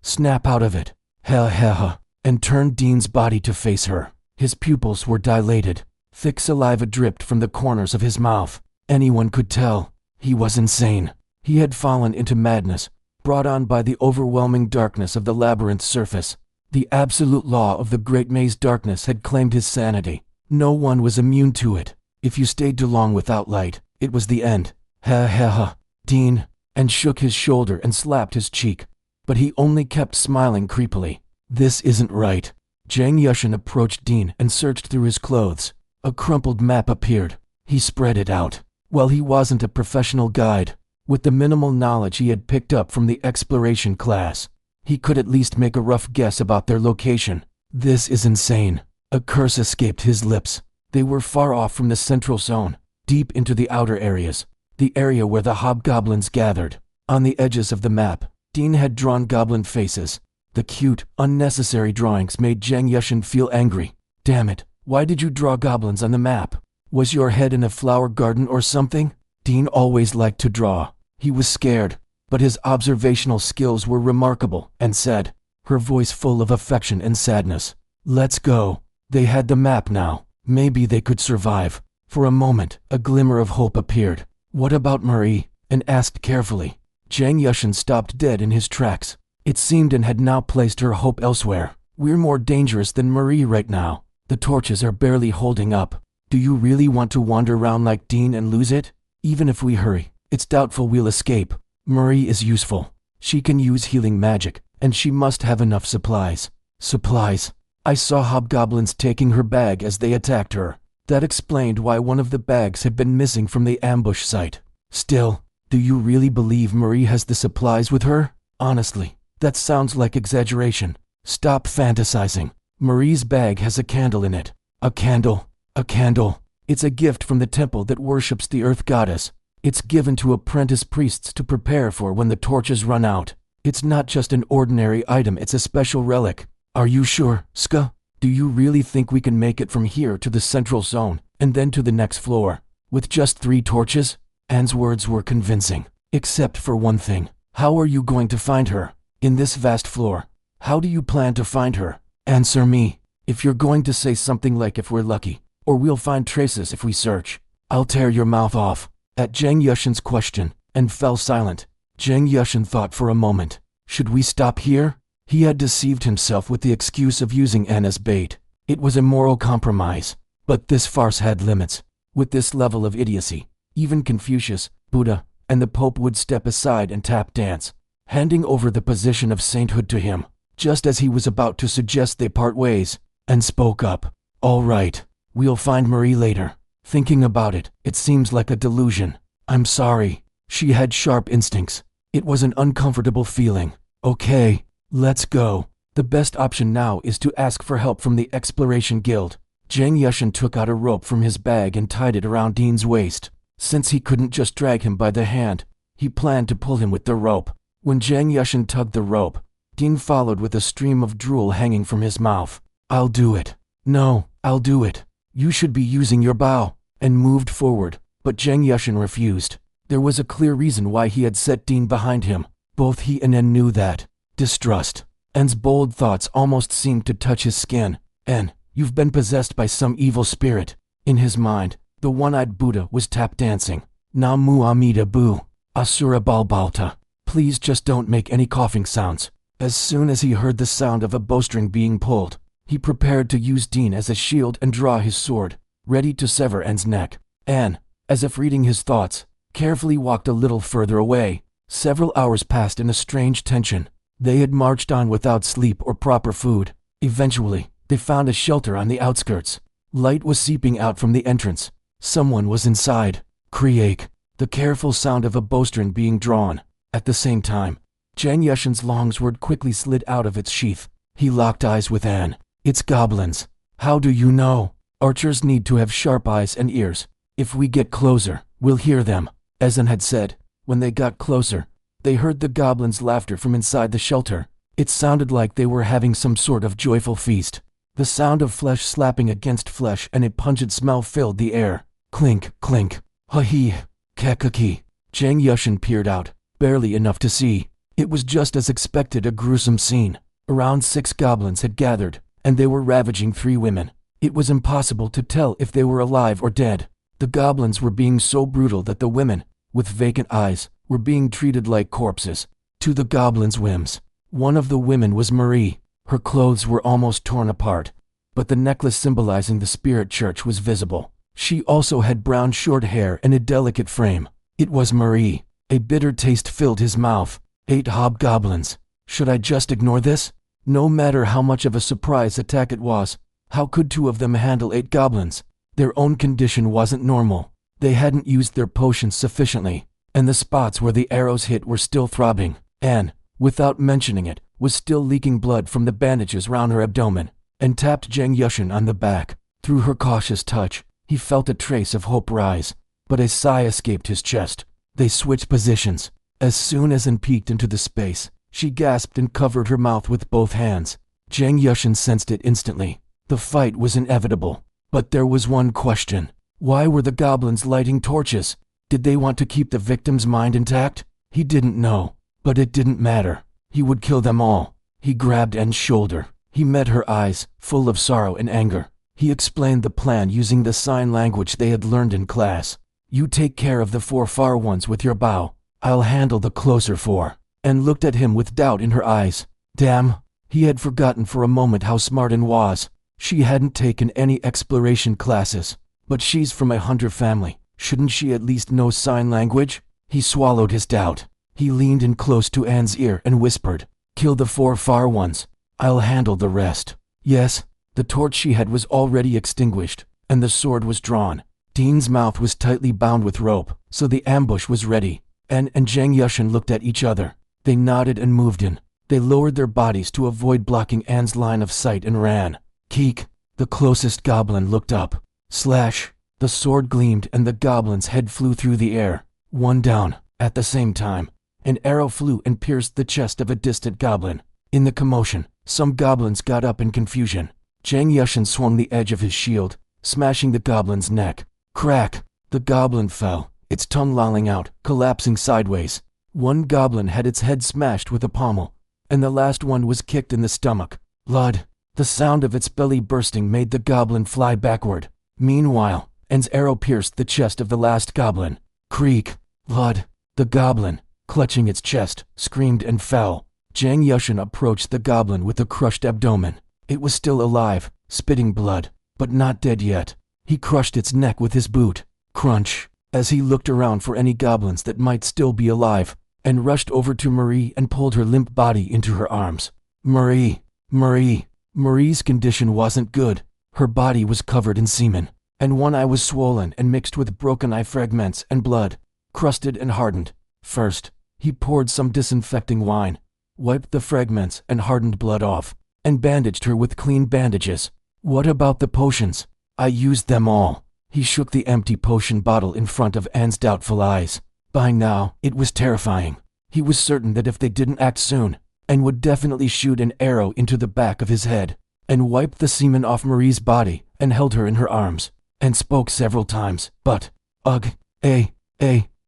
snap out of it. Ha ha ha, and turned Dean's body to face her. His pupils were dilated. Thick saliva dripped from the corners of his mouth. Anyone could tell he was insane. He had fallen into madness, brought on by the overwhelming darkness of the labyrinth's surface. The absolute law of the great maze darkness had claimed his sanity. No one was immune to it. If you stayed too long without light, it was the end. Ha ha ha. Dean, and shook his shoulder and slapped his cheek. But he only kept smiling creepily. This isn't right. Jang Yushin approached Dean and searched through his clothes. A crumpled map appeared. He spread it out. Well, he wasn't a professional guide. With the minimal knowledge he had picked up from the exploration class, he could at least make a rough guess about their location. This is insane. A curse escaped his lips. They were far off from the central zone, deep into the outer areas, the area where the hobgoblins gathered. On the edges of the map, Dean had drawn goblin faces. The cute, unnecessary drawings made Jang Yushin feel angry. Damn it, why did you draw goblins on the map? Was your head in a flower garden or something? Dean always liked to draw. He was scared, but his observational skills were remarkable, and said, her voice full of affection and sadness, "Let's go." They had the map now. Maybe they could survive. For a moment, a glimmer of hope appeared. What about Marie? And asked carefully. Jang Yushin stopped dead in his tracks. It seemed and had now placed her hope elsewhere. We're more dangerous than Marie right now. The torches are barely holding up. Do you really want to wander around like Dean and lose it? Even if we hurry, it's doubtful we'll escape. Marie is useful. She can use healing magic, and she must have enough supplies. Supplies? I saw hobgoblins taking her bag as they attacked her. That explained why one of the bags had been missing from the ambush site. Still, do you really believe Marie has the supplies with her? Honestly, that sounds like exaggeration. Stop fantasizing. Marie's bag has a candle in it. A candle. A candle. It's a gift from the temple that worships the earth goddess. It's given to apprentice priests to prepare for when the torches run out. It's not just an ordinary item, it's a special relic. Are you sure, Ska? Do you really think we can make it from here to the central zone, and then to the next floor, with just 3 torches? Anne's words were convincing. Except for one thing. How are you going to find her? In this vast floor. How do you plan to find her? Answer me. If you're going to say something like if we're lucky, or we'll find traces if we search, I'll tear your mouth off. At Jang Yushin's question, and fell silent. Jang Yushin thought for a moment. Should we stop here? He had deceived himself with the excuse of using Anne as bait. It was a moral compromise. But this farce had limits. With this level of idiocy, even Confucius, Buddha, and the Pope would step aside and tap dance, handing over the position of sainthood to him, just as he was about to suggest they part ways, and spoke up. All right, we'll find Marie later. Thinking about it, it seems like a delusion. I'm sorry. She had sharp instincts. It was an uncomfortable feeling. Okay, let's go. The best option now is to ask for help from the Exploration Guild. Jang Yushin took out a rope from his bag and tied it around Dean's waist. Since he couldn't just drag him by the hand, he planned to pull him with the rope. When Jang Yushin tugged the rope, Dean followed with a stream of drool hanging from his mouth. I'll do it. No, I'll do it. You should be using your bow, and moved forward, but Jang Yushin refused. There was a clear reason why he had set Dean behind him. Both he and En knew that. Distrust. En's bold thoughts almost seemed to touch his skin. En, you've been possessed by some evil spirit. In his mind, the one-eyed Buddha was tap dancing. Namu Amida Bu, Asura Balbalta. Please just don't make any coughing sounds. As soon as he heard the sound of a bowstring being pulled, he prepared to use Dean as a shield and draw his sword, ready to sever En's neck. Anne, as if reading his thoughts, carefully walked a little further away. Several hours passed in a strange tension. They had marched on without sleep or proper food. Eventually, they found a shelter on the outskirts. Light was seeping out from the entrance. Someone was inside. Creak, the careful sound of a bowstring being drawn. At the same time, Jang Yushin's long sword quickly slid out of its sheath. He locked eyes with Anne. It's goblins. How do you know? Archers need to have sharp eyes and ears. If we get closer, we'll hear them. As Anne had said, when they got closer, they heard the goblins' laughter from inside the shelter. It sounded like they were having some sort of joyful feast. The sound of flesh slapping against flesh and a pungent smell filled the air. Clink, clink. Ha-hee. Kakaki. Jang Yushin peered out, barely enough to see. It was just as expected, a gruesome scene. Around 6 goblins had gathered, and they were ravaging 3 women. It was impossible to tell if they were alive or dead. The goblins were being so brutal that the women, with vacant eyes, were being treated like corpses. To the goblins' whims. One of the women was Marie. Her clothes were almost torn apart, but the necklace symbolizing the spirit church was visible. She also had brown short hair and a delicate frame. It was Marie. A bitter taste filled his mouth. 8 hobgoblins. Should I just ignore this? No matter how much of a surprise attack it was, how could 2 of them handle 8 goblins? Their own condition wasn't normal. They hadn't used their potions sufficiently, and the spots where the arrows hit were still throbbing. Anne, without mentioning it, was still leaking blood from the bandages round her abdomen, and tapped Zhang Yushin on the back. Through her cautious touch, he felt a trace of hope rise, but a sigh escaped his chest. They switched positions. As soon as Anne peeked into the space, she gasped and covered her mouth with both hands. Zhang Yushin sensed it instantly. The fight was inevitable. But there was one question. Why were the goblins lighting torches? Did they want to keep the victim's mind intact? He didn't know, but it didn't matter. He would kill them all. He grabbed Anne's shoulder. He met her eyes, full of sorrow and anger. He explained the plan using the sign language they had learned in class. You take care of the 4 far ones with your bow. I'll handle the closer 4. Anne looked at him with doubt in her eyes. Damn, he had forgotten for a moment how smart Anne was. She hadn't taken any exploration classes, but she's from a hunter family. Shouldn't she at least know sign language? He swallowed his doubt. He leaned in close to Anne's ear and whispered, Kill the 4 far ones. I'll handle the rest. Yes, the torch she had was already extinguished, and the sword was drawn. Dean's mouth was tightly bound with rope, so the ambush was ready. Anne and Zhang Yushin looked at each other. They nodded and moved in. They lowered their bodies to avoid blocking Anne's line of sight and ran. Keek, the closest goblin, looked up. Slash! The sword gleamed and the goblin's head flew through the air. One down. At the same time, an arrow flew and pierced the chest of a distant goblin. In the commotion, some goblins got up in confusion. Zhang Yushin swung the edge of his shield, smashing the goblin's neck. Crack! The goblin fell, its tongue lolling out, collapsing sideways. One goblin had its head smashed with a pommel, and the last one was kicked in the stomach. Blood! The sound of its belly bursting made the goblin fly backward. Meanwhile, Anne's arrow pierced the chest of the last goblin. Creak! Blood! The goblin, clutching its chest, screamed and fell. Zhang Yushin approached the goblin with a crushed abdomen. It was still alive, spitting blood, but not dead yet. He crushed its neck with his boot. Crunch! As he looked around for any goblins that might still be alive, and rushed over to Marie and pulled her limp body into her arms. Marie! Marie! Marie's condition wasn't good. Her body was covered in semen, and one eye was swollen and mixed with broken eye fragments and blood, crusted and hardened. First, he poured some disinfecting wine, wiped the fragments and hardened blood off, and bandaged her with clean bandages. What about the potions? I used them all. He shook the empty potion bottle in front of Anne's doubtful eyes. By now, it was terrifying. He was certain that if they didn't act soon, Anne would definitely shoot an arrow into the back of his head, and wiped the semen off Marie's body and held her in her arms, and spoke several times, but,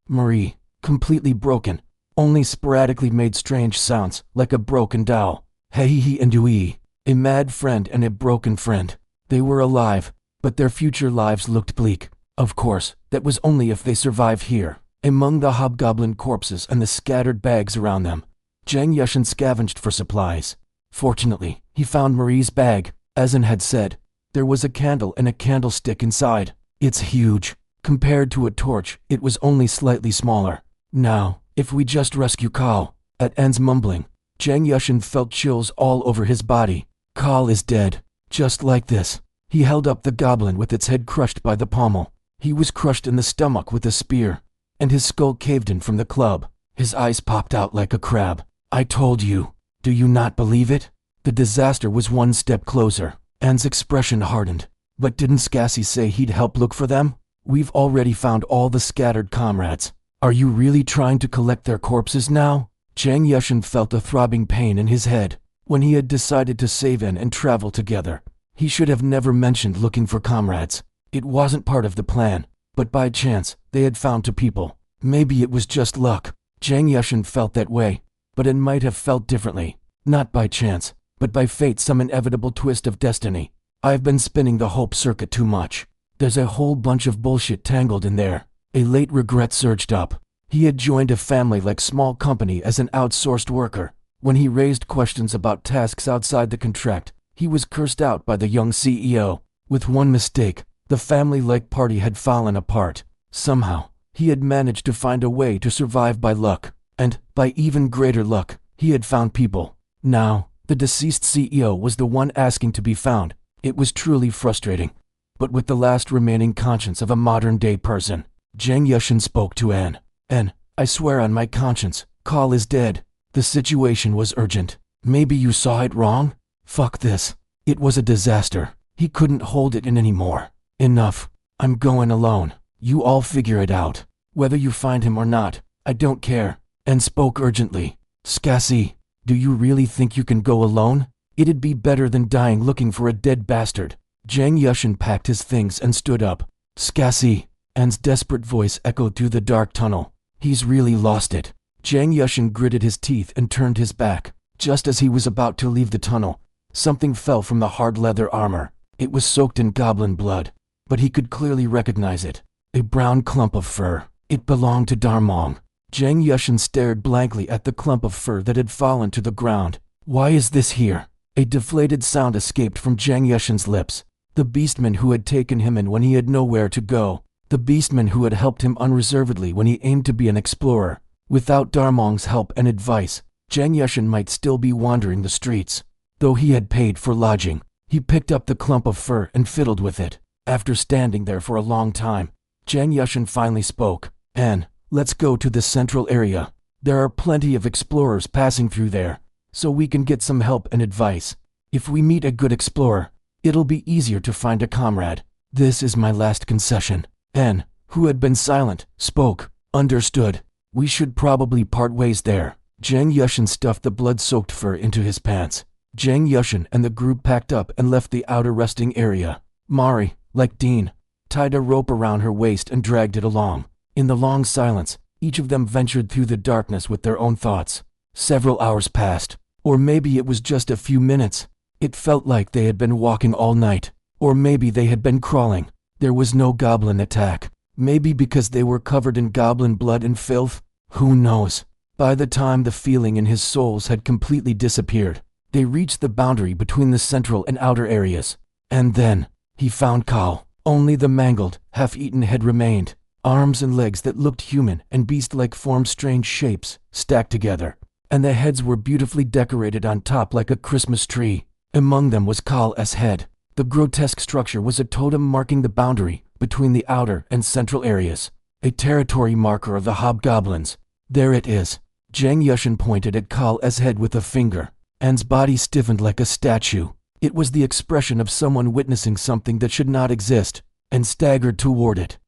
Marie, completely broken, only sporadically made strange sounds, like a broken doll. Hey and Dewey, a mad friend and a broken friend. They were alive, but their future lives looked bleak. Of course, that was only if they survived here. Among the hobgoblin corpses and the scattered bags around them, Zhang Yushin scavenged for supplies. Fortunately, he found Marie's bag. As Anne had said, there was a candle and a candlestick inside. It's huge. Compared to a torch, it was only slightly smaller. Now, if we just rescue Carl. At Anne's mumbling, Zhang Yushin felt chills all over his body. Carl is dead. Just like this. He held up the goblin with its head crushed by the pommel. He was crushed in the stomach with a spear, and his skull caved in from the club. His eyes popped out like a crab. I told you. Do you not believe it? The disaster was one step closer. Anne's expression hardened. But didn't Scassi say he'd help look for them? We've already found all the scattered comrades. Are you really trying to collect their corpses now? Zhang Yushin felt a throbbing pain in his head. When he had decided to save Anne and travel together, he should have never mentioned looking for comrades. It wasn't part of the plan, but by chance, they had found 2 people. Maybe it was just luck. Zhang Yushin felt that way, but it might have felt differently. Not by chance, but by fate, some inevitable twist of destiny. I've been spinning the hope circuit too much. There's a whole bunch of bullshit tangled in there. A late regret surged up. He had joined a family-like small company as an outsourced worker. When he raised questions about tasks outside the contract, he was cursed out by the young CEO. With one mistake, the family-like party had fallen apart. Somehow, he had managed to find a way to survive by luck. And, by even greater luck, he had found people. Now, the deceased CEO was the one asking to be found. It was truly frustrating. But with the last remaining conscience of a modern-day person, Jang Yushin spoke to Anne. Anne, I swear on my conscience, Call is dead. The situation was urgent. Maybe you saw it wrong? Fuck this. It was a disaster. He couldn't hold it in anymore. Enough. I'm going alone. You all figure it out. Whether you find him or not, I don't care. Anne spoke urgently. Scassi, do you really think you can go alone? It'd be better than dying looking for a dead bastard. Jang Yushin packed his things and stood up. Scassi, Anne's desperate voice echoed through the dark tunnel. He's really lost it. Jang Yushin gritted his teeth and turned his back. Just as he was about to leave the tunnel, something fell from the hard leather armor. It was soaked in goblin blood, but he could clearly recognize it. A brown clump of fur. It belonged to Darmong. Jang Yushin stared blankly at the clump of fur that had fallen to the ground. Why is this here? A deflated sound escaped from Jang Yushin's lips. The beastman who had taken him in when he had nowhere to go. The beastman who had helped him unreservedly when he aimed to be an explorer. Without Darmong's help and advice, Jang Yushin might still be wandering the streets. Though he had paid for lodging, he picked up the clump of fur and fiddled with it. After standing there for a long time, Jang Yushin finally spoke. Anne, let's go to the central area. There are plenty of explorers passing through there, so we can get some help and advice. If we meet a good explorer, it'll be easier to find a comrade. This is my last concession. Anne, who had been silent, spoke. Understood. We should probably part ways there. Jang Yushin stuffed the blood-soaked fur into his pants. Jang Yushin and the group packed up and left the outer resting area. Mari, like Dean, tied a rope around her waist and dragged it along. In the long silence, each of them ventured through the darkness with their own thoughts. Several hours passed, or maybe it was just a few minutes. It felt like they had been walking all night, or maybe they had been crawling. There was no goblin attack. Maybe because they were covered in goblin blood and filth? Who knows? By the time the feeling in his souls had completely disappeared, they reached the boundary between the central and outer areas. And then, he found Kal. Only the mangled, half-eaten head remained. Arms and legs that looked human and beast-like formed strange shapes, stacked together. And the heads were beautifully decorated on top like a Christmas tree. Among them was Kal's head. The grotesque structure was a totem marking the boundary between the outer and central areas. A territory marker of the hobgoblins. There it is. Jang Yushin pointed at Kal's head with a finger. Anne's body stiffened like a statue. It was the expression of someone witnessing something that should not exist, and staggered toward it.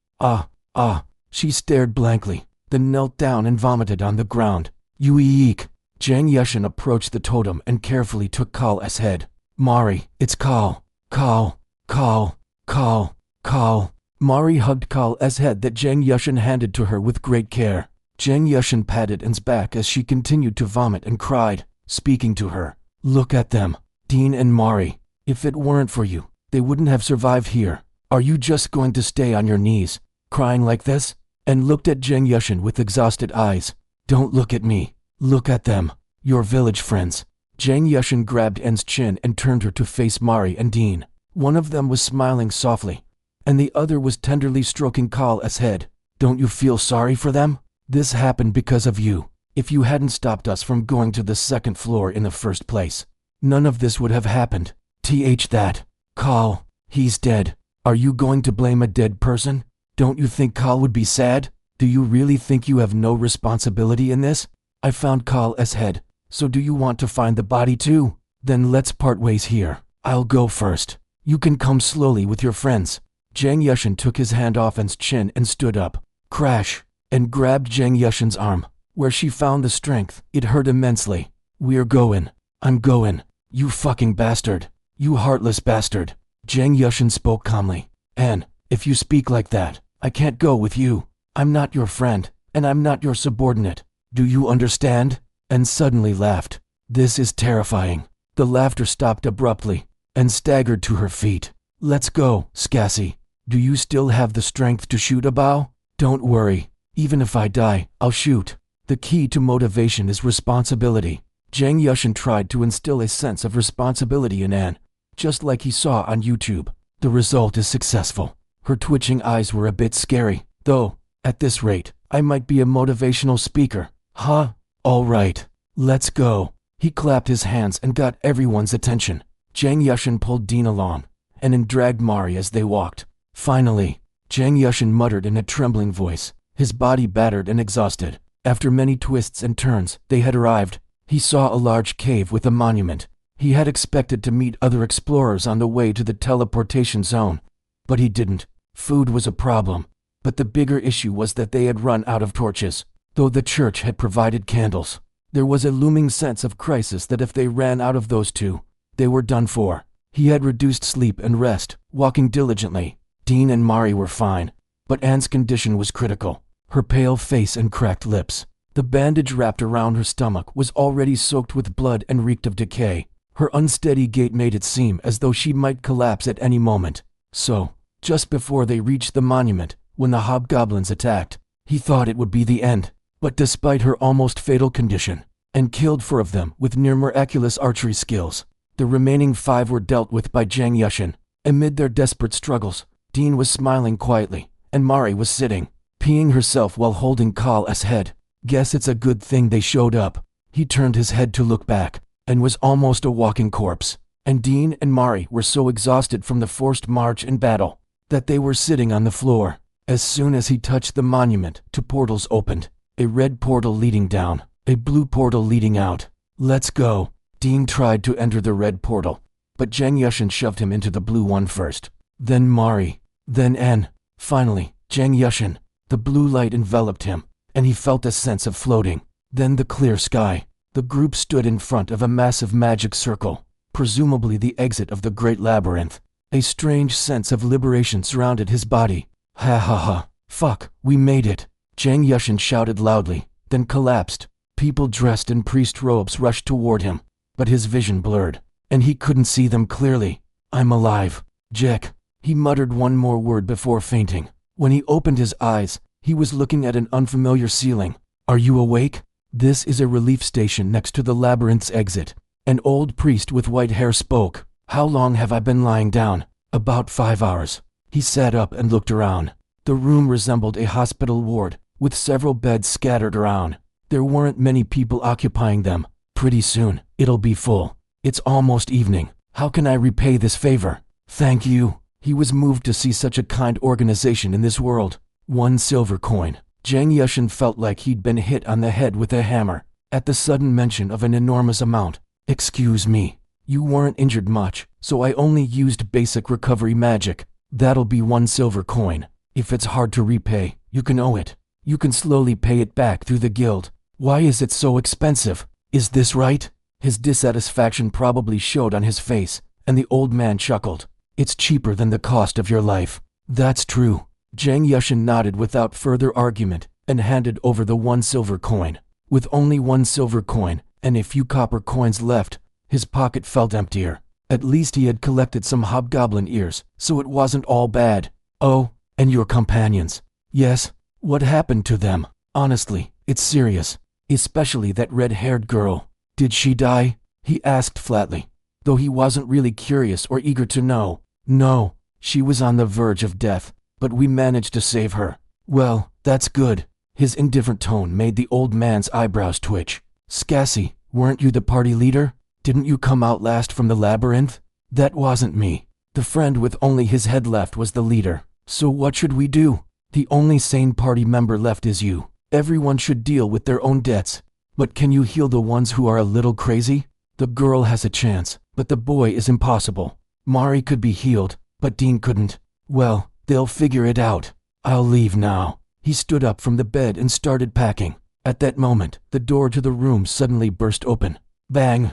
She stared blankly, then knelt down and vomited on the ground. Eek. Jang Yushin approached the totem and carefully took Kal's head. Mari, it's Kal. Kal. Mari hugged Kal's head that Jang Yushin handed to her with great care. Jang Yushin patted Anne's back as she continued to vomit and cried, speaking to her. Look at them, Dean and Mari. If it weren't for you, they wouldn't have survived here. Are you just going to stay on your knees, crying like this? And looked at Jang Yushin with exhausted eyes. Don't look at me. Look at them, your village friends. Jang Yushin grabbed Anne's chin and turned her to face Mari and Dean. One of them was smiling softly, and the other was tenderly stroking Kal's head. Don't you feel sorry for them? This happened because of you. If you hadn't stopped us from going to the second floor in the first place, none of this would have happened. That. Kal, he's dead. Are you going to blame a dead person? Don't you think Kal would be sad? Do you really think you have no responsibility in this? I found Kal's head, so do you want to find the body too? Then let's part ways here. I'll go first. You can come slowly with your friends. Jang Yushin took his hand off Anne's chin and stood up. Crash! And grabbed Jang Yushin's arm. Where she found the strength, it hurt immensely. We're going. I'm going. You fucking bastard. You heartless bastard. Jang Yushin spoke calmly. Anne, if you speak like that, I can't go with you. I'm not your friend, and I'm not your subordinate. Do you understand? Anne suddenly laughed. This is terrifying. The laughter stopped abruptly. and staggered to her feet. Let's go, Scassi. Do you still have the strength to shoot a bow? Don't worry. Even if I die, I'll shoot. The key to motivation is responsibility. Jang Yushin tried to instill a sense of responsibility in Anne, just like he saw on YouTube. The result is successful. Her twitching eyes were a bit scary, though. At this rate, I might be a motivational speaker. Huh? All right. Let's go. He clapped his hands and got everyone's attention. Jang Yushin pulled Dean along, and then dragged Mari as they walked. Finally, Jang Yushin muttered in a trembling voice, his body battered and exhausted. After many twists and turns, they had arrived. He saw a large cave with a monument. He had expected to meet other explorers on the way to the teleportation zone, but he didn't. Food was a problem, but the bigger issue was that they had run out of torches. Though the church had provided candles, there was a looming sense of crisis that if they ran out of those two, they were done for. He had reduced sleep and rest, walking diligently. Dean and Mari were fine, but Anne's condition was critical. Her pale face and cracked lips. The bandage wrapped around her stomach was already soaked with blood and reeked of decay. Her unsteady gait made it seem as though she might collapse at any moment. So, just before they reached the monument, when the hobgoblins attacked, he thought it would be the end. But despite her almost fatal condition, and killed 4 of them with near-miraculous archery skills, the remaining 5 were dealt with by Jang Yushin. Amid their desperate struggles, Dean was smiling quietly, and Mari was sitting, peeing herself while holding Kal's head. Guess it's a good thing they showed up. He turned his head to look back, and was almost a walking corpse. And Dean and Mari were so exhausted from the forced march and battle, that they were sitting on the floor. As soon as he touched the monument, 2 portals opened. A red portal leading down, a blue portal leading out. Let's go. Dean tried to enter the red portal, but Jang Yushin shoved him into the blue one first. Then Mari. Then Anne. Finally, Jang Yushin. The blue light enveloped him, and he felt a sense of floating. Then the clear sky. The group stood in front of a massive magic circle, presumably the exit of the Great Labyrinth. A strange sense of liberation surrounded his body. Ha ha ha. Fuck, we made it. Jang Yushin shouted loudly, then collapsed. People dressed in priest robes rushed toward him, but his vision blurred, and he couldn't see them clearly. I'm alive. Jack. He muttered one more word before fainting. When he opened his eyes, he was looking at an unfamiliar ceiling. Are you awake? This is a relief station next to the labyrinth's exit. An old priest with white hair spoke. How long have I been lying down? About 5 hours. He sat up and looked around. The room resembled a hospital ward, with several beds scattered around. There weren't many people occupying them. Pretty soon, it'll be full. It's almost evening. How can I repay this favor? Thank you. He was moved to see such a kind organization in this world. 1 silver coin. Jang Yushin felt like he'd been hit on the head with a hammer, at the sudden mention of an enormous amount. Excuse me. You weren't injured much, so I only used basic recovery magic. That'll be 1 silver coin. If it's hard to repay, you can owe it. You can slowly pay it back through the guild. Why is it so expensive? Is this right? His dissatisfaction probably showed on his face, and the old man chuckled. It's cheaper than the cost of your life. That's true. Jang Yushin nodded without further argument, and handed over the 1 silver coin. With only 1 silver coin, and a few copper coins left, his pocket felt emptier. At least he had collected some hobgoblin ears, so it wasn't all bad. Oh, and your companions. Yes, what happened to them? Honestly, it's serious. Especially that red-haired girl. Did she die? He asked flatly, though he wasn't really curious or eager to know. No, she was on the verge of death, but we managed to save her. Well, that's good. His indifferent tone made the old man's eyebrows twitch. Scassi, weren't you the party leader? Didn't you come out last from the labyrinth? That wasn't me. The friend with only his head left was the leader. So what should we do? The only sane party member left is you. Everyone should deal with their own debts. But can you heal the ones who are a little crazy? The girl has a chance, but the boy is impossible. Mari could be healed, but Dean couldn't. Well, they'll figure it out. I'll leave now. He stood up from the bed and started packing. At that moment, the door to the room suddenly burst open. Bang!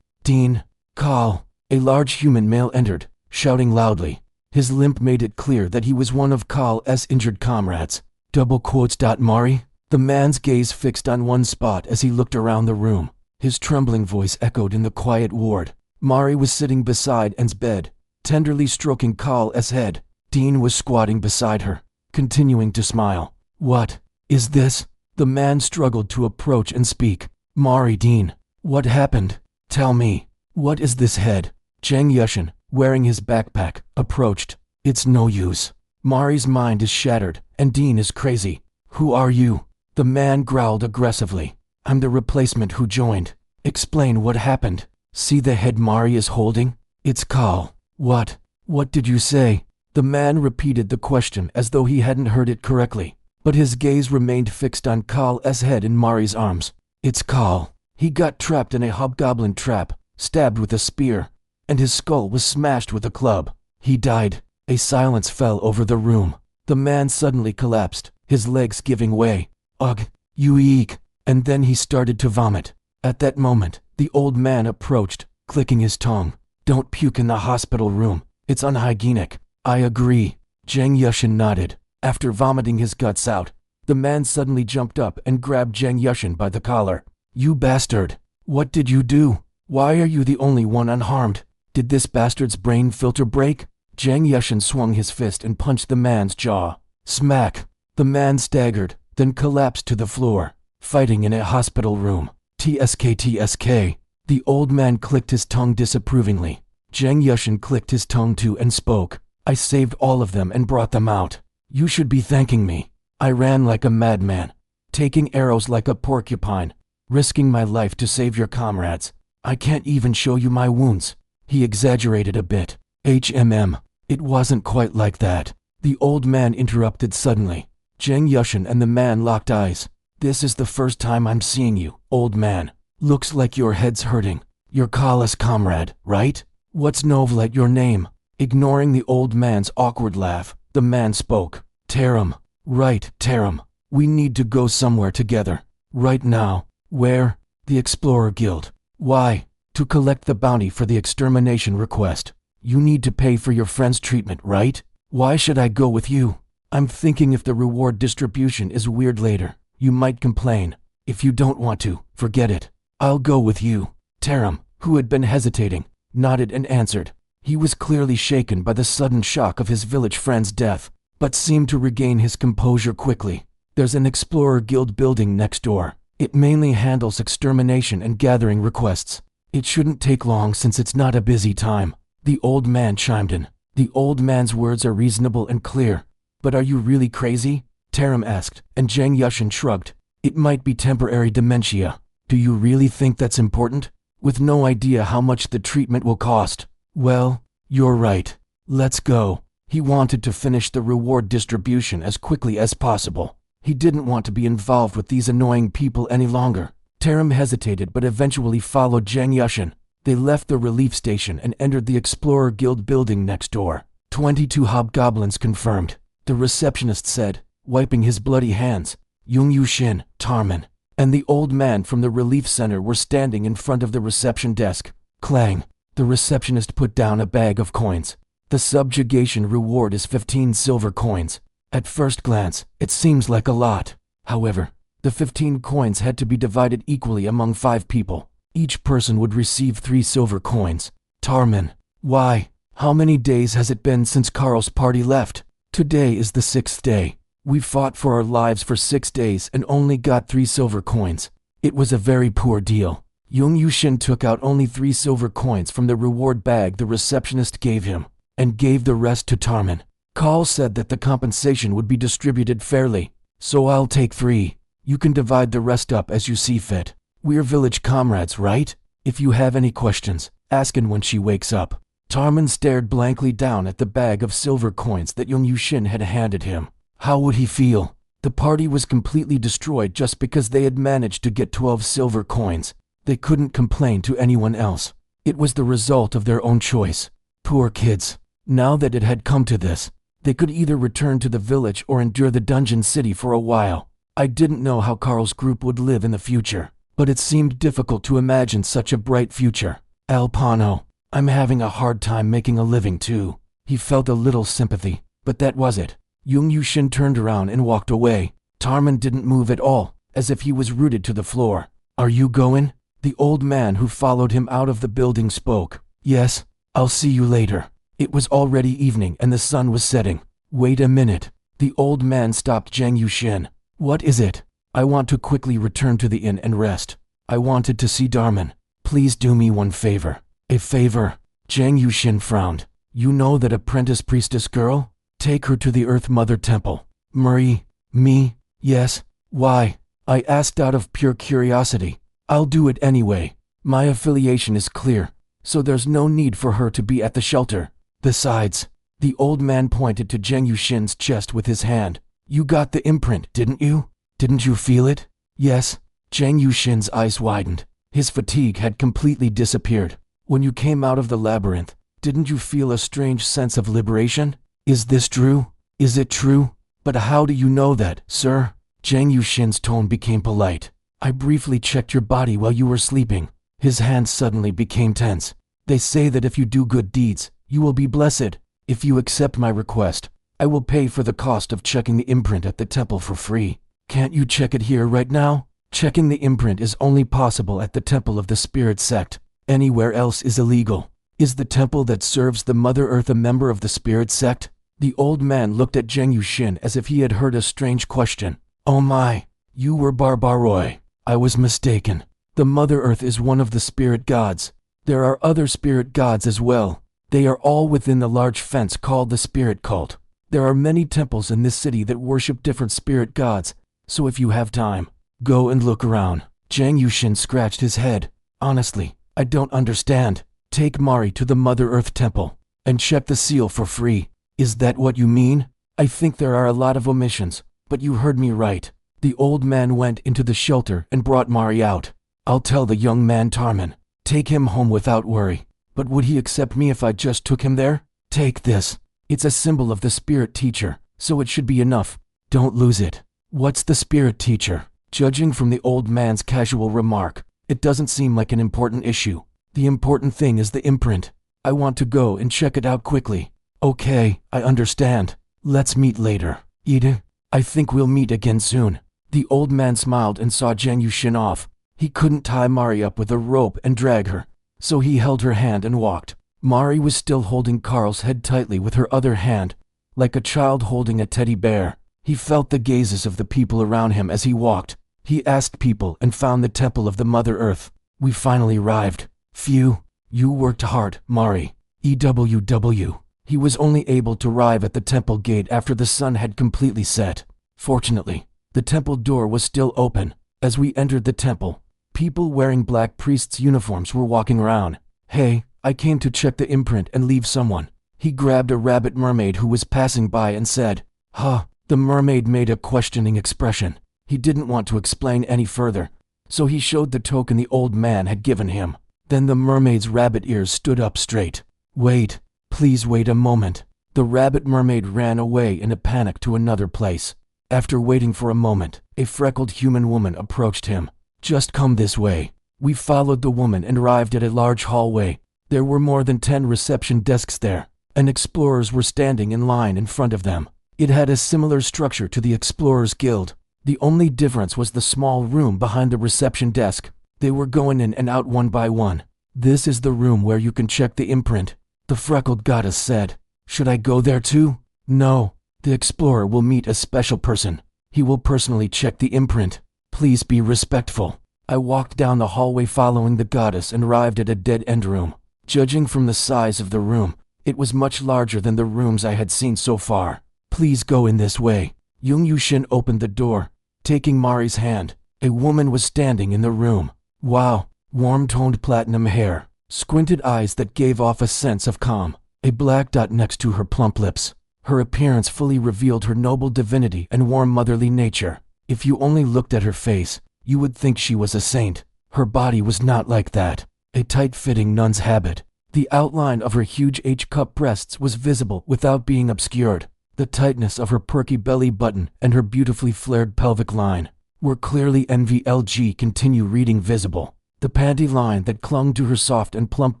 Dean, Kal. A large human male entered, shouting loudly. His limp made it clear that he was one of Kal's injured comrades. Mari? The man's gaze fixed on one spot as he looked around the room. His trembling voice echoed in the quiet ward. Mari was sitting beside Anne's bed, tenderly stroking Carl's head. Dean was squatting beside her, continuing to smile. What is this? The man struggled to approach and speak. Mari, Dean, what happened? Tell me, what is this head? Zheng Yushin, wearing his backpack, approached. It's no use. Mari's mind is shattered, and Dean is crazy. Who are you? The man growled aggressively. I'm the replacement who joined. Explain what happened. See the head Mari is holding? It's Carl. What? What did you say? The man repeated the question as though he hadn't heard it correctly, but his gaze remained fixed on Carl's head in Mari's arms. It's Carl. He got trapped in a hobgoblin trap, stabbed with a spear, and his skull was smashed with a club. He died. A silence fell over the room. The man suddenly collapsed, his legs giving way. Ugh, you eek. And then he started to vomit. At that moment, the old man approached, clicking his tongue. Don't puke in the hospital room. It's unhygienic. I agree. Zheng Yushin nodded. After vomiting his guts out, the man suddenly jumped up and grabbed Zheng Yushin by the collar. You bastard! What did you do? Why are you the only one unharmed? Did this bastard's brain filter break? Zheng Yushin swung his fist and punched the man's jaw. Smack! The man staggered, then collapsed to the floor. Fighting in a hospital room. TSK. The old man clicked his tongue disapprovingly. Zheng Yushin clicked his tongue too and spoke. I saved all of them and brought them out. You should be thanking me. I ran like a madman, taking arrows like a porcupine, risking my life to save your comrades. I can't even show you my wounds. He exaggerated a bit. It wasn't quite like that. The old man interrupted suddenly. Zheng Yushin and the man locked eyes. This is the first time I'm seeing you, old man. Looks like your head's hurting. You're Kala's comrade, right? What's Novlet your name? Ignoring the old man's awkward laugh, the man spoke. Taram. Right, Taram. We need to go somewhere together. Right now. Where? The Explorer Guild. Why? To collect the bounty for the extermination request. You need to pay for your friend's treatment, right? Why should I go with you? I'm thinking if the reward distribution is weird later, you might complain. If you don't want to, forget it. I'll go with you. Taram, who had been hesitating, nodded and answered. He was clearly shaken by the sudden shock of his village friend's death, but seemed to regain his composure quickly. There's an Explorer Guild building next door. It mainly handles extermination and gathering requests. It shouldn't take long since it's not a busy time. The old man chimed in. The old man's words are reasonable and clear. But are you really crazy? Taram asked, and Zheng Yushin shrugged. It might be temporary dementia. Do you really think that's important? With no idea how much the treatment will cost. Well, you're right. Let's go. He wanted to finish the reward distribution as quickly as possible. He didn't want to be involved with these annoying people any longer. Taram hesitated but eventually followed Zheng Yushin. They left the relief station and entered the Explorer Guild building next door. 22 hobgoblins confirmed. The receptionist said, wiping his bloody hands. Yung Yushin, Tarman, and the old man from the relief center were standing in front of the reception desk. Clang. The receptionist put down a bag of coins. The subjugation reward is 15 silver coins. At first glance, it seems like a lot. However, the 15 coins had to be divided equally among 5 people. Each person would receive 3 silver coins. Tarman. Why? How many days has it been since Carl's party left? Today is the 6th day. We fought for our lives for 6 days and only got 3 silver coins. It was a very poor deal. Yung Yushin took out only 3 silver coins from the reward bag the receptionist gave him, and gave the rest to Tarman. Carl said that the compensation would be distributed fairly, so I'll take 3. You can divide the rest up as you see fit. We're village comrades, right? If you have any questions, ask Anne when she wakes up. Tarman stared blankly down at the bag of silver coins that Yung Yushin had handed him. How would he feel? The party was completely destroyed just because they had managed to get 12 silver coins. They couldn't complain to anyone else. It was the result of their own choice. Poor kids. Now that it had come to this, they could either return to the village or endure the dungeon city for a while. I didn't know how Carl's group would live in the future, but it seemed difficult to imagine such a bright future. Alpano, I'm having a hard time making a living too. He felt a little sympathy, but that was it. Yung Yushin turned around and walked away. Tarman didn't move at all, as if he was rooted to the floor. Are you going? The old man who followed him out of the building spoke. Yes, I'll see you later. It was already evening and the sun was setting. Wait a minute. The old man stopped Zhang Yuxin. What is it? I want to quickly return to the inn and rest. I wanted to see Darman. Please do me one favor. A favor? Zhang Yuxin frowned. You know that apprentice priestess girl? Take her to the Earth Mother Temple. Murray? Me? Yes. Why? I asked out of pure curiosity. I'll do it anyway. My affiliation is clear, so there's no need for her to be at the shelter. Besides, the old man pointed to Zhang Yuxin's chest with his hand. You got the imprint, didn't you? Didn't you feel it? Yes. Zhang Yuxin's eyes widened. His fatigue had completely disappeared. When you came out of the labyrinth, didn't you feel a strange sense of liberation? Is this true? Is it true? But how do you know that, sir? Zhang Yuxin's tone became polite. I briefly checked your body while you were sleeping. His hands suddenly became tense. They say that if you do good deeds, you will be blessed. If you accept my request, I will pay for the cost of checking the imprint at the temple for free. Can't you check it here right now? Checking the imprint is only possible at the temple of the spirit sect. Anywhere else is illegal. Is the temple that serves the Mother Earth a member of the spirit sect? The old man looked at Zhang Yuxin as if he had heard a strange question. Oh my, you were Barbaroi. I was mistaken. The Mother Earth is one of the spirit gods. There are other spirit gods as well. They are all within the large fence called the spirit cult. There are many temples in this city that worship different spirit gods, so if you have time, go and look around. Zhang Yuxin scratched his head. Honestly, I don't understand. Take Mari to the Mother Earth temple and check the seal for free. Is that what you mean? I think there are a lot of omissions, but you heard me right. The old man went into the shelter and brought Mari out. I'll tell the young man Tarman. Take him home without worry. But would he accept me if I just took him there? Take this. It's a symbol of the spirit teacher, so it should be enough. Don't lose it. What's the spirit teacher? Judging from the old man's casual remark, it doesn't seem like an important issue. The important thing is the imprint. I want to go and check it out quickly. Okay, I understand. Let's meet later. Ida, I think we'll meet again soon. The old man smiled and saw Zhang Yuxin off. He couldn't tie Mari up with a rope and drag her, so he held her hand and walked. Mari was still holding Carl's head tightly with her other hand, like a child holding a teddy bear. He felt the gazes of the people around him as he walked. He asked people and found the temple of the Mother Earth. We finally arrived. Phew, you worked hard, Mari. EWW. He was only able to arrive at the temple gate after the sun had completely set. Fortunately, the temple door was still open. As we entered the temple, people wearing black priests' uniforms were walking around. Hey, I came to check the imprint and leave someone. He grabbed a rabbit mermaid who was passing by and said, Huh. The mermaid made a questioning expression. He didn't want to explain any further, so he showed the token the old man had given him. Then the mermaid's rabbit ears stood up straight. Wait, please wait a moment. The rabbit mermaid ran away in a panic to another place. After waiting for a moment, a freckled human woman approached him. Just come this way. We followed the woman and arrived at a large hallway. There were more than 10 reception desks there, and explorers were standing in line in front of them. It had a similar structure to the Explorers Guild. The only difference was the small room behind the reception desk. They were going in and out one by one. This is the room where you can check the imprint, the freckled goddess said. Should I go there too? No. The explorer will meet a special person. He will personally check the imprint. Please be respectful. I walked down the hallway following the goddess and arrived at a dead-end room. Judging from the size of the room, it was much larger than the rooms I had seen so far. Please go in this way. Zhang Yuxin opened the door, taking Mari's hand. A woman was standing in the room. Wow, warm-toned platinum hair, squinted eyes that gave off a sense of calm, a black dot next to her plump lips. Her appearance fully revealed her noble divinity and warm motherly nature. If you only looked at her face, you would think she was a saint. Her body was not like that. A tight-fitting nun's habit. The outline of her huge H-cup breasts was visible without being obscured. The tightness of her perky belly button and her beautifully flared pelvic line were clearly NVLG continue reading visible. The panty line that clung to her soft and plump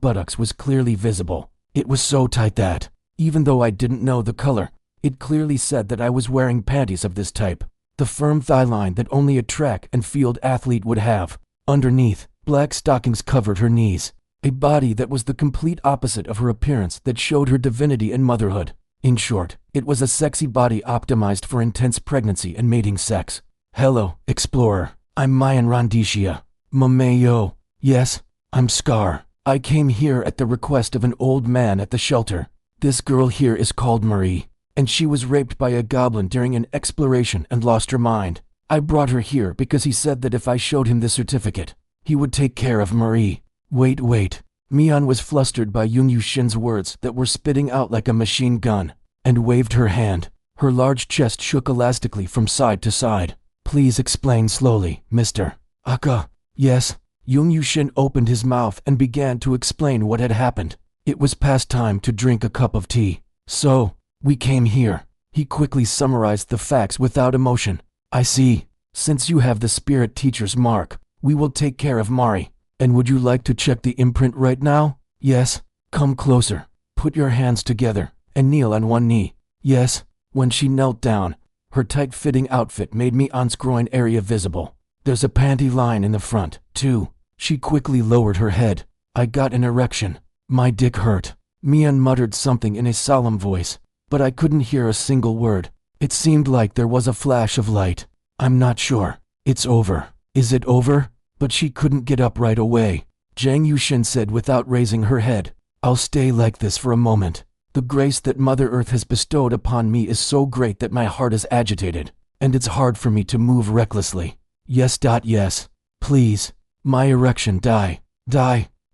buttocks was clearly visible. It was so tight that, even though I didn't know the color, it clearly said that I was wearing panties of this type. The firm thigh line that only a track and field athlete would have. Underneath, black stockings covered her knees. A body that was the complete opposite of her appearance, that showed her divinity and motherhood. In short, it was a sexy body optimized for intense pregnancy and mating sex. Hello, explorer. I'm Mayan Randishia. Mamayo. Yes, I'm Scar. I came here at the request of an old man at the shelter. This girl here is called Marie, and she was raped by a goblin during an exploration and lost her mind. I brought her here because he said that if I showed him the certificate, he would take care of Marie. Wait. Mian was flustered by Yung Yushin's words that were spitting out like a machine gun, and waved her hand. Her large chest shook elastically from side to side. Please explain slowly, Mr. Aka. Yes. Yung Yushin opened his mouth and began to explain what had happened. It was past time to drink a cup of tea. So, we came here. He quickly summarized the facts without emotion. I see. Since you have the spirit teacher's mark, we will take care of Mari. And would you like to check the imprint right now? Yes. Come closer. Put your hands together and kneel on one knee. Yes. When she knelt down, her tight-fitting outfit made Mian's groin area visible. There's a panty line in the front, too. She quickly lowered her head. I got an erection. My dick hurt. Mian muttered something in a solemn voice, but I couldn't hear a single word. It seemed like there was a flash of light. I'm not sure. It's over. Is it over? But she couldn't get up right away. Zhang Yushin said without raising her head, I'll stay like this for a moment. The grace that Mother Earth has bestowed upon me is so great that my heart is agitated, and it's hard for me to move recklessly. Yes. Please. My erection die.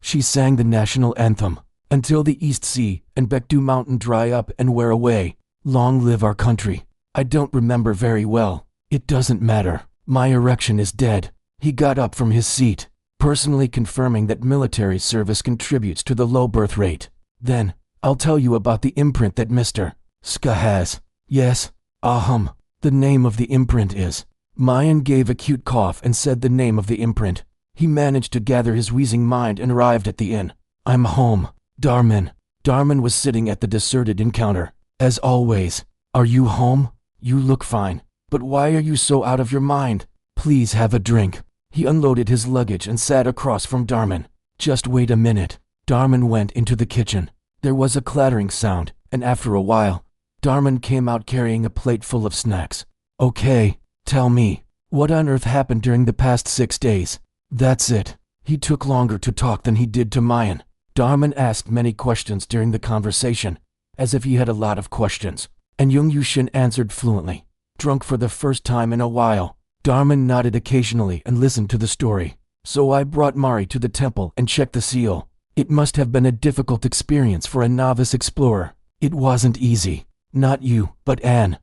She sang the national anthem. Until the East Sea and Baekdu Mountain dry up and wear away. Long live our country. I don't remember very well. It doesn't matter. My erection is dead. He got up from his seat, personally confirming that military service contributes to the low birth rate. Then, I'll tell you about the imprint that Mr. Ska has. Yes. The name of the imprint is. Mayan gave a cute cough and said the name of the imprint. He managed to gather his wheezing mind and arrived at the inn. I'm home. Darman. Darman was sitting at the deserted encounter. As always. Are you home? You look fine. But why are you so out of your mind? Please have a drink. He unloaded his luggage and sat across from Darman. Just wait a minute. Darman went into the kitchen. There was a clattering sound, and after a while, Darman came out carrying a plate full of snacks. Okay, tell me, what on earth happened during the past 6 days? That's it. He took longer to talk than he did to Mayan. Darman asked many questions during the conversation, as if he had a lot of questions, and Yung Yushin answered fluently. Drunk for the first time in a while, Darman nodded occasionally and listened to the story. So I brought Mari to the temple and checked the seal. It must have been a difficult experience for a novice explorer. It wasn't easy. Not you, but Anne.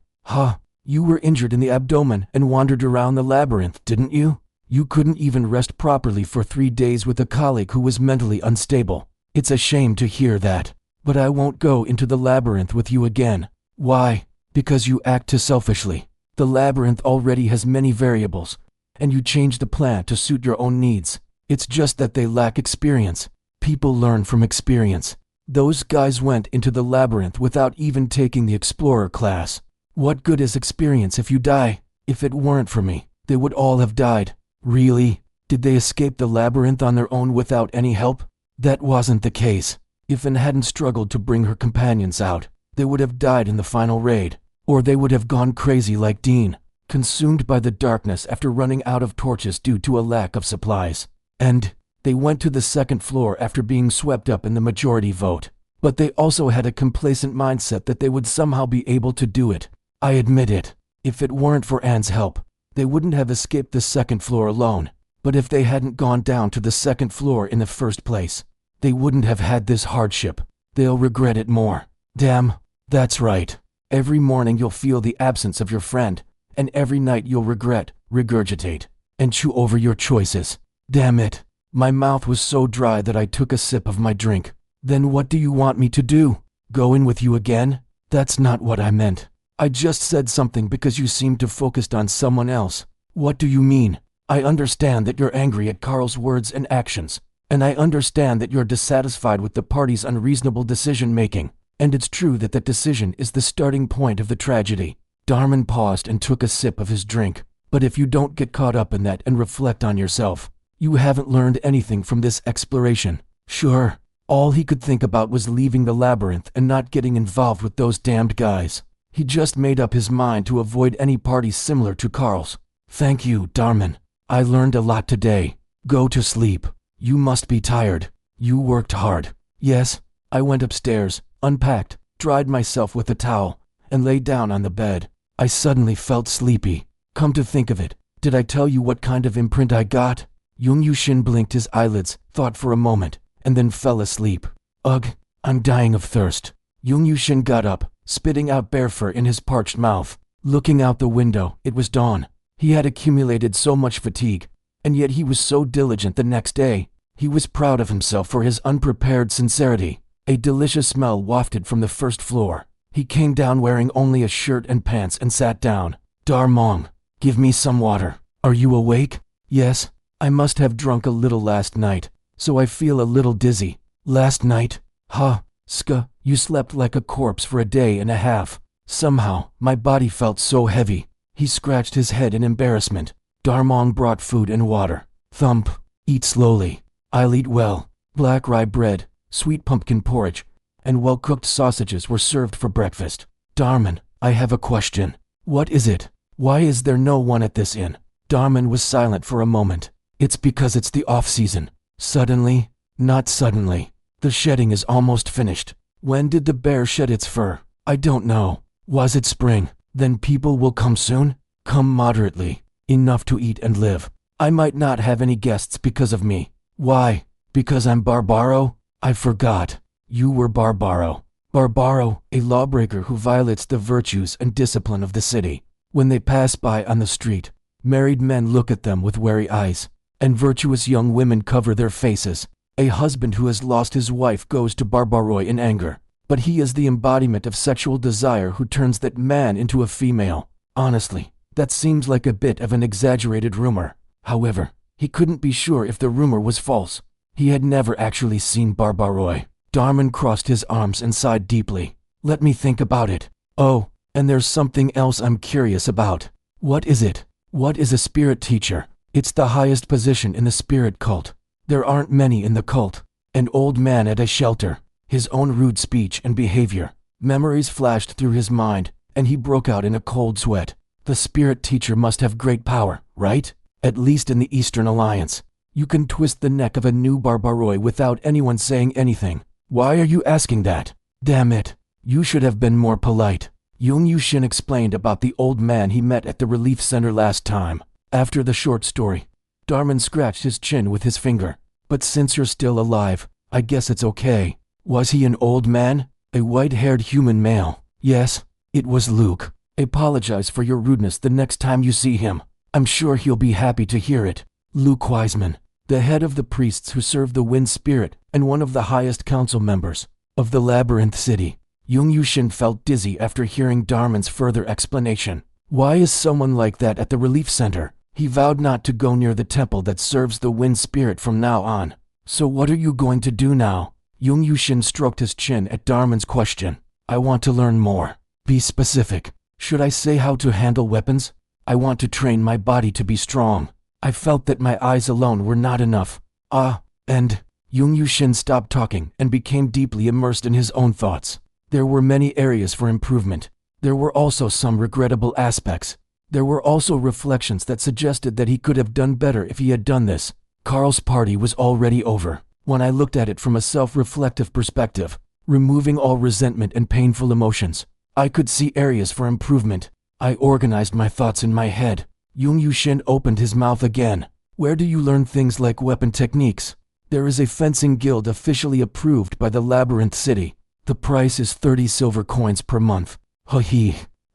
You were injured in the abdomen and wandered around the labyrinth, didn't you? You couldn't even rest properly for 3 days with a colleague who was mentally unstable. It's a shame to hear that. But I won't go into the labyrinth with you again. Why? Because you act too selfishly. The labyrinth already has many variables, and you change the plan to suit your own needs. It's just that they lack experience. People learn from experience. Those guys went into the labyrinth without even taking the explorer class. What good is experience if you die? If it weren't for me, they would all have died. Really? Did they escape the labyrinth on their own without any help? That wasn't the case. If Anne hadn't struggled to bring her companions out, they would have died in the final raid. Or they would have gone crazy like Dean, consumed by the darkness after running out of torches due to a lack of supplies. And they went to the second floor after being swept up in the majority vote. But they also had a complacent mindset that they would somehow be able to do it. I admit it. If it weren't for Anne's help, they wouldn't have escaped the second floor alone. But if they hadn't gone down to the second floor in the first place, they wouldn't have had this hardship. They'll regret it more. Damn, that's right. Every morning you'll feel the absence of your friend, and every night you'll regurgitate, and chew over your choices. Damn it. My mouth was so dry that I took a sip of my drink. Then what do you want me to do? Go in with you again? That's not what I meant. I just said something because you seemed to focus on someone else. What do you mean? I understand that you're angry at Carl's words and actions, and I understand that you're dissatisfied with the party's unreasonable decision-making, and it's true that that decision is the starting point of the tragedy. Darman paused and took a sip of his drink. But if you don't get caught up in that and reflect on yourself, you haven't learned anything from this exploration. Sure. All he could think about was leaving the labyrinth and not getting involved with those damned guys. He just made up his mind to avoid any parties similar to Carl's. Thank you, Darman. I learned a lot today. Go to sleep. You must be tired. You worked hard. Yes. I went upstairs, unpacked, dried myself with a towel, and lay down on the bed. I suddenly felt sleepy. Come to think of it, did I tell you what kind of imprint I got? Jung Yushin blinked his eyelids, thought for a moment, and then fell asleep. Ugh, I'm dying of thirst. Jung Yushin got up, spitting out bear fur in his parched mouth. Looking out the window, it was dawn. He had accumulated so much fatigue, and yet he was so diligent the next day. He was proud of himself for his unprepared sincerity. A delicious smell wafted from the first floor. He came down wearing only a shirt and pants and sat down. Darmong, give me some water. Are you awake? Yes, I must have drunk a little last night, so I feel a little dizzy. Last night? Ska, you slept like a corpse for a day and a half. Somehow, my body felt so heavy. He scratched his head in embarrassment. Darmong brought food and water. Thump, eat slowly. I'll eat well. Black rye bread, sweet pumpkin porridge, and well-cooked sausages were served for breakfast. Darman, I have a question. What is it? Why is there no one at this inn? Darman was silent for a moment. It's because it's the off-season. Suddenly? Not suddenly. The shedding is almost finished. When did the bear shed its fur? I don't know. Was it spring? Then people will come soon? Come moderately. Enough to eat and live. I might not have any guests because of me. Why? Because I'm Barbaro? I forgot. You were Barbaro. Barbaro, a lawbreaker who violates the virtues and discipline of the city. When they pass by on the street, married men look at them with wary eyes, and virtuous young women cover their faces. A husband who has lost his wife goes to Barbaroi in anger, but he is the embodiment of sexual desire who turns that man into a female. Honestly, that seems like a bit of an exaggerated rumor. However, he couldn't be sure if the rumor was false. He had never actually seen Barbaroi. Darman crossed his arms and sighed deeply. Let me think about it. Oh, and there's something else I'm curious about. What is it? What is a spirit teacher? It's the highest position in the spirit cult. There aren't many in the cult. An old man at a shelter. His own rude speech and behavior. Memories flashed through his mind, and he broke out in a cold sweat. The spirit teacher must have great power, right? At least in the Eastern Alliance. You can twist the neck of a new Barbaroi without anyone saying anything. Why are you asking that? Damn it. You should have been more polite. Jung Yushin explained about the old man he met at the relief center last time. After the short story, Darman scratched his chin with his finger. But since you're still alive, I guess it's okay. Was he an old man? A white-haired human male? Yes, it was Luke. Apologize for your rudeness the next time you see him. I'm sure he'll be happy to hear it. Luke Wiseman, the head of the priests who serve the Wind Spirit and one of the highest council members of the Labyrinth City. Jung Yushin felt dizzy after hearing Darman's further explanation. Why is someone like that at the relief center? He vowed not to go near the temple that serves the Wind Spirit from now on. So what are you going to do now? Jung Yushin stroked his chin at Darman's question. I want to learn more. Be specific. Should I say how to handle weapons? I want to train my body to be strong. I felt that my eyes alone were not enough. And Jung Yushin stopped talking and became deeply immersed in his own thoughts. There were many areas for improvement. There were also some regrettable aspects. There were also reflections that suggested that he could have done better if he had done this. Carl's party was already over. When I looked at it from a self-reflective perspective, removing all resentment and painful emotions, I could see areas for improvement. I organized my thoughts in my head. Jung Yushin opened his mouth again. Where do you learn things like weapon techniques? There is a fencing guild officially approved by the Labyrinth City. The price is 30 silver coins per month.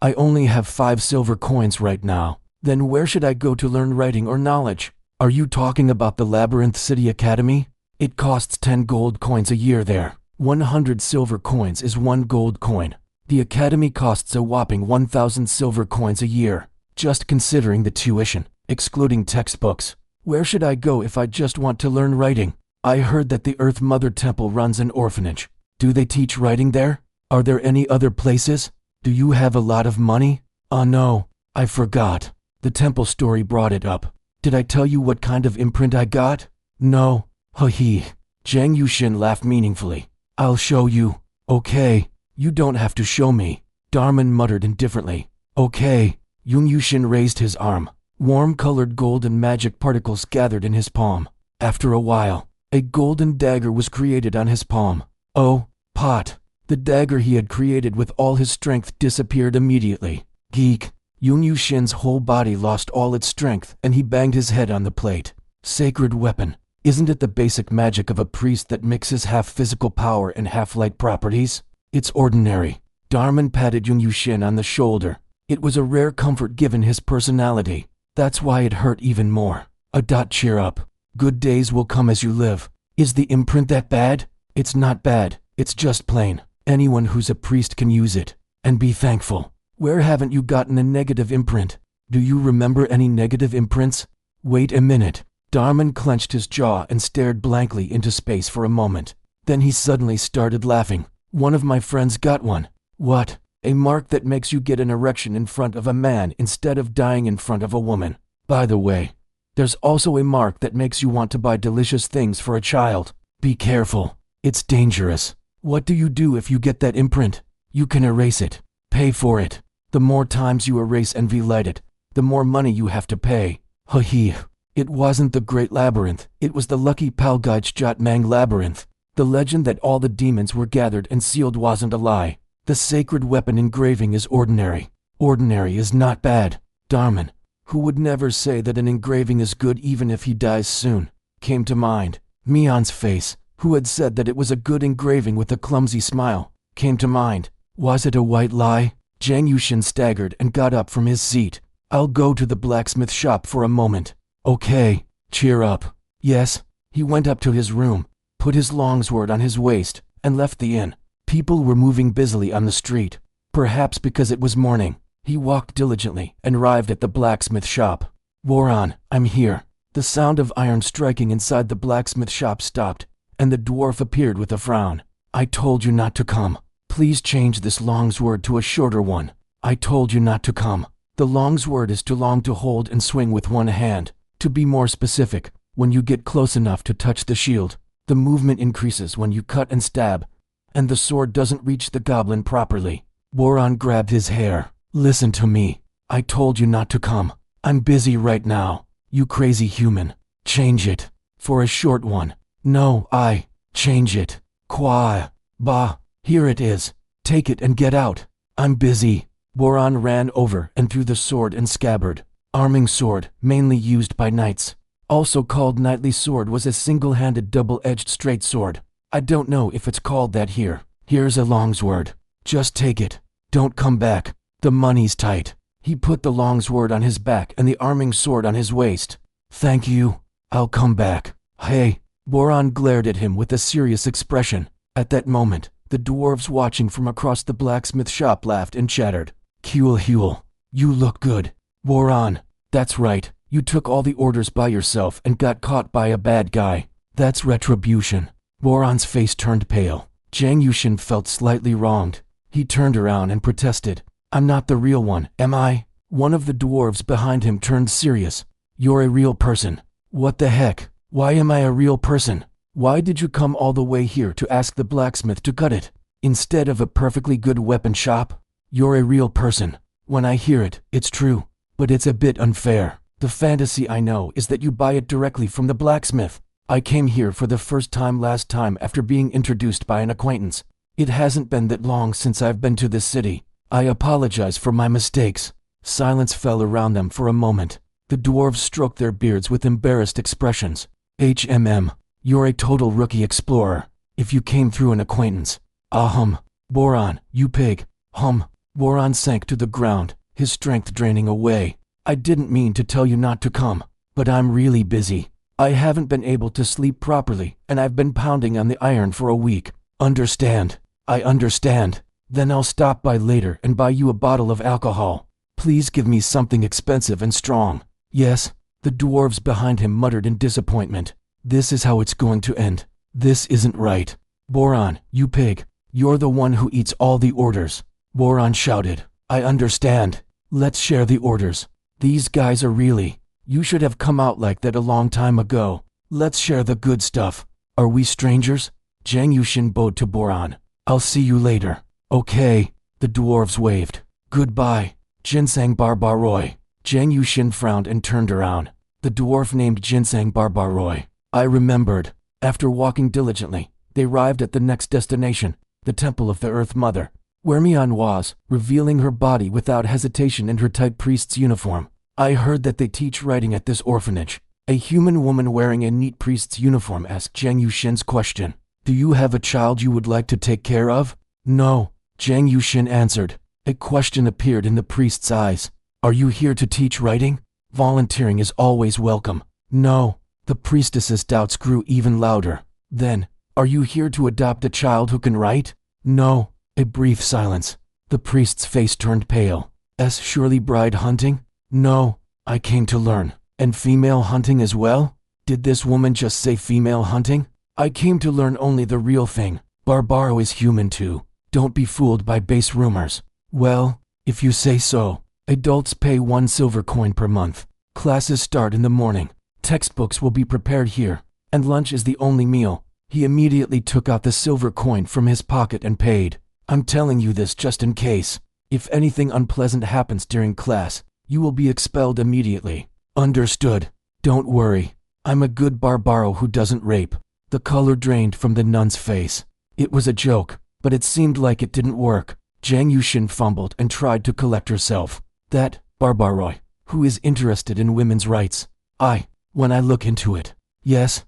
I only have 5 silver coins right now. Then where should I go to learn writing or knowledge? Are you talking about the Labyrinth City Academy? It costs 10 gold coins a year there. 100 silver coins is 1 gold coin. The academy costs a whopping 1,000 silver coins a year, just considering the tuition, excluding textbooks. Where should I go if I just want to learn writing? I heard that the Earth Mother Temple runs an orphanage. Do they teach writing there? Are there any other places? Do you have a lot of money? Oh no, I forgot. The temple story brought it up. Did I tell you what kind of imprint I got? No. Zhang Yushin laughed meaningfully. I'll show you. Okay, you don't have to show me. Darman muttered indifferently. Okay. Yung Yushin raised his arm. Warm-colored golden magic particles gathered in his palm. After a while, a golden dagger was created on his palm. Oh, pot. The dagger he had created with all his strength disappeared immediately. Geek. Yung Yushin's whole body lost all its strength and he banged his head on the plate. Sacred weapon. Isn't it the basic magic of a priest that mixes half physical power and half light properties? It's ordinary. Darman patted Yung Yushin on the shoulder. It was a rare comfort given his personality. That's why it hurt even more. Cheer up. Good days will come as you live. Is the imprint that bad? It's not bad. It's just plain. Anyone who's a priest can use it. And be thankful. Where haven't you gotten a negative imprint? Do you remember any negative imprints? Wait a minute. Darman clenched his jaw and stared blankly into space for a moment. Then he suddenly started laughing. One of my friends got one. What? A mark that makes you get an erection in front of a man instead of dying in front of a woman. By the way, there's also a mark that makes you want to buy delicious things for a child. Be careful. It's dangerous. What do you do if you get that imprint? You can erase it. Pay for it. The more times you erase and relight it, the more money you have to pay. Hee. It wasn't the Great Labyrinth, it was the Lucky Palgaich Mang Labyrinth. The legend that all the demons were gathered and sealed wasn't a lie. The sacred weapon engraving is ordinary. Ordinary is not bad. Darman, who would never say that an engraving is good even if he dies soon, came to mind. Mion's face, who had said that it was a good engraving with a clumsy smile, came to mind. Was it a white lie? Zhang Yushin staggered and got up from his seat. I'll go to the blacksmith shop for a moment. Okay, cheer up. Yes. He went up to his room, put his longsword on his waist, and left the inn. People were moving busily on the street. Perhaps because it was morning, he walked diligently and arrived at the blacksmith shop. Woran, I'm here. The sound of iron striking inside the blacksmith shop stopped, and the dwarf appeared with a frown. I told you not to come. Please change this longsword to a shorter one. I told you not to come. The longsword is too long to hold and swing with one hand. To be more specific, when you get close enough to touch the shield, the movement increases when you cut and stab, and the sword doesn't reach the goblin properly. Woran grabbed his hair. Listen to me. I told you not to come. I'm busy right now. You crazy human. Change it. For a short one. No, change it. Kwa. Bah. Here it is. Take it and get out. I'm busy. Woran ran over and threw the sword and scabbard. Arming sword, mainly used by knights. Also called knightly sword, was a single-handed double-edged straight sword. I don't know if it's called that here. Here's a longsword. Just take it. Don't come back. The money's tight. He put the longsword on his back and the arming sword on his waist. Thank you. I'll come back. Hey. Woran glared at him with a serious expression. At that moment, the dwarves watching from across the blacksmith shop laughed and chattered. Huel, you look good. Woran, that's right. You took all the orders by yourself and got caught by a bad guy. That's retribution. Woran's face turned pale. Zhang Yushin felt slightly wronged. He turned around and protested. I'm not the real one, am I? One of the dwarves behind him turned serious. You're a real person. What the heck? Why am I a real person? Why did you come all the way here to ask the blacksmith to cut it, instead of a perfectly good weapon shop? You're a real person. When I hear it, it's true. But it's a bit unfair. The fantasy I know is that you buy it directly from the blacksmith. I came here for the first time last time after being introduced by an acquaintance. It hasn't been that long since I've been to this city. I apologize for my mistakes. Silence fell around them for a moment. The dwarves stroked their beards with embarrassed expressions. You're a total rookie explorer. If you came through an acquaintance. Woran, you pig. Woran sank to the ground, his strength draining away. I didn't mean to tell you not to come, but I'm really busy. I haven't been able to sleep properly, and I've been pounding on the iron for a week. Understand? I understand. Then I'll stop by later and buy you a bottle of alcohol. Please give me something expensive and strong. Yes, the dwarves behind him muttered in disappointment. This is how it's going to end. This isn't right. Woran, you pig. You're the one who eats all the orders. Woran shouted. I understand. Let's share the orders. These guys are really. You should have come out like that a long time ago. Let's share the good stuff. Are we strangers? Zhang Yushin bowed to Boran. I'll see you later. Okay. The dwarves waved. Goodbye, Ginseng Barbaroi. Zhang Yushin frowned and turned around. The dwarf named Ginseng Barbaroi. I remembered. After walking diligently, they arrived at the next destination, the Temple of the Earth Mother, where Mian was, revealing her body without hesitation in her tight priest's uniform. I heard that they teach writing at this orphanage. A human woman wearing a neat priest's uniform asked Zhang Yushin's question. Do you have a child you would like to take care of? No, Zhang Yushin answered. A question appeared in the priest's eyes. Are you here to teach writing? Volunteering is always welcome. No. The priestess's doubts grew even louder. Then, are you here to adopt a child who can write? No. A brief silence. The priest's face turned pale. Surely bride hunting? No. I came to learn. And female hunting as well? Did this woman just say female hunting? I came to learn only the real thing. Barbaro is human too. Don't be fooled by base rumors. Well, if you say so. Adults pay 1 silver coin per month. Classes start in the morning. Textbooks will be prepared here, and lunch is the only meal. He immediately took out the silver coin from his pocket and paid. I'm telling you this just in case. If anything unpleasant happens during class, you will be expelled immediately. Understood. Don't worry. I'm a good Barbaro who doesn't rape. The color drained from the nun's face. It was a joke, but it seemed like it didn't work. Zhang Yushin fumbled and tried to collect herself. That Barbaroi, who is interested in women's rights. When I look into it. Yes,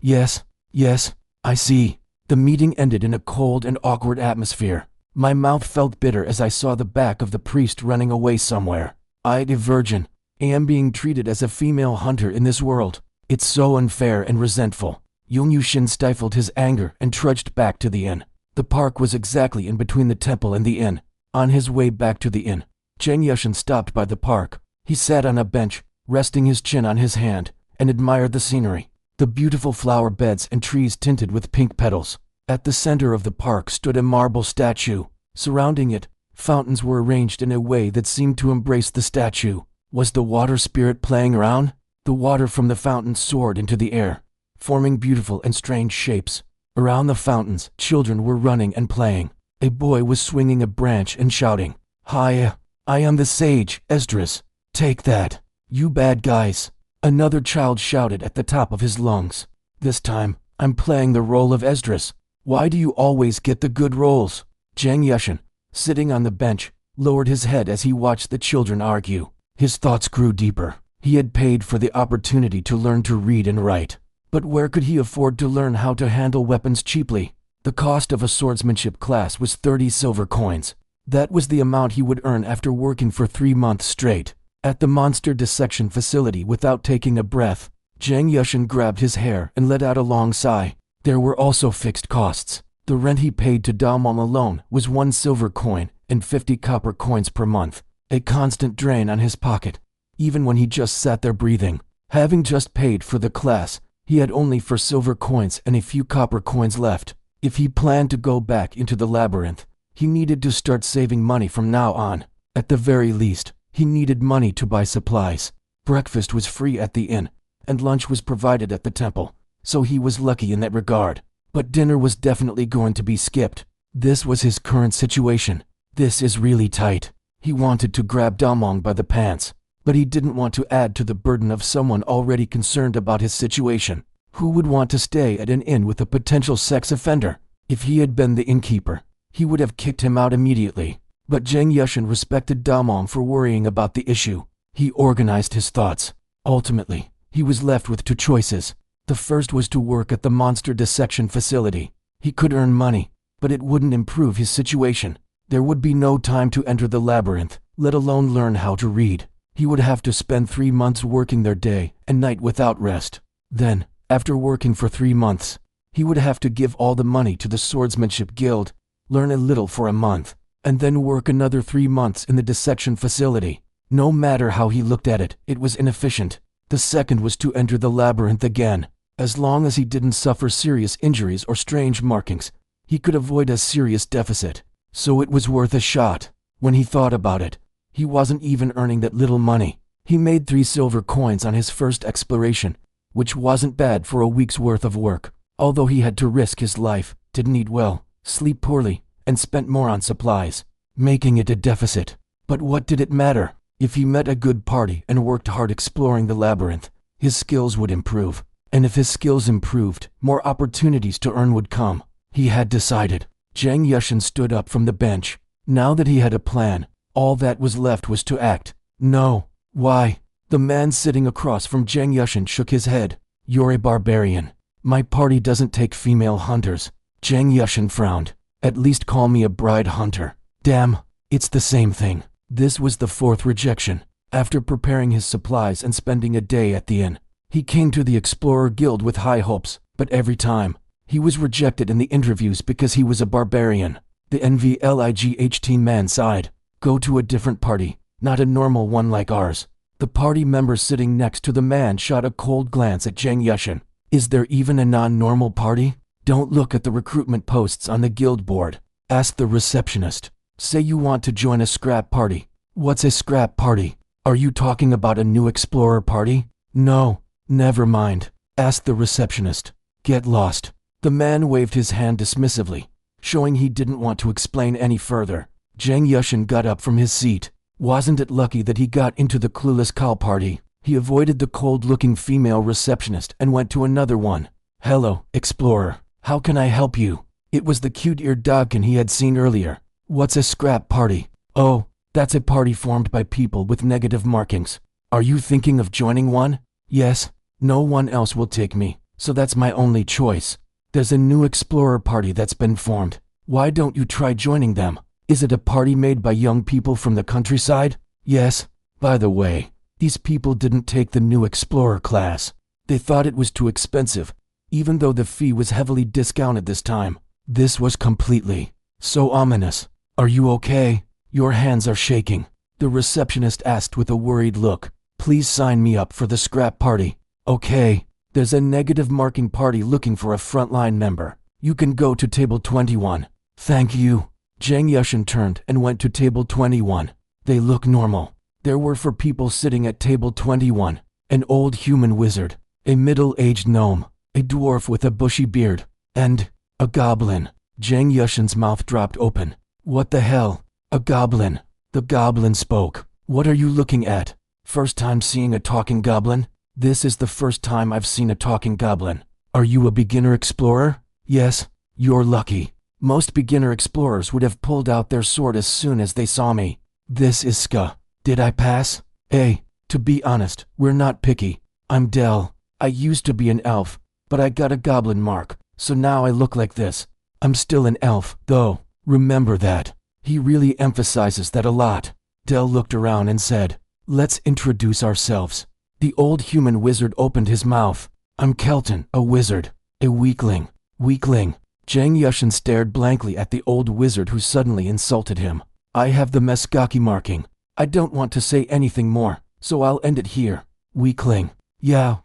yes, I see. The meeting ended in a cold and awkward atmosphere. My mouth felt bitter as I saw the back of the priest running away somewhere. I, a virgin, am being treated as a female hunter in this world. It's so unfair and resentful. Zhang Yushin stifled his anger and trudged back to the inn. The park was exactly in between the temple and the inn. On his way back to the inn, Zhang Yushin stopped by the park. He sat on a bench, resting his chin on his hand, and admired the scenery. The beautiful flower beds and trees tinted with pink petals. At the center of the park stood a marble statue. Surrounding it, fountains were arranged in a way that seemed to embrace the statue. Was the water spirit playing around? The water from the fountains soared into the air, forming beautiful and strange shapes. Around the fountains, children were running and playing. A boy was swinging a branch and shouting, "Hi, I am the sage, Esdras. Take that, you bad guys." Another child shouted at the top of his lungs, "This time, I'm playing the role of Esdras. Why do you always get the good roles?" Zhang Yushin, sitting on the bench, lowered his head as he watched the children argue. His thoughts grew deeper. He had paid for the opportunity to learn to read and write. But where could he afford to learn how to handle weapons cheaply? The cost of a swordsmanship class was 30 silver coins. That was the amount he would earn after working for 3 months straight. At the monster dissection facility, without taking a breath, Zhang Yushin grabbed his hair and let out a long sigh. There were also fixed costs. The rent he paid to Damon alone was 1 silver coin and 50 copper coins per month, a constant drain on his pocket, even when he just sat there breathing. Having just paid for the class, he had only 4 silver coins and a few copper coins left. If he planned to go back into the labyrinth, he needed to start saving money from now on. At the very least, he needed money to buy supplies. Breakfast was free at the inn, and lunch was provided at the temple, so he was lucky in that regard. But dinner was definitely going to be skipped. This was his current situation. This is really tight. He wanted to grab Damong by the pants, but he didn't want to add to the burden of someone already concerned about his situation. Who would want to stay at an inn with a potential sex offender? If he had been the innkeeper, he would have kicked him out immediately. But Zhang Yushin respected Damong for worrying about the issue. He organized his thoughts. Ultimately, he was left with 2 choices. The first was to work at the monster dissection facility. He could earn money, but it wouldn't improve his situation. There would be no time to enter the labyrinth, let alone learn how to read. He would have to spend 3 months working there day and night without rest. Then, after working for 3 months, he would have to give all the money to the Swordsmanship Guild, learn a little for a month, and then work another 3 months in the dissection facility. No matter how he looked at it, it was inefficient. The second was to enter the labyrinth again. As long as he didn't suffer serious injuries or strange markings, he could avoid a serious deficit. So it was worth a shot. When he thought about it, he wasn't even earning that little money. He made 3 silver coins on his first exploration, which wasn't bad for a week's worth of work. Although he had to risk his life, didn't eat well, sleep poorly, and spent more on supplies, making it a deficit. But what did it matter? If he met a good party and worked hard exploring the labyrinth, his skills would improve. And if his skills improved, more opportunities to earn would come. He had decided. Zhang Yushin stood up from the bench. Now that he had a plan, all that was left was to act. No. Why? The man sitting across from Zhang Yushin shook his head. You're a barbarian. My party doesn't take female hunters. Zhang Yushin frowned. At least call me a bride hunter. Damn, it's the same thing. This was the fourth rejection. After preparing his supplies and spending a day at the inn, he came to the Explorer Guild with high hopes, but every time, he was rejected in the interviews because he was a barbarian. The NVLIGH man sighed. Go to a different party, not a normal one like ours. The party member sitting next to the man shot a cold glance at Zhang Yushin. Is there even a non-normal party? Don't look at the recruitment posts on the guild board. Ask the receptionist. Say you want to join a scrap party. What's a scrap party? Are you talking about a new explorer party? No, never mind. Ask the receptionist. Get lost. The man waved his hand dismissively, showing he didn't want to explain any further. Zhang Yushin got up from his seat. Wasn't it lucky that he got into the clueless cow party? He avoided the cold-looking female receptionist and went to another one. Hello, explorer. How can I help you? It was the cute-eared dogkin he had seen earlier. What's a scrap party? Oh, that's a party formed by people with negative markings. Are you thinking of joining one? Yes. No one else will take me, so that's my only choice. There's a new explorer party that's been formed. Why don't you try joining them? Is it a party made by young people from the countryside? Yes. By the way, these people didn't take the new explorer class. They thought it was too expensive, even though the fee was heavily discounted this time. This was completely so ominous. Are you okay? Your hands are shaking. The receptionist asked with a worried look. Please sign me up for the scrap party. Okay. There's a negative marking party looking for a frontline member. You can go to table 21. Thank you. Zhang Yushin turned and went to table 21. They look normal. There were 4 people sitting at table 21. An old human wizard, a middle-aged gnome, a dwarf with a bushy beard, and a goblin. Zhang Yushin's mouth dropped open. What the hell? A goblin. The goblin spoke. What are you looking at? First time seeing a talking goblin? This is the first time I've seen a talking goblin. Are you a beginner explorer? Yes. You're lucky. Most beginner explorers would have pulled out their sword as soon as they saw me. This is Ska. Did I pass? To be honest, we're not picky. I'm Del. I used to be an elf, but I got a goblin mark, so now I look like this. I'm still an elf, though. Remember that. He really emphasizes that a lot. Del looked around and said, let's introduce ourselves. The old human wizard opened his mouth. I'm Kelton, a wizard. A weakling. Weakling. Zhang Yushin stared blankly at the old wizard who suddenly insulted him. I have the Meskaki marking. I don't want to say anything more, so I'll end it here. Weakling. Yeah.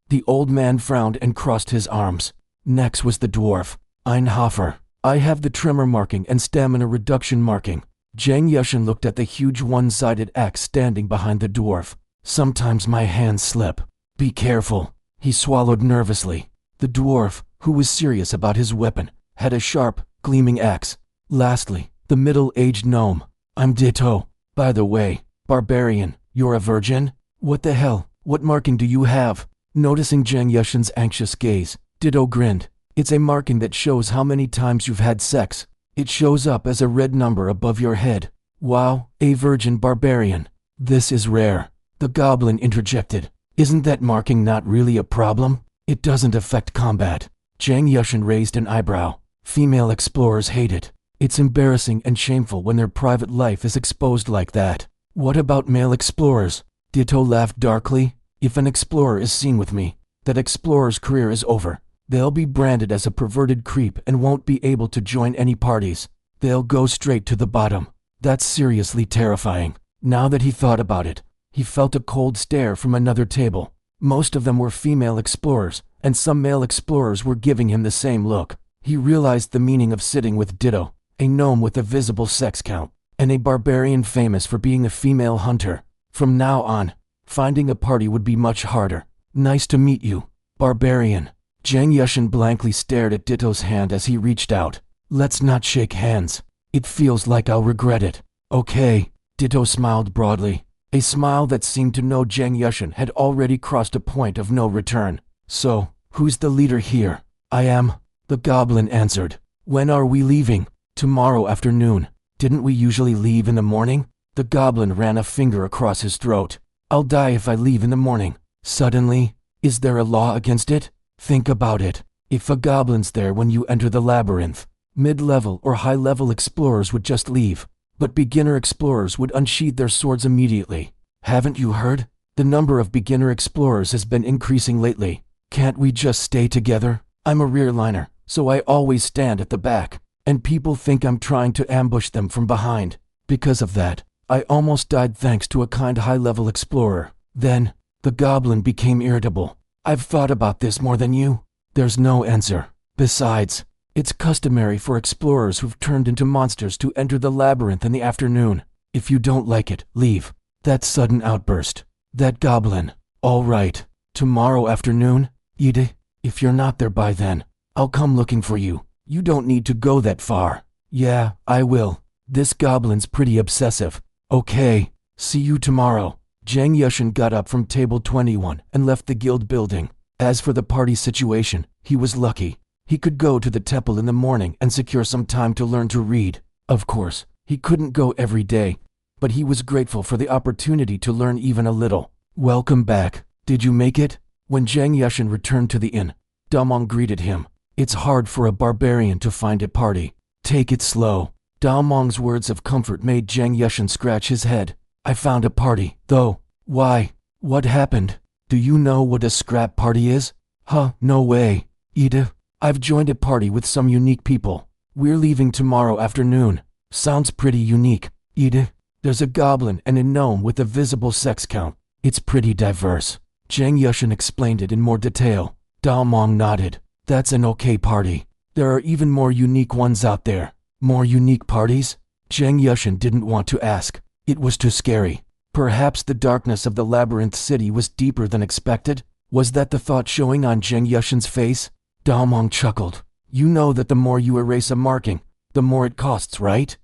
The old man frowned and crossed his arms. Next was the dwarf. Einhofer. I have the tremor marking and stamina reduction marking. Zhang Yushin looked at the huge one-sided axe standing behind the dwarf. Sometimes my hands slip. Be careful. He swallowed nervously. The dwarf, who was serious about his weapon, had a sharp, gleaming axe. Lastly, the middle-aged gnome. I'm Ditto. By the way, Barbarian, you're a virgin? What the hell? What marking do you have? Noticing Zhang Yushin's anxious gaze, Ditto grinned. It's a marking that shows how many times you've had sex. It shows up as a red number above your head. Wow, a virgin barbarian. This is rare. The goblin interjected. Isn't that marking not really a problem? It doesn't affect combat. Zhang Yushin raised an eyebrow. Female explorers hate it. It's embarrassing and shameful when their private life is exposed like that. What about male explorers? Ditto laughed darkly. If an explorer is seen with me, that explorer's career is over. They'll be branded as a perverted creep and won't be able to join any parties. They'll go straight to the bottom. That's seriously terrifying. Now that he thought about it, he felt a cold stare from another table. Most of them were female explorers, and some male explorers were giving him the same look. He realized the meaning of sitting with Ditto, a gnome with a visible sex count, and a barbarian famous for being a female hunter. From now on, finding a party would be much harder. Nice to meet you, Barbarian. Zhang Yushin blankly stared at Ditto's hand as he reached out. Let's not shake hands. It feels like I'll regret it. Okay, Ditto smiled broadly. A smile that seemed to know Zhang Yushin had already crossed a point of no return. So, who's the leader here? I am, the goblin answered. When are we leaving? Tomorrow afternoon. Didn't we usually leave in the morning? The goblin ran a finger across his throat. I'll die if I leave in the morning. Suddenly, is there a law against it? Think about it. If a goblin's there when you enter the labyrinth, mid-level or high-level explorers would just leave, but beginner explorers would unsheath their swords immediately. Haven't you heard? The number of beginner explorers has been increasing lately. Can't we just stay together? I'm a rearliner, so I always stand at the back, and people think I'm trying to ambush them from behind. Because of that, I almost died thanks to a kind high-level explorer. Then, the goblin became irritable. I've thought about this more than you. There's no answer. Besides, it's customary for explorers who've turned into monsters to enter the labyrinth in the afternoon. If you don't like it, leave. That sudden outburst. That goblin. All right. Tomorrow afternoon? Ide, if you're not there by then, I'll come looking for you. You don't need to go that far. Yeah, I will. This goblin's pretty obsessive. Okay, see you tomorrow. Zhang Yushin got up from table 21 and left the guild building. As for the party situation, he was lucky. He could go to the temple in the morning and secure some time to learn to read. Of course, he couldn't go every day, but he was grateful for the opportunity to learn even a little. Welcome back. Did you make it? When Zhang Yushin returned to the inn, Damong greeted him. It's hard for a barbarian to find a party. Take it slow. Damong's words of comfort made Zhang Yushin scratch his head. I found a party, though. Why? What happened? Do you know what a scrap party is? Huh, no way. Ida, I've joined a party with some unique people. We're leaving tomorrow afternoon. Sounds pretty unique. Ida, there's a goblin and a gnome with a visible sex count. It's pretty diverse. Zhang Yushin explained it in more detail. Damong nodded. That's an okay party. There are even more unique ones out there. More unique parties? Zhang Yushin didn't want to ask. It was too scary. Perhaps the darkness of the Labyrinth city was deeper than expected? Was that the thought showing on Zhang Yushin's face? Damong chuckled. You know that the more you erase a marking, the more it costs, right?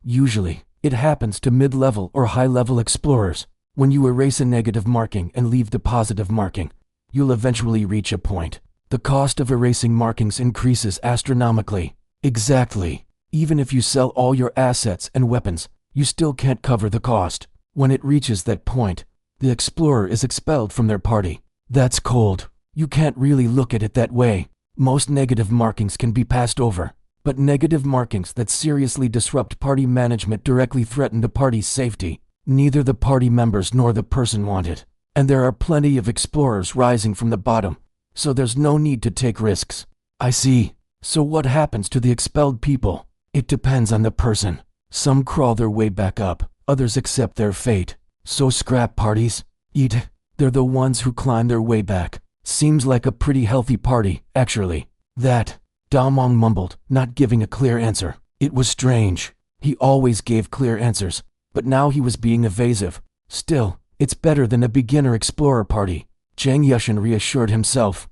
Usually, it happens to mid-level or high-level explorers. When you erase a negative marking and leave the positive marking, you'll eventually reach a point. The cost of erasing markings increases astronomically. Exactly. Even if you sell all your assets and weapons, you still can't cover the cost. When it reaches that point, the explorer is expelled from their party. That's cold. You can't really look at it that way. Most negative markings can be passed over, but negative markings that seriously disrupt party management directly threaten the party's safety. Neither the party members nor the person want it. And there are plenty of explorers rising from the bottom, so there's no need to take risks. I see. So what happens to the expelled people? It depends on the person. Some crawl their way back up, others accept their fate. So scrap parties? They're the ones who climb their way back. Seems like a pretty healthy party, actually. That, Damong mumbled, not giving a clear answer. It was strange. He always gave clear answers, but now he was being evasive. Still, it's better than a beginner explorer party. Zhang Yushin reassured himself.